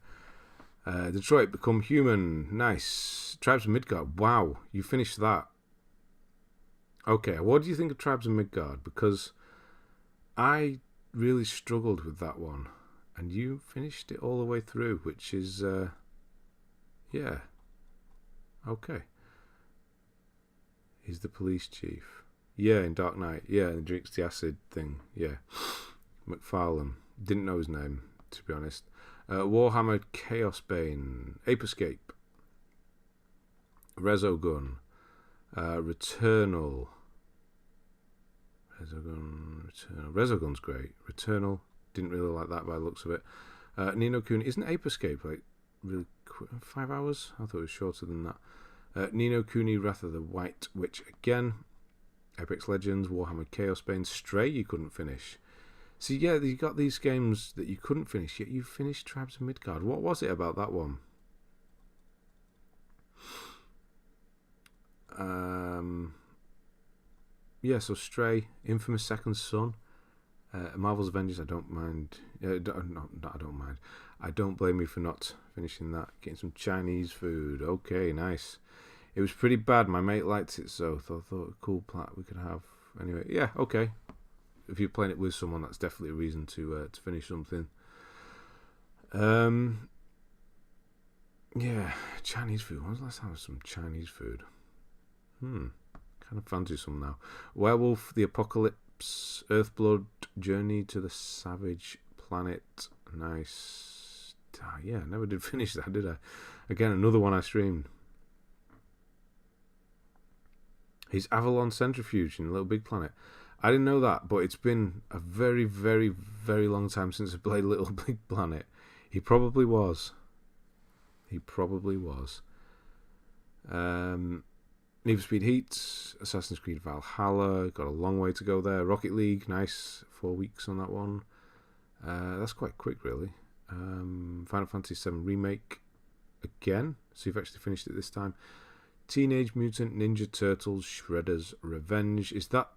Detroit Become Human. Nice. Tribes of Midgard. Wow, you finished that. Okay, what do you think of Tribes of Midgard? Because I really struggled with that one, and you finished it all the way through, which is, yeah. Okay. He's the police chief. Yeah, in Dark Knight. Yeah, and drinks the acid thing. Yeah. McFarlane. Didn't know his name, to be honest. Warhammer Chaos Bane, Ape Escape, Resogun, Returnal. Resogun's great. Returnal, didn't really like that by the looks of it. Ni no Kuni, isn't Ape Escape like really quick? 5 hours? I thought it was shorter than that. Ni no Kuni, Wrath of the White Witch again. Apex Legends, Warhammer Chaos Bane, Stray you couldn't finish. See, yeah, you got these games that you couldn't finish, yet you finished Tribes of Midgard. What was it about that one? Yeah, so Stray, Infamous Second Son, Marvel's Avengers, I don't mind. I don't mind. I don't blame you for not finishing that. Getting some Chinese food. Okay, nice. It was pretty bad. My mate liked it, so I thought a cool plat we could have. Anyway, yeah, okay. If you're playing it with someone, that's definitely a reason to finish something. Yeah, Chinese food. When was the last time I had some Chinese food? Kind of fancy some now. Werewolf, The Apocalypse, Earthblood, Journey to the Savage Planet. Nice. Yeah, I never did finish that, did I? Again, another one I streamed. He's Avalon Centrifuge in Little Big Planet. I didn't know that, but it's been a very, very, very long time since I played Little Big Planet. He probably was. Need for Speed Heat, Assassin's Creed Valhalla, got a long way to go there. Rocket League, nice, 4 weeks on that one. That's quite quick, really. Final Fantasy VII Remake, again, so you've actually finished it this time. Teenage Mutant Ninja Turtles Shredder's Revenge. Is that...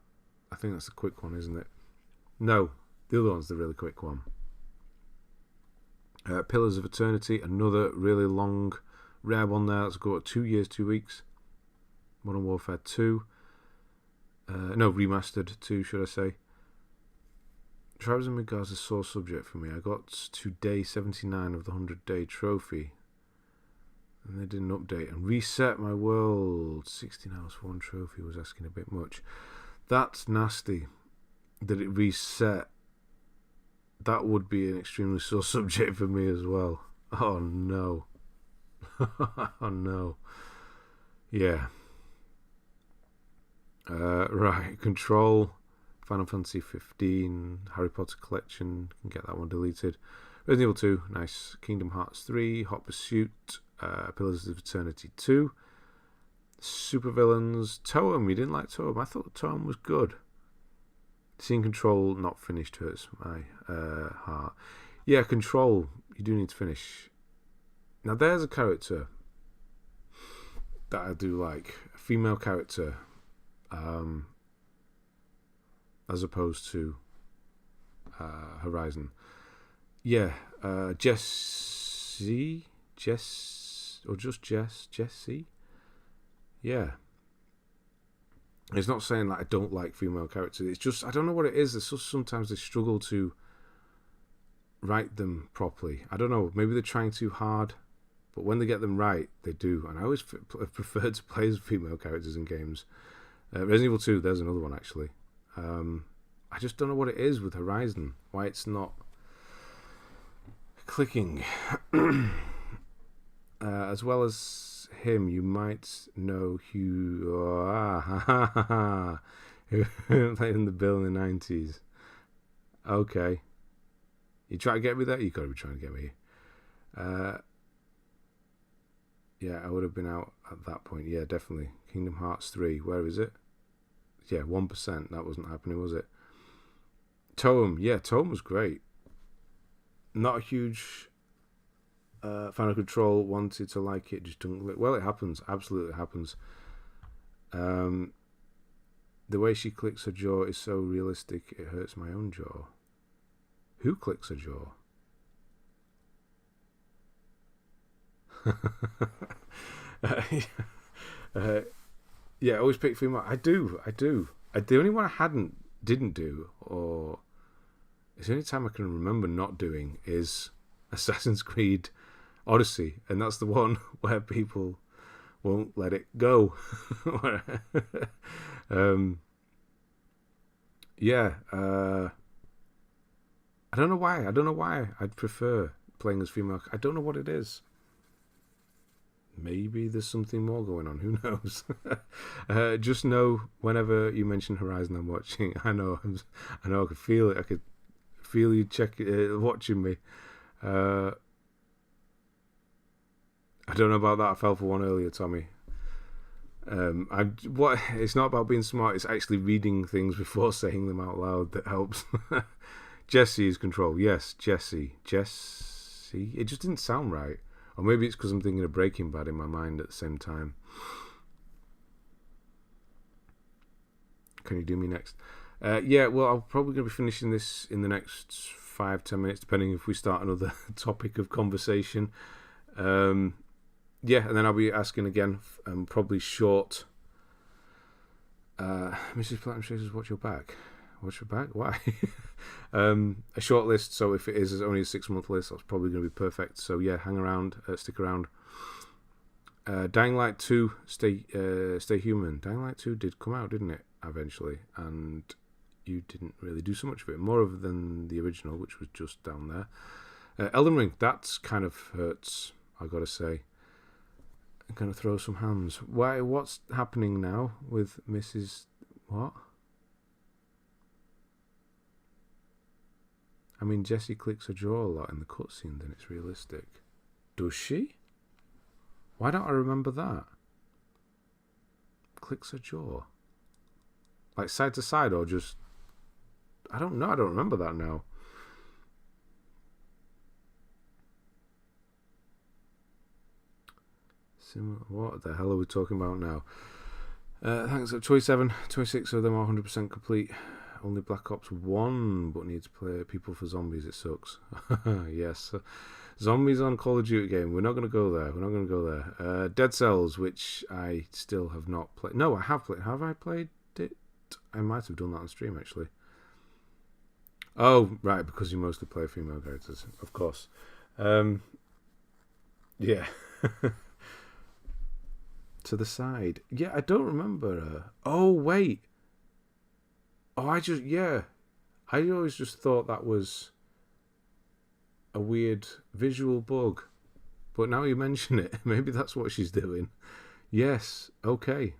I think that's the quick one, isn't it? No, the other one's the really quick one. Pillars of Eternity, another really long, rare one there. Let's go 2 years, 2 weeks. Modern Warfare 2. No, Remastered 2, should I say. Tribes of Midgard's a sore subject for me. I got to day 79 of the 100-day trophy. And they didn't update and reset my world. 16 hours for one trophy was asking a bit much. That's nasty that it reset. That would be an extremely sore subject for me as well. Oh no. Oh no. Yeah. Right. Control. Final Fantasy 15. Harry Potter Collection. Can get that one deleted. Resident Evil 2. Nice. Kingdom Hearts 3. Hot Pursuit. Pillars of Eternity 2. Supervillains. Totem. You didn't like Totem. I thought Totem was good. Seeing Control not finished hurts my heart. Yeah, Control. You do need to finish. Now there's a character that I do like. A female character. As opposed to Horizon. Yeah. Jessie? Or just Jessie? Yeah. It's not saying that I don't like female characters. It's just, I don't know what it is. It's just sometimes they struggle to write them properly. I don't know. Maybe they're trying too hard. But when they get them right, they do. And I always preferred to play as female characters in games. Resident Evil 2, there's another one actually. I just don't know what it is with Horizon. Why it's not clicking. As well as him, you might know who played in the Bill in the 90s. Okay. You try to get me there? You got to be trying to get me. Yeah, I would have been out at that point. Yeah, definitely. Kingdom Hearts 3. Where is it? Yeah, 1%. That wasn't happening, was it? Toem. Yeah, Toem was great. Not a huge fan of Control. Wanted to like it. Just don't. Well, it happens. Absolutely happens. The way she clicks her jaw is so realistic. It hurts my own jaw. Who clicks her jaw? Yeah, I always pick female. I do. The only one I didn't do, or it's the only time I can remember not doing, is Assassin's Creed Odyssey, and that's the one where people won't let it go. Yeah, I don't know why. I'd prefer playing as female. I don't know what it is. Maybe there's something more going on. Who knows? Just know whenever you mention Horizon, I'm watching. I know. I could feel it. I could feel you watching me. I don't know about that. I fell for one earlier, Tommy. It's not about being smart. It's actually reading things before saying them out loud that helps. Jesse is control. Yes, Jesse. It just didn't sound right. Or maybe it's because I'm thinking of Breaking Bad in my mind at the same time. Can you do me next? Yeah, well, I'm probably going to be finishing this in the next 5-10 minutes, depending if we start another topic of conversation. Yeah, and then I'll be asking again, probably short. Mrs. Platinum says, "Watch your back." Watch your back? Why? A short list. So if it is only a 6-month list, that's probably going to be perfect. So yeah, hang around, stick around. Dying Light 2, Stay Human. Dying Light 2 did come out, didn't it? Eventually, and you didn't really do so much of it. More of than the original, which was just down there. Elden Ring. That kind of hurts, I gotta say. I'm gonna throw some hands. Why? What's happening now with Mrs. What? I mean, Jessie clicks her jaw a lot in the cutscene, then it's realistic. Does she? Why don't I remember that? Clicks her jaw. Like side to side or just... I don't know. I don't remember that now. What the hell are we talking about now? Thanks. 27, 26 of them are 100% complete. Only Black Ops 1, but need to play people for zombies. It sucks. Yes. Zombies on Call of Duty game. We're not going to go there. Dead Cells, which I still have not played. No, I have played. Have I played it? I might have done that on stream, actually. Oh, right, because you mostly play female characters, of course. Yeah. To the side. Yeah, I don't remember her. Oh, wait. Oh, I always just thought that was a weird visual bug. But now you mention it, maybe that's what she's doing. Yes, okay.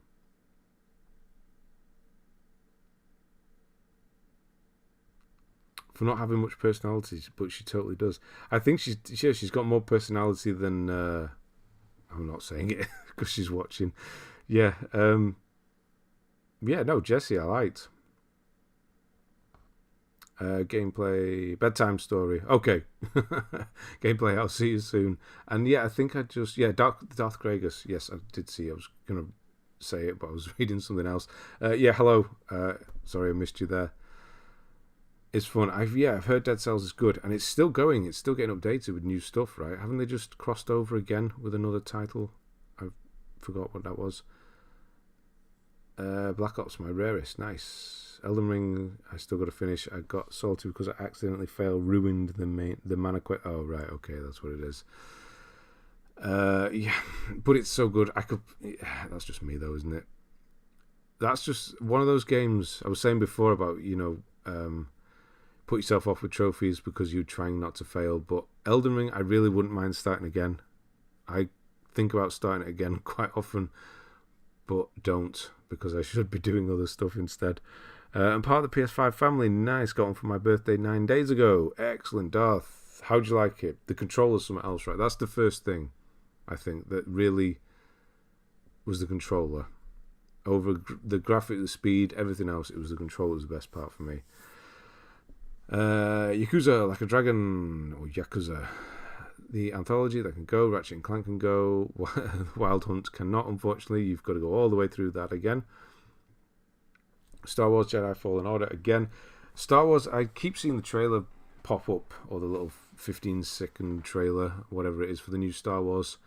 For not having much personality, but she totally does. I think she's got more personality than... I'm not saying it because she's watching. Yeah. Yeah, no, Jessie I liked. Gameplay, bedtime story. Okay. Gameplay, I'll see you soon. And yeah, I think I just... Yeah, Darth Gragus. Yes, I did see. I was going to say it, but I was reading something else. Yeah, hello. Sorry I missed you there. It's fun. I've heard Dead Cells is good, and it's still going. It's still getting updated with new stuff, right? Haven't they just crossed over again with another title? I forgot what that was. Black Ops, my rarest. Nice. Elden Ring, I still got to finish. I got salty because I accidentally ruined the mana quest. Oh, right, okay, that's what it is. Yeah, but it's so good. That's just me, though, isn't it? That's just one of those games I was saying before about, put yourself off with trophies because you're trying not to fail. But Elden Ring, I really wouldn't mind starting again. I think about starting it again quite often, but don't, because I should be doing other stuff instead. I'm part of the PS5 family. Nice. Got one for my birthday 9 days ago. Excellent. Darth, how'd you like it? The controller's something else, right? That's the first thing, I think, that really was the controller. Over the graphic, the speed, everything else, it was the controller was the best part for me. Yakuza Like a Dragon, or Yakuza, the anthology that can go. Ratchet and Clank can go. Wild Hunt cannot, unfortunately. You've got to go all the way through that again. Star Wars Jedi Fallen Order again. Star Wars, I keep seeing the trailer pop up, or the little 15-second trailer, whatever it is, for the new Star Wars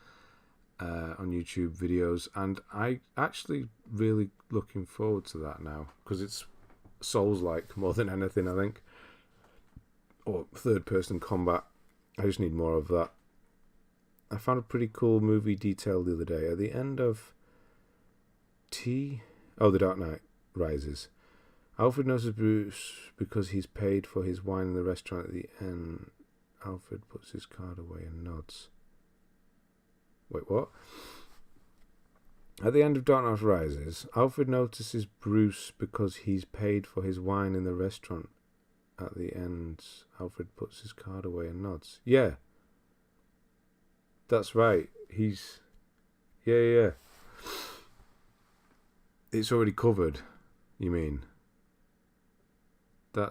on YouTube videos, and I actually really looking forward to that now, because it's Souls-like more than anything, I think. Or third-person combat. I just need more of that. I found a pretty cool movie detail the other day. At the end of The Dark Knight Rises, Alfred notices Bruce because he's paid for his wine in the restaurant. At the end, Alfred puts his card away and nods. Wait, what? At the end of Dark Knight Rises, Alfred notices Bruce because he's paid for his wine in the restaurant. At the end, Alfred puts his card away and nods. Yeah. That's right. Yeah. It's already covered, you mean? Yeah,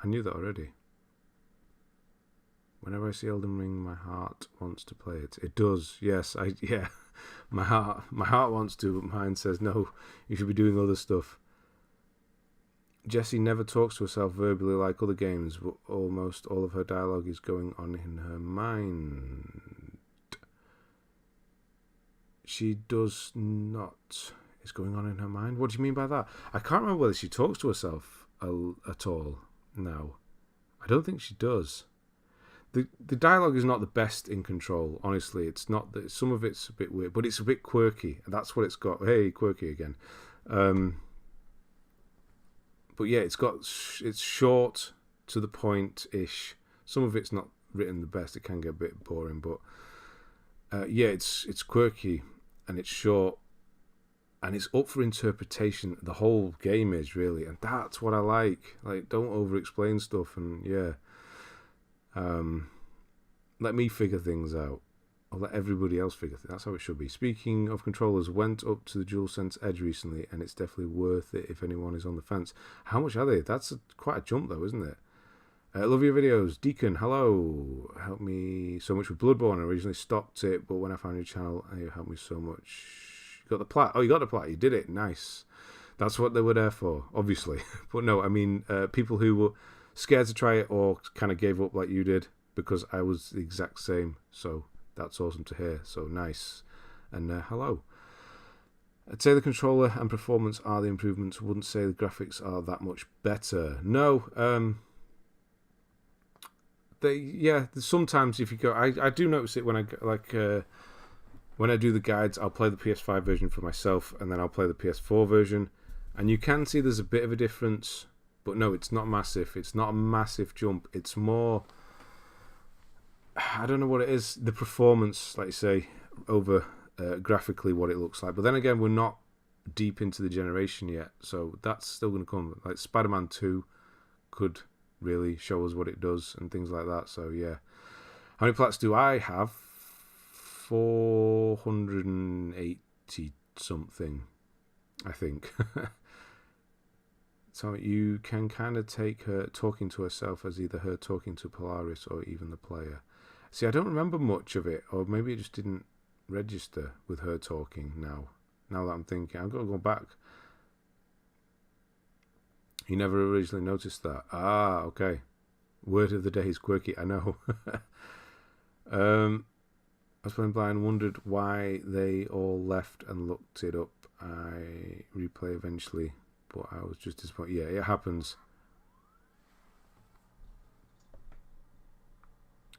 I knew that already. Whenever I see Elden Ring, my heart wants to play it. It does, yes. My heart wants to, but mine says no. You should be doing other stuff. Jessie never talks to herself verbally like other games, but almost all of her dialogue is going on in her mind. She does not. Is going on in her mind? What do you mean by that? I can't remember whether she talks to herself at all now. I don't think she does. The dialogue is not the best in Control, honestly. It's not that. Some of it's a bit weird, but it's a bit quirky. That's what it's got. Hey, quirky again. But yeah, it's short, to the point ish. Some of it's not written the best. It can get a bit boring, but yeah, it's quirky and it's short and it's up for interpretation. The whole game is really, and that's what I like. Like, don't over-explain stuff, and yeah. Let me figure things out. I'll let everybody else figure things. That's how it should be. Speaking of controllers, went up to the DualSense Edge recently, and it's definitely worth it if anyone is on the fence. How much are they? That's quite a jump, though, isn't it? Love your videos. Deacon, hello. Helped me so much with Bloodborne. I originally stopped it, but when I found your channel, you helped me so much. You got the plat. Oh, you got the plat. You did it. Nice. That's what they were there for, obviously. But no, I mean, people who were scared to try it or kind of gave up like you did, because I was the exact same. So that's awesome to hear. So nice. And hello. I'd say the controller and performance are the improvements. Wouldn't say the graphics are that much better. No. Sometimes if you go, I do notice it when I when I do the guides. I'll play the PS5 version for myself, and then I'll play the PS4 version, and you can see there's a bit of a difference. But no, it's not massive. It's not a massive jump. It's more, I don't know what it is. The performance, like you say, over graphically what it looks like. But then again, we're not deep into the generation yet, so that's still going to come. Like Spider-Man 2 could really show us what it does and things like that. So yeah. How many plats do I have? 480 something, I think. So you can kind of take her talking to herself as either her talking to Polaris or even the player. See, I don't remember much of it, or maybe it just didn't register with her talking now. Now that I'm thinking, I've got to go back. You never originally noticed that. Ah, okay. Word of the day is quirky, I know. I was playing blind, wondered why they all left and looked it up. I replay eventually, but I was just disappointed. Yeah, it happens.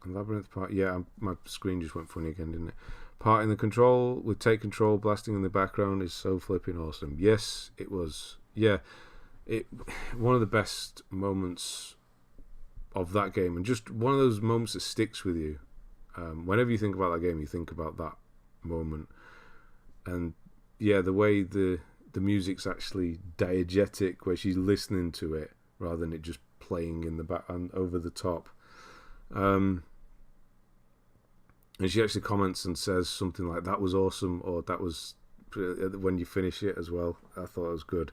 Labyrinth part, yeah, my screen just went funny again, didn't it? Part in the control with take control blasting in the background is so flipping awesome. Yes, it was. Yeah, one of the best moments of that game, and just one of those moments that sticks with you. Whenever you think about that game, you think about that moment. And yeah, the way the music's actually diegetic, where she's listening to it rather than it just playing in the background over the top. And she actually comments and says something like, "That was awesome," or "That was," when you finish it as well. I thought it was good.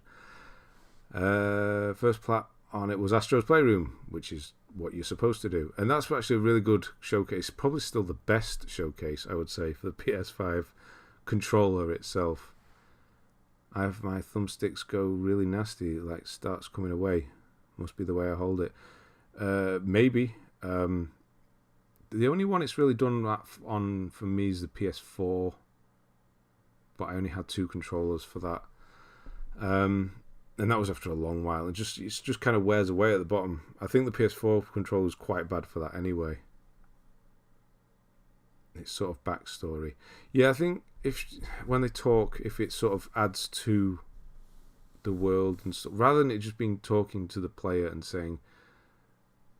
First plat on it was Astro's Playroom, which is what you're supposed to do, and that's actually a really good showcase. Probably still the best showcase, I would say, for the PS5 controller itself. I have my thumbsticks go really nasty, like starts coming away. Must be the way I hold it. Maybe. The only one it's really done that on for me is the PS4, but I only had 2 controllers for that. And that was after a long while. It just kind of wears away at the bottom. I think the PS4 controller is quite bad for that anyway. It's sort of backstory. Yeah, I think when they talk, if it sort of adds to the world and stuff, rather than it just being talking to the player and saying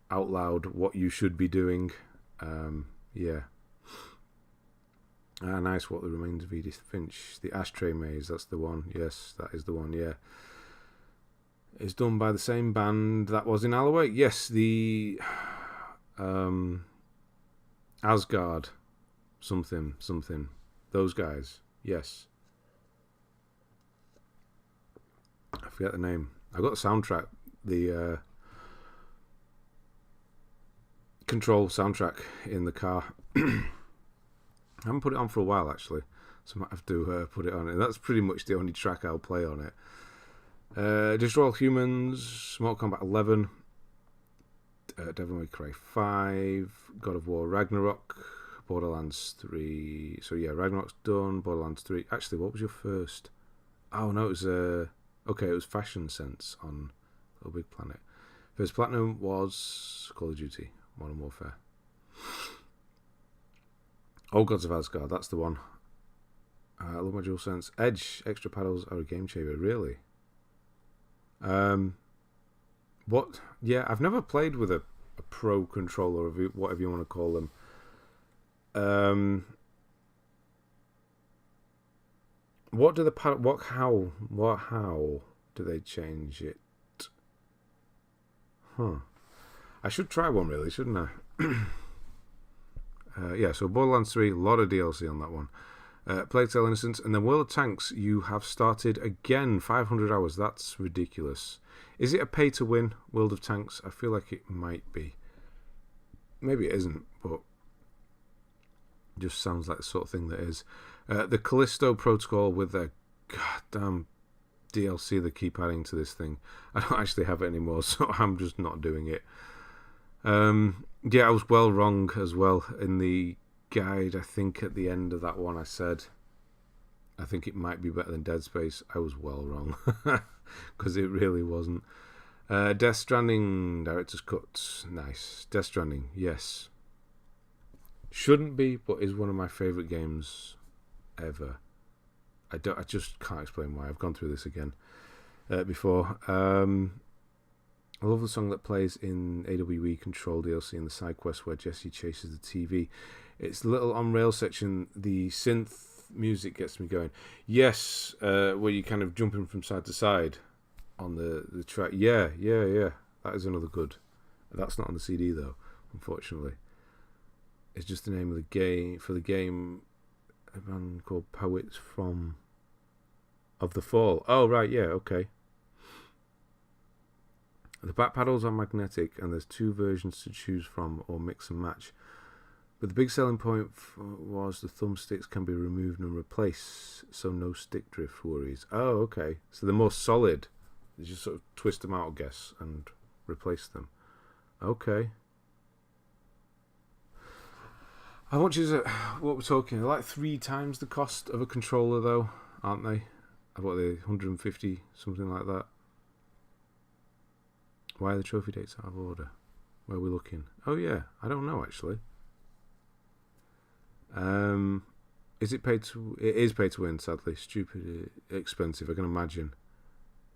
out loud what you should be doing. Yeah. Nice. What the remains of Edith Finch. The Ashtray Maze, that's the one. Yes, that is the one, yeah. It's done by the same band that was in Alloway. Yes, the Asgard something. Those guys. Yes. I forget the name. I got the soundtrack, the Control soundtrack in the car. I haven't put it on for a while actually, so I might have to put it on. And that's pretty much the only track I'll play on it. Destroy All Humans, Mortal Kombat 11, Devil May Cry 5, God of War Ragnarok, Borderlands 3. So yeah, Ragnarok's done. Borderlands 3. Actually, what was your first? Oh no, it was okay. It was Fashion Sense on Little Big Planet. First platinum was Call of Duty Modern Warfare. Oh, Gods of Asgard, that's the one. I love my DualSense. Edge extra paddles are a game changer, really. What? Yeah, I've never played with a pro controller, or whatever you want to call them. What do the how do they change it? I should try one, really, shouldn't I? Yeah, so Borderlands 3, a lot of DLC on that one. Plague Tale Innocence, and then World of Tanks, you have started again, 500 hours. That's ridiculous. Is it a pay-to-win, World of Tanks? I feel like it might be. Maybe it isn't, but it just sounds like the sort of thing that is. The Callisto Protocol with their goddamn DLC they keep adding to this thing. I don't actually have it anymore, so I'm just not doing it. Yeah, I was well wrong as well in the guide. I think at the end of that one I said I think it might be better than Dead Space. I was well wrong because it really wasn't. Death Stranding director's cut, nice. Death Stranding, yes, shouldn't be, but is one of my favourite games ever. I just can't explain why. I've gone through this again before. I love the song that plays in AWE Control DLC in the side quest where Jesse chases the TV. It's the little on-rail section. The synth music gets me going. Yes, where you're kind of jumping from side to side on the track. Yeah. That is another good. That's not on the CD though, unfortunately. It's just the name of the game for the game. A band called Poets of the Fall. Oh right, yeah, okay. The back paddles are magnetic, and there's 2 versions to choose from or mix and match. But the big selling point was the thumbsticks can be removed and replaced, so no stick drift worries. Oh, okay. So they're more solid. You just sort of twist them out, I guess, and replace them. Okay. How much is it? What we're talking? They're like 3 times the cost of a controller, though, aren't they? What are they? 150, something like that. Why are the trophy dates out of order? Where are we looking? Oh yeah, I don't know actually. Is it paid to? It is paid to win. Sadly, stupid expensive. I can imagine.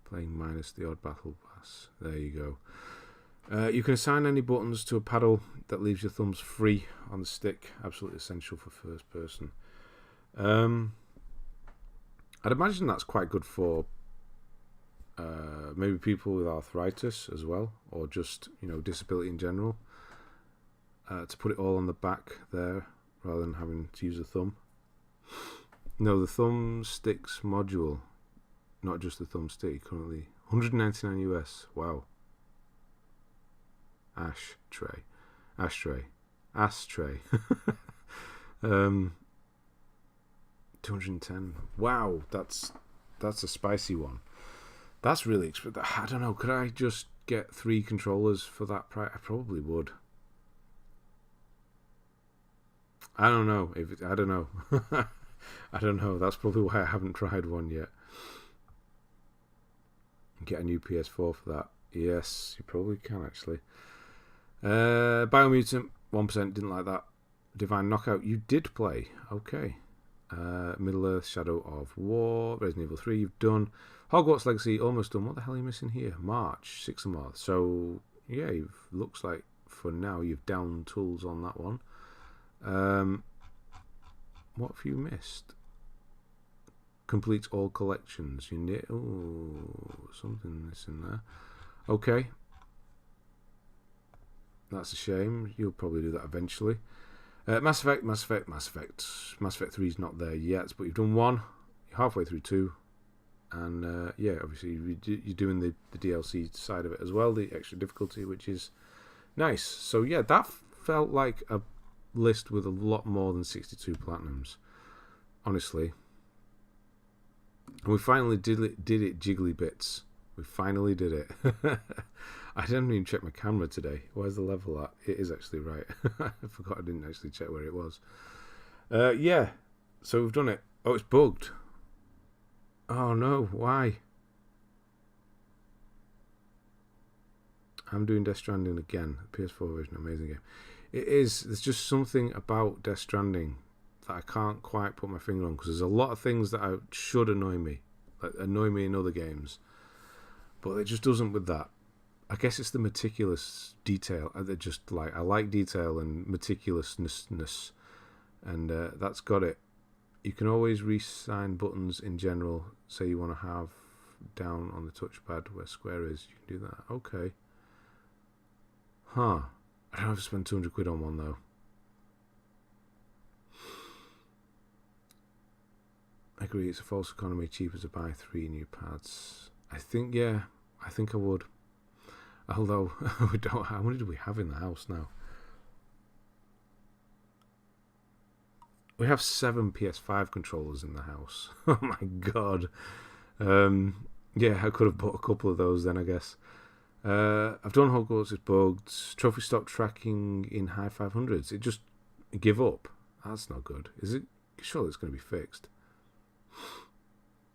Playing minus the odd battle pass. There you go. You can assign any buttons to a paddle that leaves your thumbs free on the stick. Absolutely essential for first person. I'd imagine that's quite good for maybe people with arthritis as well, or just disability in general. To put it all on the back there rather than having to use a thumb. No, the thumbsticks module, not just the thumbstick. Currently, $199 US. Wow. Ashtray. 210. Wow, that's a spicy one. That's really expensive. I don't know. Could I just get 3 controllers for that price? I probably would. I don't know. I don't know. I don't know. That's probably why I haven't tried one yet. Get a new PS4 for that. Yes, you probably can actually. Biomutant, 1%, didn't like that. Divine Knockout, you did play. Okay. Middle Earth, Shadow of War, Resident Evil 3, you've done. Hogwarts Legacy, almost done. What the hell are you missing here? March, 6th of March. So, yeah, looks like for now you've downed tools on that one. What have you missed? Complete all collections. You need. Oh, something missing there. Okay. That's a shame. You'll probably do that eventually. Mass Effect 3 is not there yet, but you've done 1. You're halfway through 2. And yeah, obviously you're doing the DLC side of it as well, the extra difficulty, which is nice. So yeah, that felt like a list with a lot more than 62 platinums, honestly. And we finally did it jiggly bits. We finally did it. I didn't even check my camera today. Where's the level at? It is actually right. I forgot I didn't actually check where it was. Yeah, so we've done it. Oh, it's bugged. Oh no, why? I'm doing Death Stranding again. PS4 version, amazing game. It is. There's just something about Death Stranding that I can't quite put my finger on, because there's a lot of things that should annoy me, like annoy me in other games, but it just doesn't with that. I guess it's the meticulous detail. I like detail and meticulousness, and that's got it. You can always reassign buttons in general. Say you want to have down on the touchpad where square is, you can do that. Okay. Huh. I don't have to spend 200 quid on one though. I agree, it's a false economy, cheaper to buy 3 new pads. I think I would. Although, we don't. How many do we have in the house now? We have 7 PS5 controllers in the house. Oh my god. Yeah, I could have bought a couple of those then, I guess. I've done Hogwarts, it's bugged. Trophy stop tracking in high 500s. It just give up. That's not good. Is it? Surely it's going to be fixed.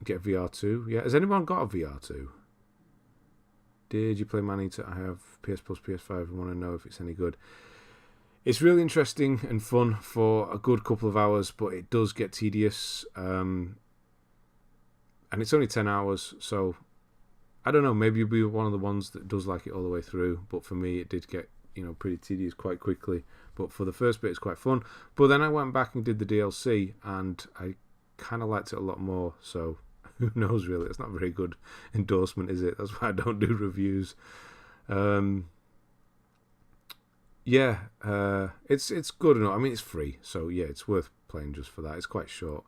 Get a VR2. Yeah, has anyone got a VR2? Did you play Man Eater? I have PS Plus, PS5 and want to know if it's any good. It's really interesting and fun for a good couple of hours, but it does get tedious. And it's only 10 hours, so I don't know, maybe you'll be one of the ones that does like it all the way through, but for me it did get, pretty tedious quite quickly. But for the first bit it's quite fun. But then I went back and did the DLC, and I kind of liked it a lot more, so who knows really. It's not a very good endorsement, is it? That's why I don't do reviews. Yeah, it's good enough. I mean, it's free, so yeah, it's worth playing just for that. It's quite short.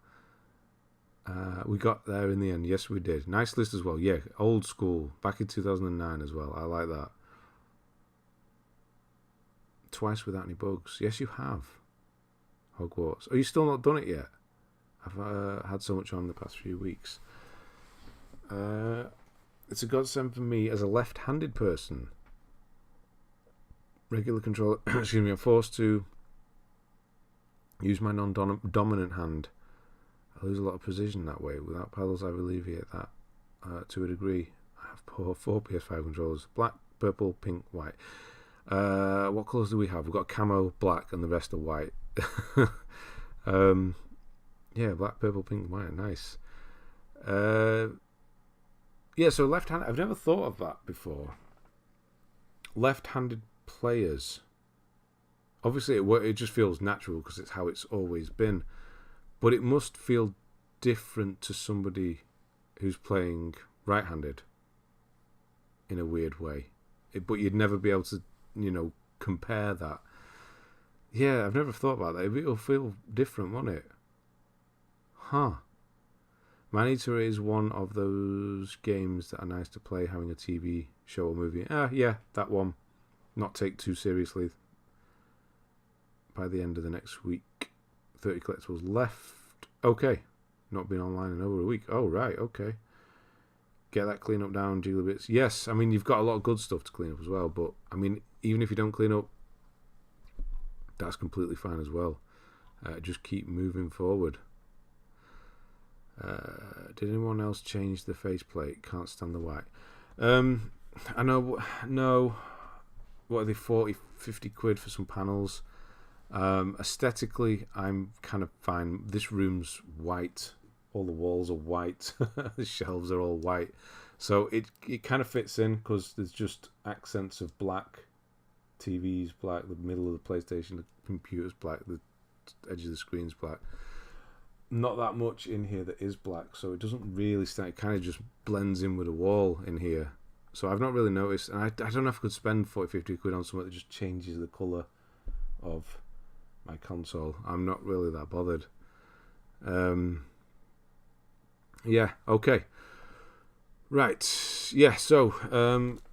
We got there in the end. Yes, we did. Nice list as well. Yeah, old school. Back in 2009 as well. I like that. Twice without any bugs. Yes, you have. Hogwarts. Oh, you still not done it yet? I've had so much on the past few weeks. It's a godsend for me as a left-handed person. Regular control. Excuse me. I'm forced to use my non-dominant hand. I lose a lot of precision that way. Without paddles, I alleviate that to a degree. I have four PS5 controllers: black, purple, pink, white. What colours do we have? We've got camo, black, and the rest are white. Yeah, black, purple, pink, white. Nice. Yeah, so left-handed. I've never thought of that before. Left-handed players. Obviously, it just feels natural because it's how it's always been. But it must feel different to somebody who's playing right-handed in a weird way. But you'd never be able to, compare that. Yeah, I've never thought about that. It'll feel different, won't it? Huh. Man Eater is one of those games that are nice to play having a TV show or movie. Yeah, that one. Not take too seriously. By the end of the next week, 30 collectibles left. Okay. Not been online in over a week. Oh, right. Okay. Get that clean up down, gigabits. Yes, I mean, you've got a lot of good stuff to clean up as well. But, I mean, even if you don't clean up, that's completely fine as well. Just keep moving forward. Did anyone else change the faceplate? Can't stand the white. I know. No. What are they, 40, 50 quid for some panels? Aesthetically, I'm kind of fine. This room's white. All the walls are white. The shelves are all white. So it kind of fits in because there's just accents of black. TV's black. The middle of the PlayStation, the computer's black. The edge of the screen's black. Not that much in here that is black. So it doesn't really stand. It kind of just blends in with the wall in here. So I've not really noticed. And I don't know if I could spend 40, 50 quid on something that just changes the colour of my console. I'm not really that bothered. Yeah, okay. Right. Yeah. So,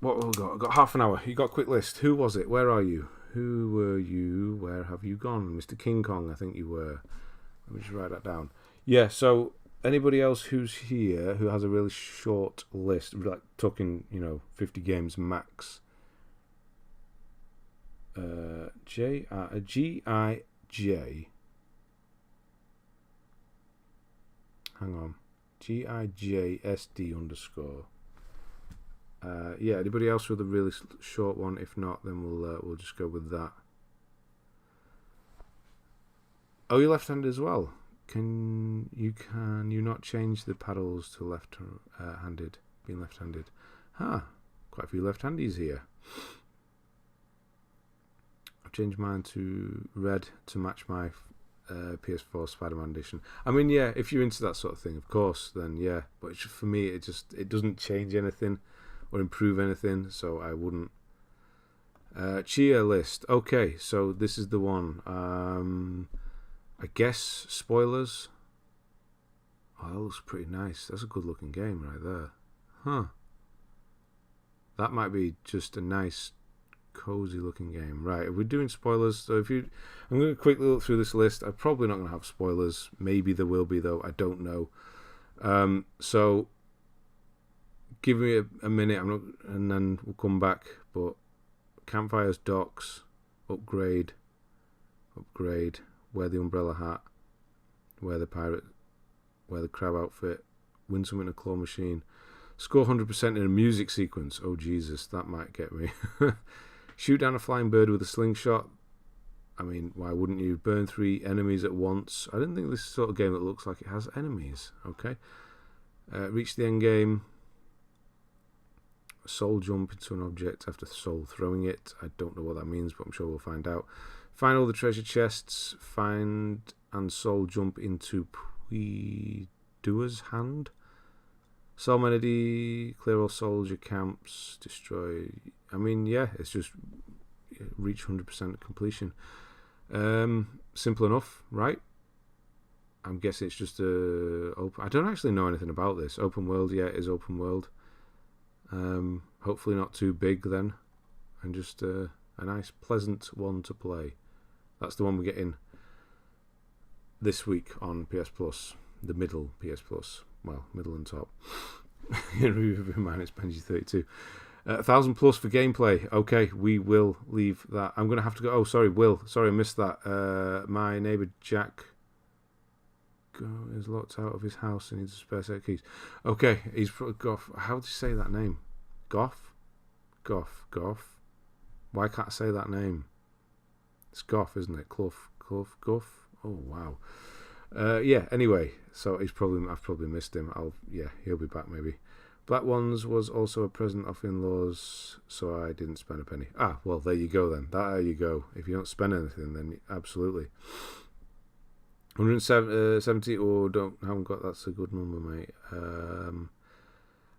what have we got? I've got half an hour. You got a quick list. Who was it? Where are you? Who were you? Where have you gone? Mr. King Kong, I think you were. Let me just write that down. Yeah. So, anybody else who's here who has a really short list, like talking, 50 games max. G-I-J. Hang on. GIJSD _. Yeah, anybody else with a really short one? If not, then we'll just go with that. Oh, you're left-handed as well. Can you not change the paddles to left-handed? Being left-handed. Quite a few left-handies here. I've changed mine to red to match my PS4 Spider-Man edition. I mean, yeah, if you're into that sort of thing, of course, then yeah. But for me, it doesn't change anything or improve anything, so I wouldn't. Cheer list. Okay, so this is the one. I guess spoilers. Oh, that looks pretty nice. That's a good-looking game right there. Huh. That might be just a nice, cozy-looking game. Right, we're doing spoilers. So I'm going to quickly look through this list. I'm probably not going to have spoilers. Maybe there will be, though. I don't know. So give me a minute. And then we'll come back. But Campfire's docks, upgrade, wear the umbrella hat, wear the crab outfit, win something in a claw machine, score 100% in a music sequence. Oh Jesus, that might get me. Shoot down a flying bird with a slingshot. I mean, why wouldn't you? Burn 3 enemies at once. I didn't think this is the sort of game that looks like it has enemies. Okay. Reach the end game. Soul jump into an object after soul throwing it. I don't know what that means, but I'm sure we'll find out. Find all the treasure chests. Find and soul jump into Puidua's hand. Soul melody. Clear all soldier camps. Destroy. I mean, yeah, it's just reach 100% completion. Simple enough, right? I'm guessing it's just open. I don't actually know anything about this. Open world, yeah, it is open world. Hopefully not too big then, and just a nice, pleasant one to play. That's the one we're getting this week on PS Plus, the middle PS Plus. Well, middle and top. Minus Benji 32. 1,000 plus for gameplay. Okay, we will leave that. I'm going to have to go. Oh, sorry, Will. Sorry, I missed that. My neighbour Jack is locked out of his house and needs a spare set of keys. Okay, he's Goff. How do you say that name? Goff? Goff. Why can't I say that name? It's Goff, isn't it? Clough, Goff. Oh, wow. Yeah, anyway, so I've probably missed him. He'll be back maybe. Black Ones was also a present off in-laws, so I didn't spend a penny. Well, there you go then. There you go. If you don't spend anything, then absolutely. 170 or haven't got. That's a good number, mate.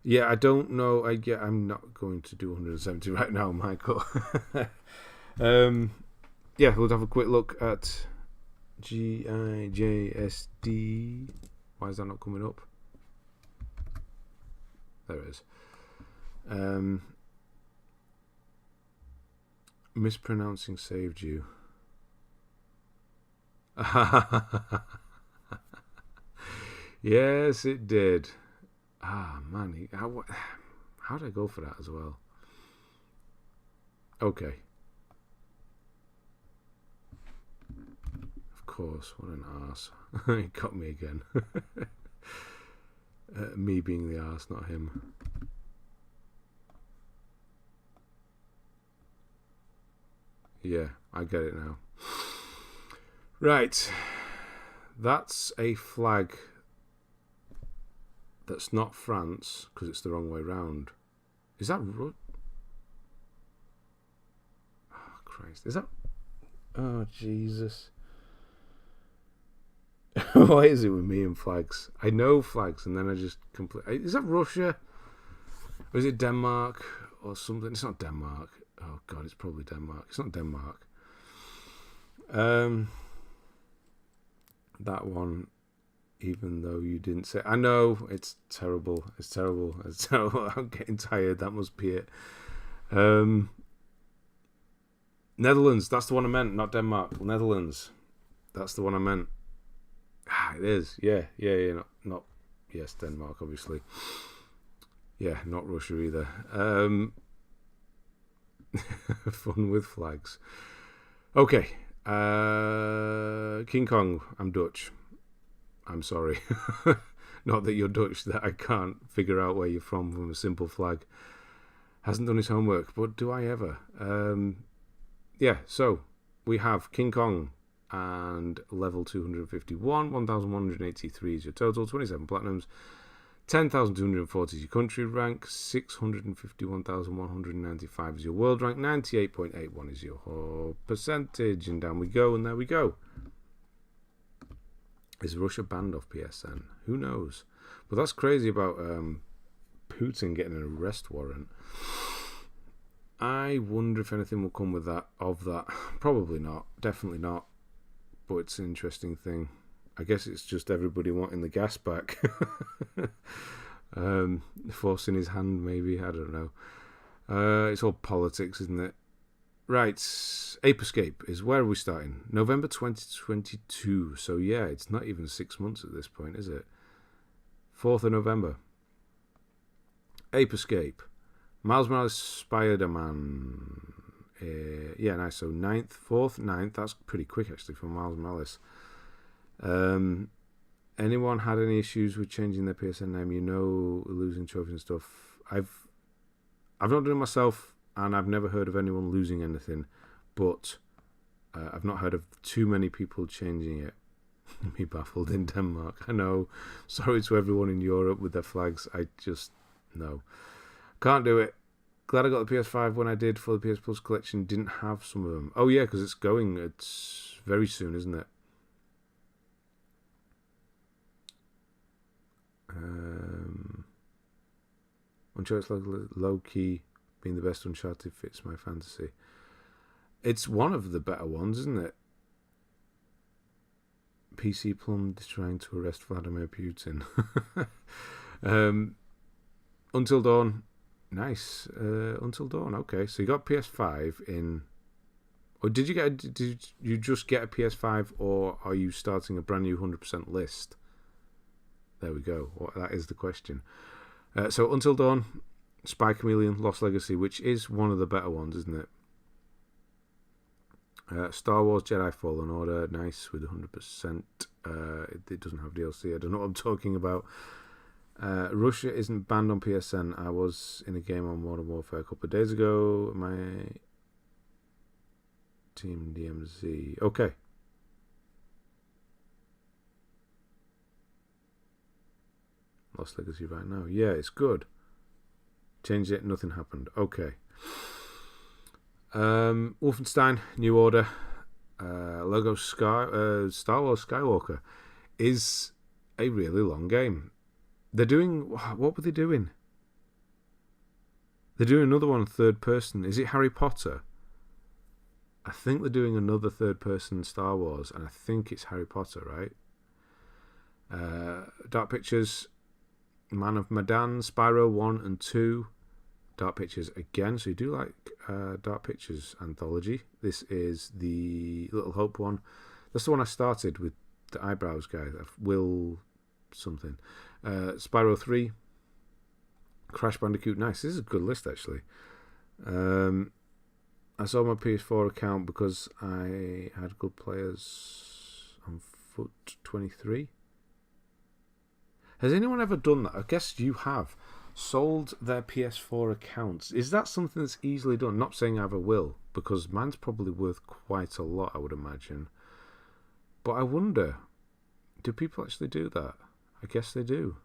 Yeah, I don't know. I'm not going to do 170 right now, Michael. Yeah, we'll have a quick look at GIJSD. Why is that not coming up? There it is. Mispronouncing saved you. Yes, it did. Man. How did I go for that as well? Okay. Of course, what an arse. He got me again. Me being the arse, not him. Yeah, I get it now. Right. That's a flag that's not France, because it's the wrong way round. Is that... Oh, Christ. Is that... Oh, Jesus. Why is it with me and flags? I know flags, and then I just completely... Is that Russia? Or is it Denmark? Or something? It's not Denmark. Oh, God, it's probably Denmark. It's not Denmark. That one. even though you didn't say. I know, it's terrible. It's terrible. It's terrible. I'm getting tired. That must be it. Netherlands, that's the one I meant, not Denmark. Netherlands, that's the one I meant. It is. Yeah. Not yes, Denmark, obviously. Yeah, not Russia either. Fun with flags. Okay. King Kong, I'm Dutch. I'm sorry. Not that you're Dutch, that I can't figure out where you're from a simple flag. Hasn't done his homework, but do I ever? Yeah, so we have King Kong and level 251, 1,183 is your total, 27 platinums, 10,240 is your country rank, 651,195 is your world rank, 98.81 is your percentage, and down we go, and there we go. Is Russia banned off PSN? Who knows? But that's crazy about Putin getting an arrest warrant. I wonder if anything will come with that. Probably not. Definitely not. But it's an interesting thing. I guess it's just everybody wanting the gas back. Forcing his hand, maybe. I don't know. It's all politics, isn't it? Right. Ape Escape is where are we starting? November 2022. So yeah, it's not even 6 months at this point, is it? 4th of November. Ape Escape. Miles Morales Spider-Man. Yeah, nice. So 4th, 9th. That's pretty quick, actually, for Miles Morales. Anyone had any issues with changing their PSN name? You know, losing trophies and stuff. I've not done it myself, and I've never heard of anyone losing anything. But I've not heard of too many people changing it. Me baffled in Denmark. I know. Sorry to everyone in Europe with their flags. I just no. Can't do it. Glad I got the PS5 when I did for the PS Plus collection. Didn't have some of them. Oh yeah, because it's going. It's very soon, isn't it? Uncharted's low key being the best Uncharted fits my fantasy. It's one of the better ones, isn't it? PC Plum is trying to arrest Vladimir Putin. Until Dawn. Nice. Until Dawn. Okay, so you got PS5 in. Or did you just get a PS5, or are you starting a brand new 100% list? There we go. Well, that is the question. So Until Dawn, Spy Chameleon, Lost Legacy, which is one of the better ones, isn't it? Star Wars Jedi Fallen Order, nice with 100%. It doesn't have DLC. I don't know what I'm talking about. Russia isn't banned on PSN. I was in a game on Modern Warfare a couple of days ago. My team DMZ. Okay. Lost Legacy right now. Yeah, it's good. Changed it, nothing happened. Okay. Wolfenstein, New Order, Lego Star Wars Skywalker is a really long game. They're doing... What were they doing? They're doing another one third person. Is it Harry Potter? I think they're doing another third person Star Wars, and I think it's Harry Potter, right? Dark Pictures, Man of Medan, Spyro 1 and 2. Dark Pictures again, so you do like Dark Pictures anthology. This is the Little Hope one. That's the one I started with the eyebrows guy, Will something. Spyro 3, Crash Bandicoot. Nice, this is a good list actually. I saw my PS4 account because I had good players on foot 23. Has anyone ever done that? I guess you have. Sold their PS4 accounts. Is that something that's easily done? Not saying I ever will, because mine's probably worth quite a lot, I would imagine. But I wonder, do people actually do that? I guess they do.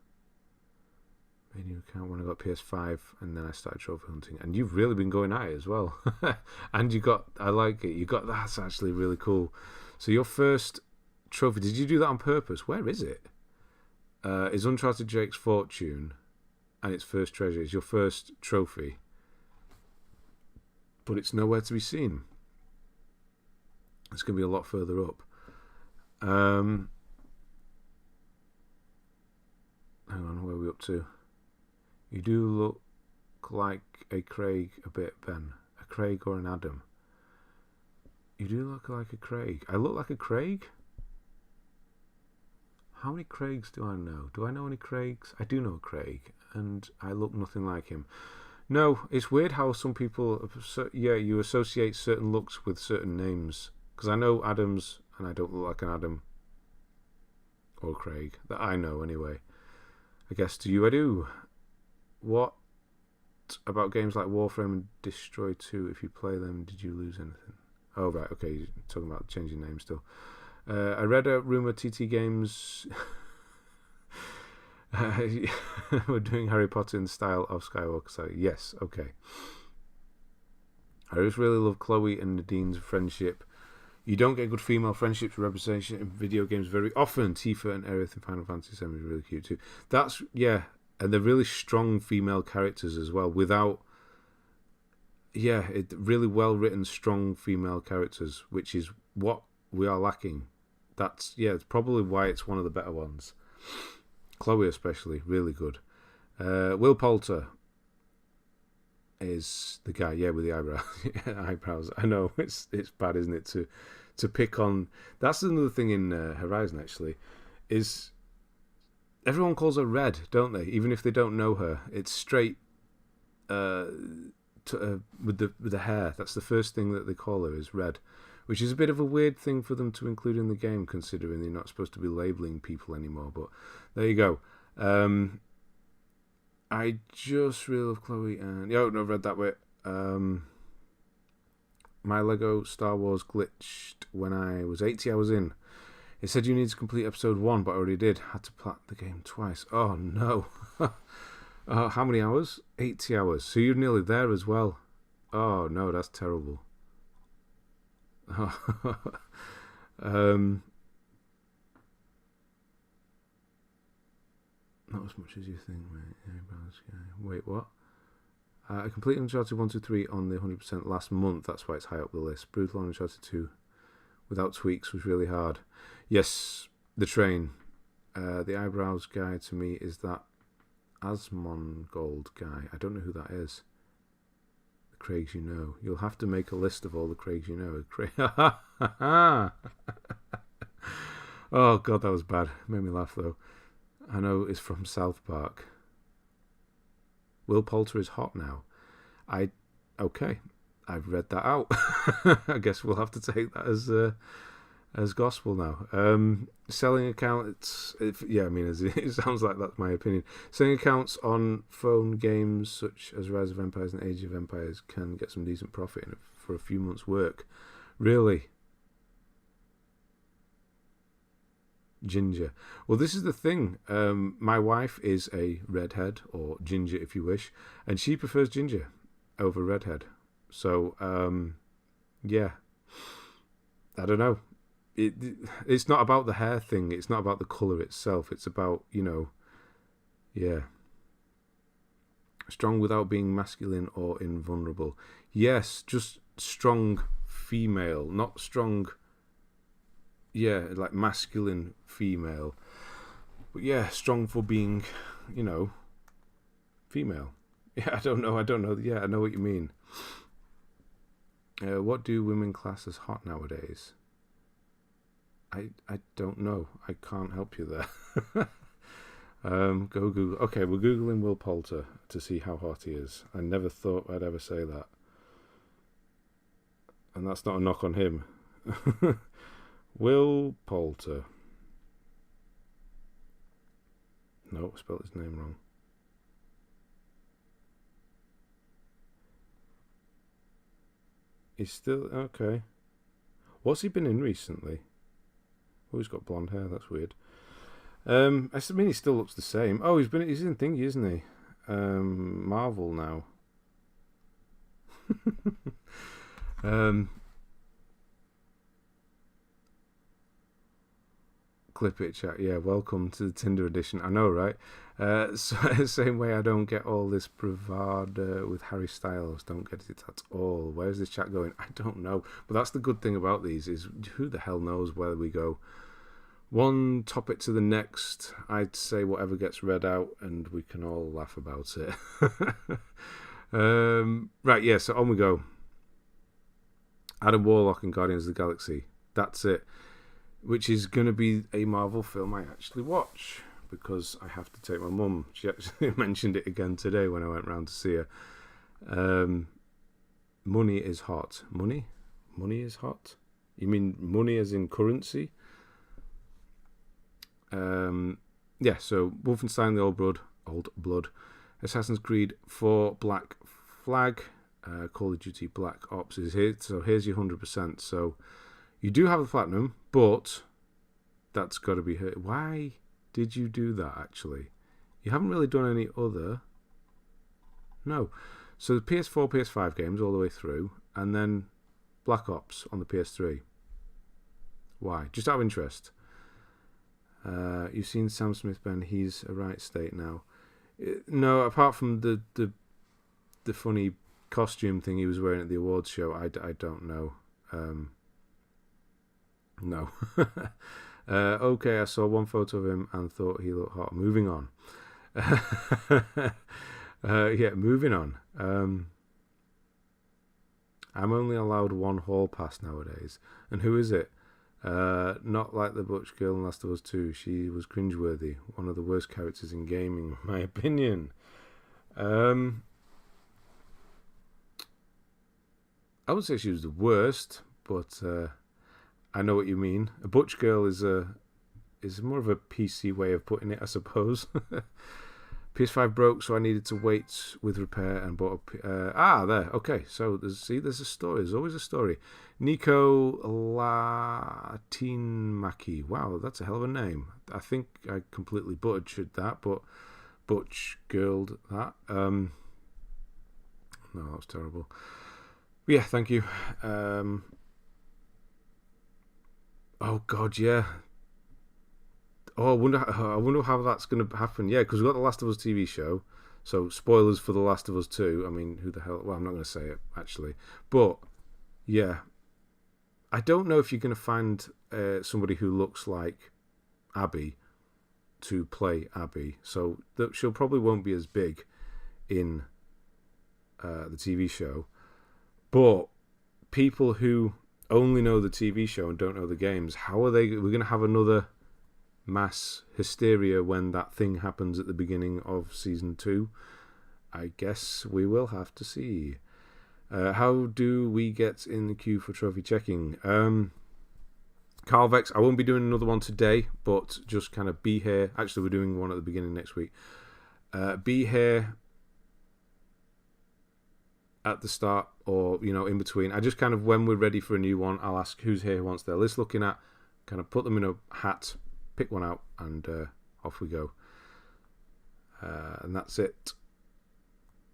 Made a new account when I got PS5, and then I started trophy hunting. And you've really been going at it as well. And you got, I like it. You got, that's actually really cool. So your first trophy, did you do that on purpose? Where is it? Is Uncharted Drake's Fortune, and its first treasure is your first trophy, but it's nowhere to be seen. It's going to be a lot further up. Hang on, where are we up to? You do look like a Craig a bit, Ben. A Craig or an Adam. You do look like a Craig. I look like a Craig? How many Craigs do I know? Do I know any Craigs? I do know a Craig, and I look nothing like him. No, it's weird how some people, yeah, you associate certain looks with certain names. Because I know Adams, and I don't look like an Adam. Or Craig. That I know, anyway. I guess to you I do. What about games like Warframe and Destroy 2? If you play them, did you lose anything? Oh, right, okay, you're talking about changing names still. I read a rumour TT Games were doing Harry Potter in the style of Skywalker. So, yes, okay. I just really love Chloe and Nadine's friendship. You don't get good female friendships representation in video games very often. Tifa and Aerith in Final Fantasy VII is really cute too. That's, yeah, and they're really strong female characters as well, without, yeah, really well written, strong female characters, which is what we are lacking. That's, yeah, it's probably why it's one of the better ones. Chloe especially, really good. Will Poulter is the guy, yeah, with the eyebrows. I know it's bad, isn't it, to pick on. That's another thing in Horizon actually, is everyone calls her Red, don't they? Even if they don't know her, it's straight with the hair. That's the first thing that they call her, is Red, which is a bit of a weird thing for them to include in the game, considering they're not supposed to be labeling people anymore. But there you go. I just really love Chloe and... no, read that way. My Lego Star Wars glitched when I was 80 hours in. It said you need to complete episode 1, but I already did. Had to plat the game twice. Oh, no. How many hours? 80 hours. So you're nearly there as well. Oh, no, that's terrible. Not as much as you think, mate. Wait, what? I completed Uncharted 1, 2, 3 on the 100% last month. That's why it's high up the list. Brutal on Uncharted 2 without tweaks was really hard. Yes, the train. The eyebrows guy to me is that Asmongold guy. I don't know who that is. The Craigs you know. You'll have to make a list of all the Craigs you know. Oh, God, that was bad. Made me laugh, though. I know it's from South Park. Will Poulter is hot now. Okay, I've read that out. I guess we'll have to take that as gospel now. Selling accounts, yeah, I mean, it sounds like that's my opinion. Selling accounts on phone games such as Rise of Empires and Age of Empires can get some decent profit in it for a few months' work. Really? Ginger. Well, this is the thing. My wife is a redhead, or ginger if you wish, and she prefers ginger over redhead. So, yeah. I don't know. It's not about the hair thing. It's not about the colour itself. It's about, yeah. Strong without being masculine or invulnerable. Yes, just strong female, not strong... Yeah, like masculine female. But yeah, strong for being, female. Yeah, I don't know. Yeah, I know what you mean. What do women class as hot nowadays? I don't know. I can't help you there. Go Google. Okay, we're Googling Will Poulter to see how hot he is. I never thought I'd ever say that. And that's not a knock on him. Will Poulter. No, I spelled his name wrong. He's still... Okay. What's he been in recently? Oh, he's got blonde hair. That's weird. I mean, he still looks the same. Oh, he's in Thingy, isn't he? Marvel now. Clip it, chat. Yeah, welcome to the Tinder edition. I know, right? Same way I don't get all this bravado with Harry Styles. Don't get it at all. Where's this chat going? I don't know. But that's the good thing about these, is who the hell knows where we go one topic to the next. I'd say whatever gets read out, and we can all laugh about it. Right, yeah. So on we go. Adam Warlock and Guardians of the Galaxy. That's it. Which is going to be a Marvel film I actually watch, because I have to take my mum. She actually mentioned it again today when I went round to see her. Money is hot. Money? Money is hot? You mean money as in currency? Yeah, so Wolfenstein: The Old Blood, Assassin's Creed 4 Black Flag, Call of Duty Black Ops is here. So here's your 100%. So you do have the platinum, but that's got to be hurt. Why did you do that, actually? You haven't really done any other. No. So the PS4, PS5 games all the way through, and then Black Ops on the PS3. Why? Just out of interest. You've seen Sam Smith, Ben. He's a right state now. No, apart from the funny costume thing he was wearing at the awards show, I don't know. No. Okay, I saw one photo of him and thought he looked hot. Moving on. Yeah, moving on. I'm only allowed one hall pass nowadays. And who is it? Not like the Butch girl in Last of Us 2. She was cringeworthy. One of the worst characters in gaming, in my opinion. I would say she was the worst, but I know what you mean. A Butch girl is more of a PC way of putting it, I suppose. PS5 broke, so I needed to wait with repair and bought a... there. Okay, so there's a story. There's always a story. Nico Latinmaki. Wow, that's a hell of a name. I think I completely butchered that, but Butch girled that. No, that was terrible. But yeah, thank you. Oh God, yeah. Oh, I wonder how that's going to happen. Yeah, because we've got the Last of Us TV show. So, spoilers for the Last of Us 2. I mean, who the hell... Well, I'm not going to say it, actually. But, yeah. I don't know if you're going to find somebody who looks like Abby to play Abby. So, she'll probably won't be as big in the TV show. But people who only know the TV show and don't know the games, how are they... We're going to have another mass hysteria when that thing happens at the beginning of season 2. I guess we will have to see. How do we get in the queue for trophy checking? Carl Vex, I won't be doing another one today, but just kind of be here. Actually, we're doing one at the beginning next week. Be here at the start, or in between. I just kind of, when we're ready for a new one, I'll ask who's here, who wants their list looking at, kind of put them in a hat, pick one out, and off we go. And that's it.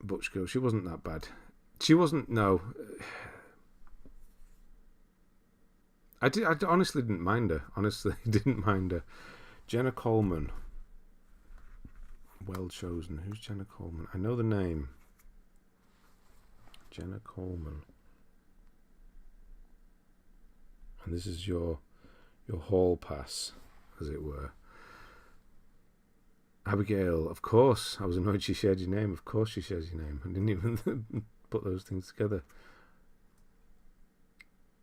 Butch girl, she wasn't that bad. She wasn't. No, I honestly didn't mind her. Honestly, didn't mind her. Jenna Coleman. Well chosen. Who's Jenna Coleman? I know the name. Jenna Coleman. And this is your hall pass, as it were. Abigail, of course. I was annoyed she shared your name. Of course she shares your name. I didn't even put those things together.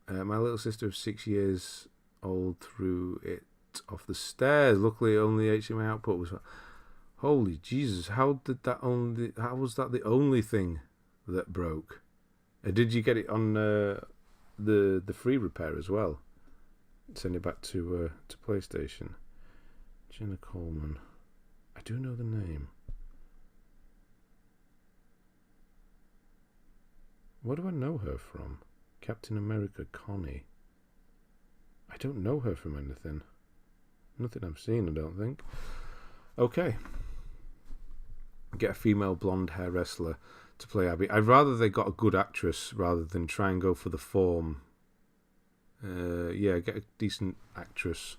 My little sister of 6 years old threw it off the stairs. Luckily, only HDMI output was... Holy Jesus, how was that the only thing that broke? Did you get it on the free repair as well? Send it back to PlayStation. Jenna Coleman. I do know the name. Where do I know her from? Captain America Connie. I don't know her from anything. Nothing I've seen, I don't think. Okay. Get a female blonde hair wrestler to play Abby. I'd rather they got a good actress rather than try and go for the form. Yeah, get a decent actress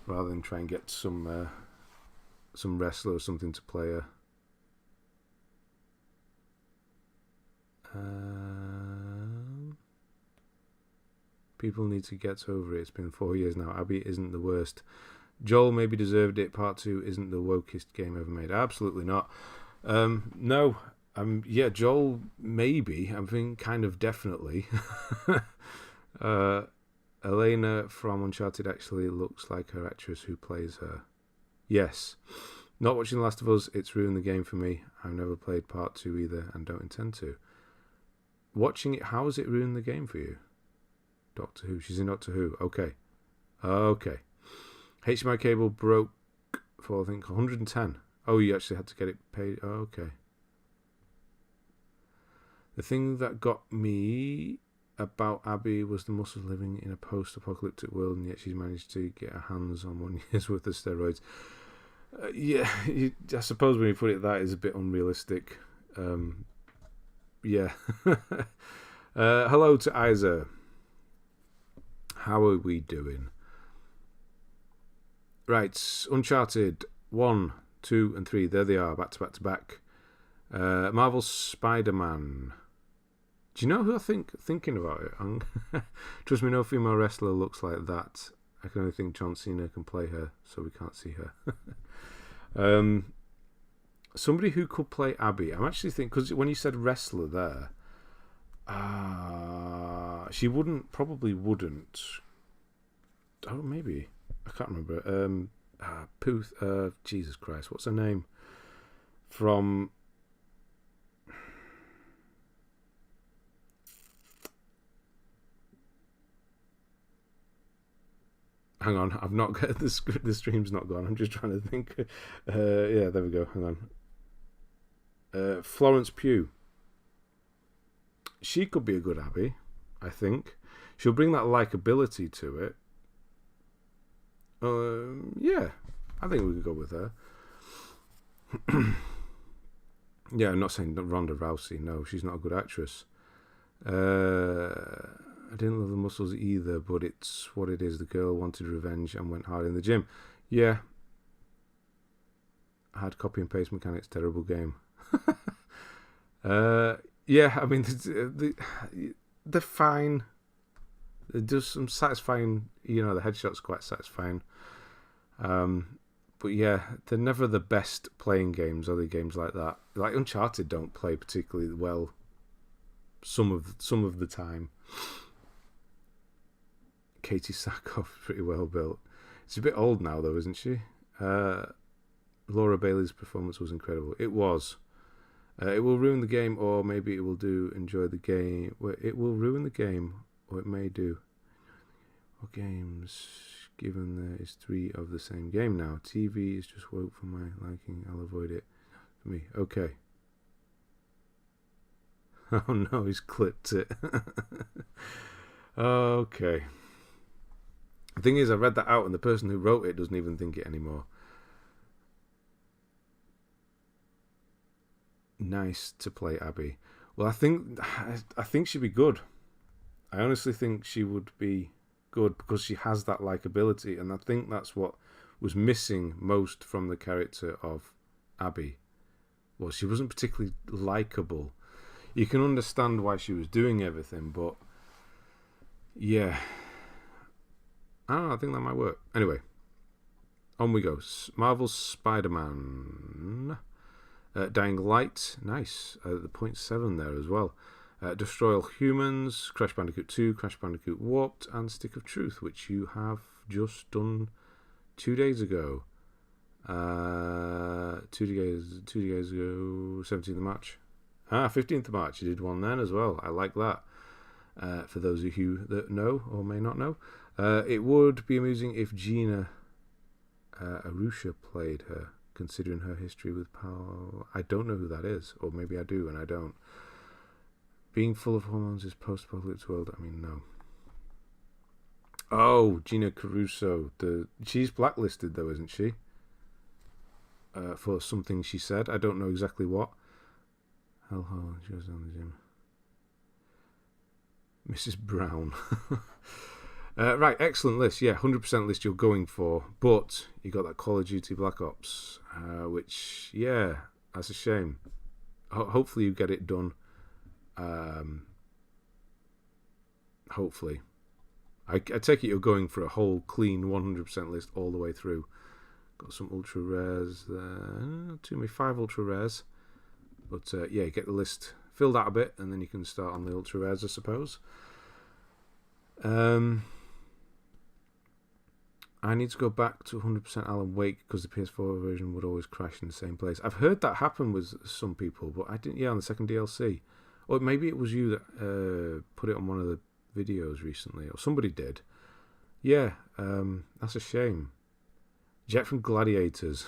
rather than try and get some wrestler or something to play her. People need to get over it. It's been 4 years now. Abby isn't the worst. Joel maybe deserved it. Part 2 isn't the wokest game ever made. Absolutely not. No. Yeah, Joel maybe. I'm thinking kind of definitely. Elena from Uncharted actually looks like her actress who plays her. Yes. Not watching The Last of Us, it's ruined the game for me. I've never played Part 2 either and don't intend to. Watching it, how has it ruined the game for you? Doctor Who. She's in Doctor Who. Okay. Okay. HDMI cable broke for, I think, 110. Oh, you actually had to get it paid. Oh, okay. The thing that got me about Abby was the muscles living in a post-apocalyptic world, and yet she's managed to get her hands on 1 year's worth of steroids. Yeah, I suppose when you put it that is a bit unrealistic. Yeah. Hello to Isa. How are we doing? Right, Uncharted 1, 2, and 3. There they are, back to back to back. Marvel Spider-Man. Do you know who I thinking about it? Trust me, no female wrestler looks like that. I can only think John Cena can play her, so we can't see her. Somebody who could play Abby. I'm actually thinking, because when you said wrestler there, she probably wouldn't. Oh, maybe. I can't remember. Puth. Jesus Christ, what's her name? From. Hang on, I've not got the stream's not gone. I'm just trying to think. Yeah, there we go. Hang on. Florence Pugh. She could be a good Abby, I think. She'll bring that likability to it. Yeah, I think we can go with her. Yeah, I'm not saying Ronda Rousey. No, she's not a good actress. I didn't love the muscles either, but it's what it is. The girl wanted revenge and went hard in the gym. Yeah. I had copy and paste mechanics. Terrible game. Yeah, I mean, they're fine. It does some satisfying, the headshot's quite satisfying. But yeah, they're never the best playing games, are they? Games like that, like Uncharted, don't play particularly well. Some of the time. Katie Sackhoff, pretty well built. She's a bit old now, though, isn't she? Laura Bailey's performance was incredible. It was. It will ruin the game, or maybe it will enjoy the game. It will ruin the game, or it may do. What games? Given there is 3 of the same game now. TV is just woke for my liking. I'll avoid it. For me. Okay. Oh no, he's clipped it. Okay. The thing is, I read that out, and the person who wrote it doesn't even think it anymore. Nice to play Abby. Well, I think she'd be good. I honestly think she would be good because she has that likability, and I think that's what was missing most from the character of Abby. Well, she wasn't particularly likable. You can understand why she was doing everything, but yeah, I don't know, I think that might work. Anyway, on we go. Marvel's Spider-Man. Dying Light, nice. The 0.7 there as well. Destroy All Humans, Crash Bandicoot 2, Crash Bandicoot Warped, and Stick of Truth, which you have just done 2 days ago. 2 days ago, 17th of March. 15th of March, you did one then as well. I like that. For those of you that know or may not know. It would be amusing if Gina Arusha played her, considering her history with power. I don't know who that is, or maybe I do and I don't. Being full of hormones is post-apocalyptic world. I mean, no. Oh, Gina Caruso. She's blacklisted though, isn't she? For something she said. I don't know exactly what. Hell, she goes down the gym. Mrs. Brown. Right, excellent list. Yeah, 100% list you're going for. But you got that Call of Duty Black Ops, which, yeah, that's a shame. Hopefully you get it done. Hopefully. I take it you're going for a whole clean 100% list all the way through. Got some ultra rares there. Too many 5 ultra rares. But yeah, get the list filled out a bit, and then you can start on the ultra rares, I suppose. I need to go back to 100% Alan Wake because the PS4 version would always crash in the same place. I've heard that happen with some people, but I didn't. Yeah, on the second DLC, or maybe it was you that put it on one of the videos recently, or somebody did. Yeah, that's a shame. Jet from Gladiators.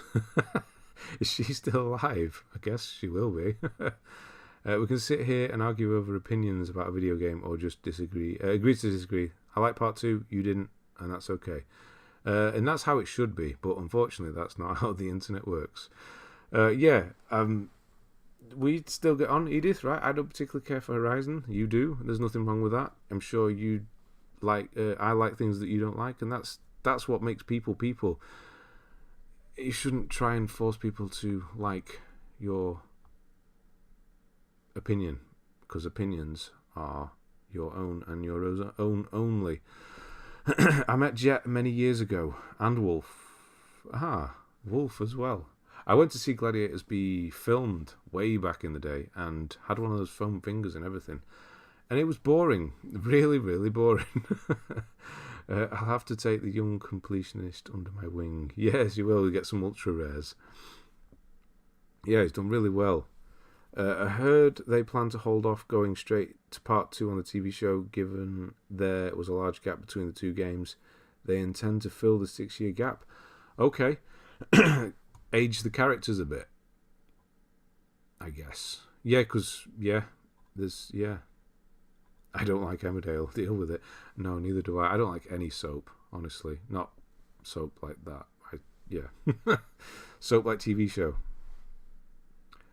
Is she still alive? I guess she will be. We can sit here and argue over opinions about a video game, or just disagree. Agree to disagree. I like part 2, you didn't, and that's okay. And that's how it should be, but unfortunately that's not how the internet works. We still get on, Edith, right? I don't particularly care for Horizon. You do. There's nothing wrong with that. I'm sure you like. I like things that you don't like, and that's what makes people people. You shouldn't try and force people to like your opinion, because opinions are your own and your own only. I met Jet many years ago, and Wolf. Wolf as well. I went to see Gladiators be filmed way back in the day, and had one of those foam fingers and everything. And it was boring. Really, really boring. I'll have to take the young completionist under my wing. Yes, you will. You get some ultra rares. Yeah, he's done really well. I heard they plan to hold off going straight to part 2 on the TV show, given there was a large gap between the 2 games. They intend to fill the 6-year gap. Okay. Age the characters a bit, I guess. Yeah, because, I don't like Emmerdale. Deal with it. No, neither do I. I don't like any soap, honestly. Not soap like that. Soap like TV show.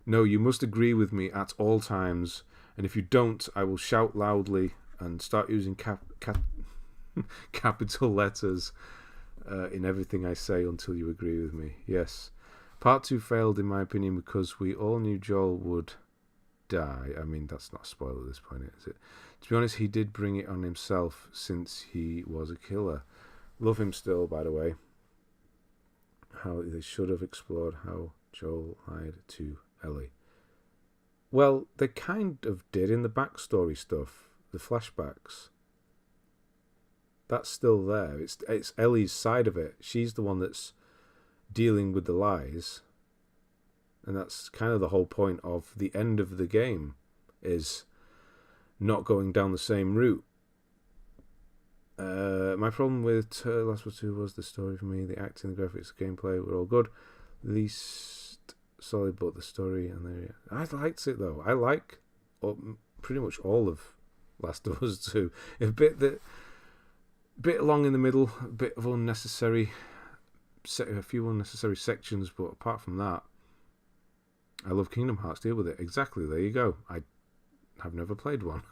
No, you must agree with me at all times, and if you don't, I will shout loudly and start using capital letters in everything I say until you agree with me. Yes. Part 2 failed, in my opinion, because we all knew Joel would die. I mean, that's not a spoiler at this point, is it? To be honest, he did bring it on himself since he was a killer. Love him still, by the way. How they should have explored how Joel lied to Ellie. Well, they kind of did in the backstory stuff, the flashbacks. That's still there. It's Ellie's side of it. She's the one that's dealing with the lies, and that's kind of the whole point of the end of the game, is not going down the same route. My problem with Last of Us 2 was the story for me. The acting, the graphics, the gameplay were all good. Least solid, but the story and I liked it though. I like pretty much all of Last of Us 2. A bit long in the middle, a bit of unnecessary, a few unnecessary sections, but apart from that, I love Kingdom Hearts. Deal with it. Exactly. There you go. I have never played one.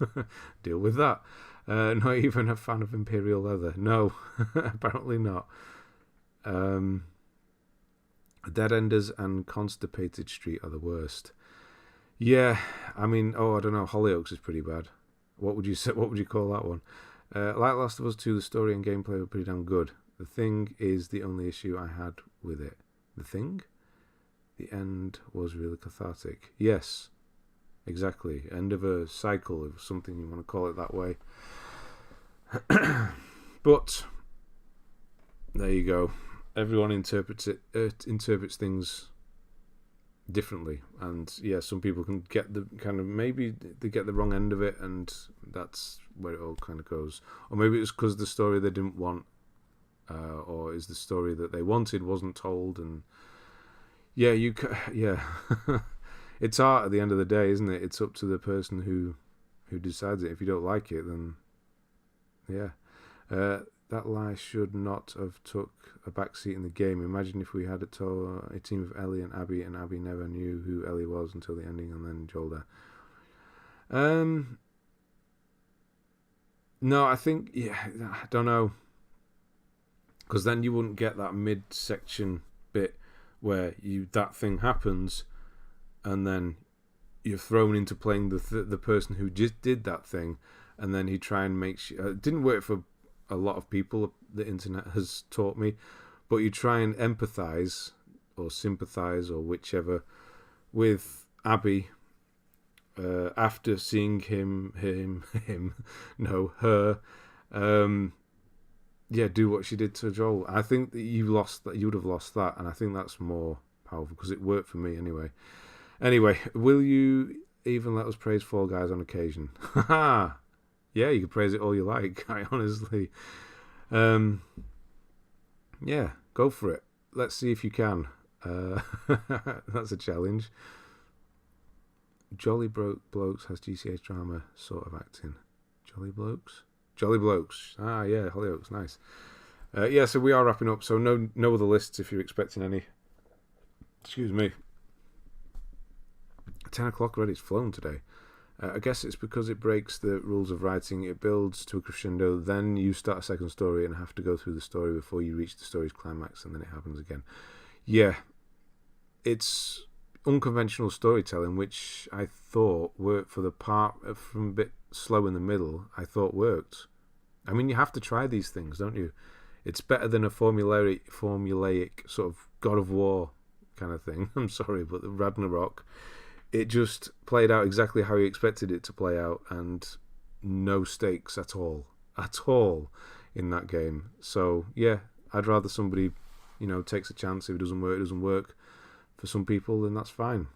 Deal with that. Not even a fan of Imperial Leather. No, apparently not. Dead Enders and Constipated Street are the worst. Yeah, I mean, I don't know. Hollyoaks is pretty bad. What would you say? What would you call that one? Like Last of Us 2, the story and gameplay were pretty damn good. The Thing is the only issue I had with it. The Thing? The end was really cathartic. Yes, exactly. End of a cycle, of something you want to call it that way. But there you go. Everyone interprets things differently, and yeah, some people can get the kind of, maybe they get the wrong end of it, and that's where it all kind of goes. Or maybe it was because the story they didn't want, or is the story that they wanted wasn't told, and yeah, it's art at the end of the day, isn't it? It's up to the person who decides it. If you don't like it, then yeah. That lie should not have took a backseat in the game. Imagine if we had a team of Ellie and Abby never knew who Ellie was until the ending, and then Joel there. No, I think, I don't know, because then you wouldn't get that mid-section bit where that thing happens, and then you're thrown into playing the person who just did that thing, and then he try and make it didn't work for a lot of people the internet has taught me, but you try and empathize or sympathize or whichever with Abby after seeing her, do what she did to Joel. I think that you would have lost that, and I think that's more powerful because it worked for me anyway. Anyway, will you even let us praise Fall Guys on occasion? Haha. Yeah, you can praise it all you like. I honestly, yeah, go for it. Let's see if you can. That's a challenge. Jolly Blokes has GCH drama sort of acting. Jolly Blokes. Ah, yeah, Hollyoaks, nice. So we are wrapping up. So no other lists if you're expecting any. Excuse me. 10 o'clock already. It's flown today. I guess it's because it breaks the rules of writing. It builds to a crescendo. Then you start a second story and have to go through the story before you reach the story's climax, and then it happens again. Yeah, it's unconventional storytelling, which I thought worked for the part from a bit slow in the middle. I thought worked. I mean, you have to try these things, don't you? It's better than a formulaic sort of God of War kind of thing. I'm sorry, but the Ragnarok, it just played out exactly how you expected it to play out, and no stakes at all in that game. So yeah, I'd rather somebody, takes a chance. If it doesn't work. For some people, then that's fine.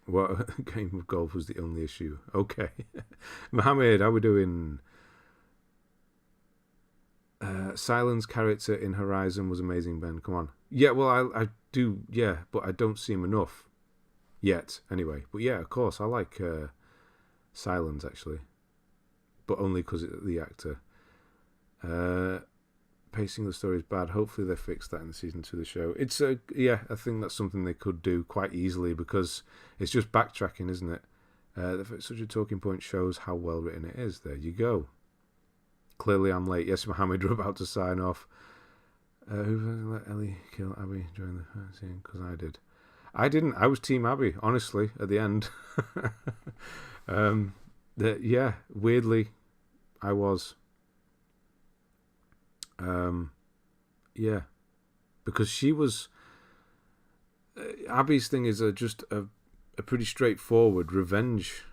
What game of golf was the only issue? Okay. Mohammed, how we doing? Silence character in Horizon was amazing, Ben. Come on. Yeah, well, I do, yeah, but I don't see him enough yet, anyway. But yeah, of course, I like Silence, actually. But only because it's the actor. Pacing of the story is bad. Hopefully they fix that in the season 2 of the show. It's I think that's something they could do quite easily because it's just backtracking, isn't it? Such a talking point shows how well written it is. There you go. Clearly I'm late. Yes, Mohammed, we're about to sign off. Who let Ellie kill Abby during the first scene? Because I did. I didn't. I was Team Abby, honestly, at the end. Weirdly, I was. Because she was. Abby's thing is just a pretty straightforward revenge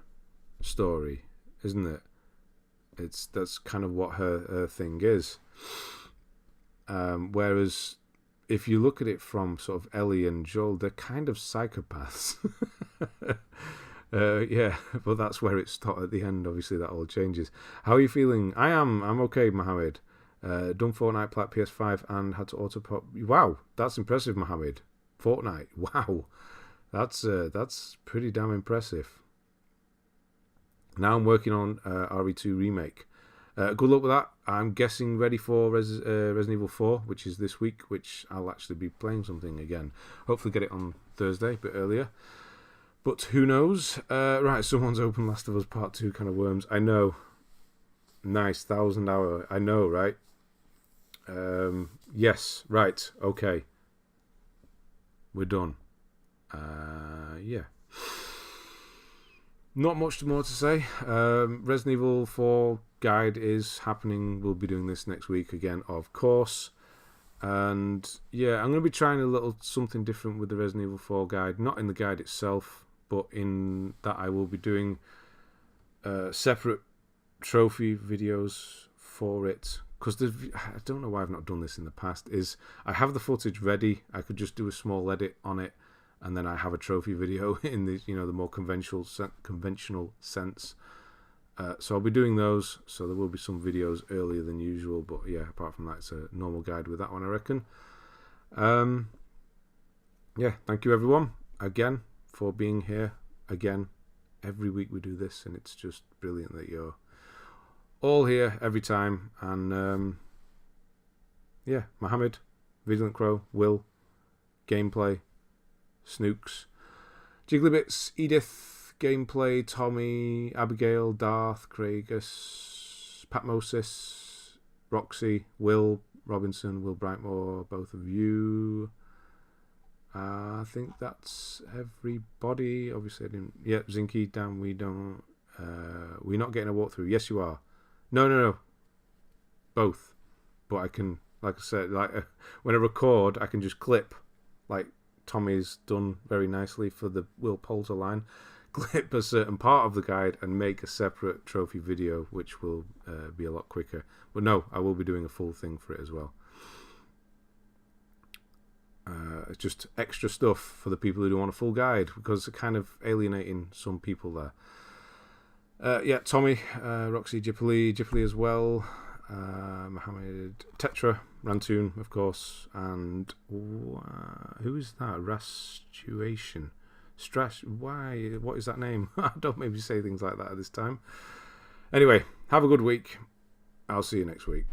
story, isn't it? That's kind of what her thing is. Whereas if you look at it from sort of Ellie and Joel, they're kind of psychopaths. But that's where it stopped at the end. Obviously, that all changes. How are you feeling? I'm okay, Mohammed. Done Fortnite, plat PS5, and had to auto pop. Wow, that's impressive, Mohammed. Fortnite, wow, that's pretty damn impressive. Now I'm working on RE2 remake. Good luck with that. I'm guessing ready for Resident Evil 4, which is this week, which I'll actually be playing something again. Hopefully get it on Thursday, a bit earlier. But who knows? Right, someone's opened Last of Us Part 2 kind of worms. I know. Nice, 1,000 hour. I know, right? Yes, right, okay. We're done. Not much more to say. Resident Evil 4 guide is happening. We'll be doing this next week again, of course. And yeah, I'm going to be trying a little something different with the Resident Evil 4 guide. Not in the guide itself, but in that I will be doing separate trophy videos for it. Because I don't know why I've not done this in the past. Is I have the footage ready. I could just do a small edit on it, and then I have a trophy video in the the more conventional sense. So I'll be doing those. So there will be some videos earlier than usual, but yeah, apart from that, it's a normal guide with that one, I reckon. Thank you everyone again for being here again. Every week we do this, and it's just brilliant that you're all here every time. And Mohammed, Vigilant Crow, Will, Gameplay, Snooks, Jigglybits, Edith, Gameplay, Tommy, Abigail, Darth, Craigus, Patmosis, Roxy, Will Robinson, Will Brightmore, both of you. I think that's everybody. Obviously I didn't. Yeah, Zinky, Dan, we don't. We're not getting a walkthrough. Yes, you are. No. both. But I can, like I said, like when I record, I can just clip, like Tommy's done very nicely for the Will Poulter line, clip a certain part of the guide and make a separate trophy video, which will be a lot quicker. But no, I will be doing a full thing for it as well. It's just extra stuff for the people who don't want a full guide, because it's kind of alienating some people there. Yeah, Tommy, Roxy, Jippily as well, Mohammed, Tetra, Rantoon, of course, and who is that? Rastuation. Why? What is that name? Don't maybe say things like that at this time. Anyway, have a good week. I'll see you next week.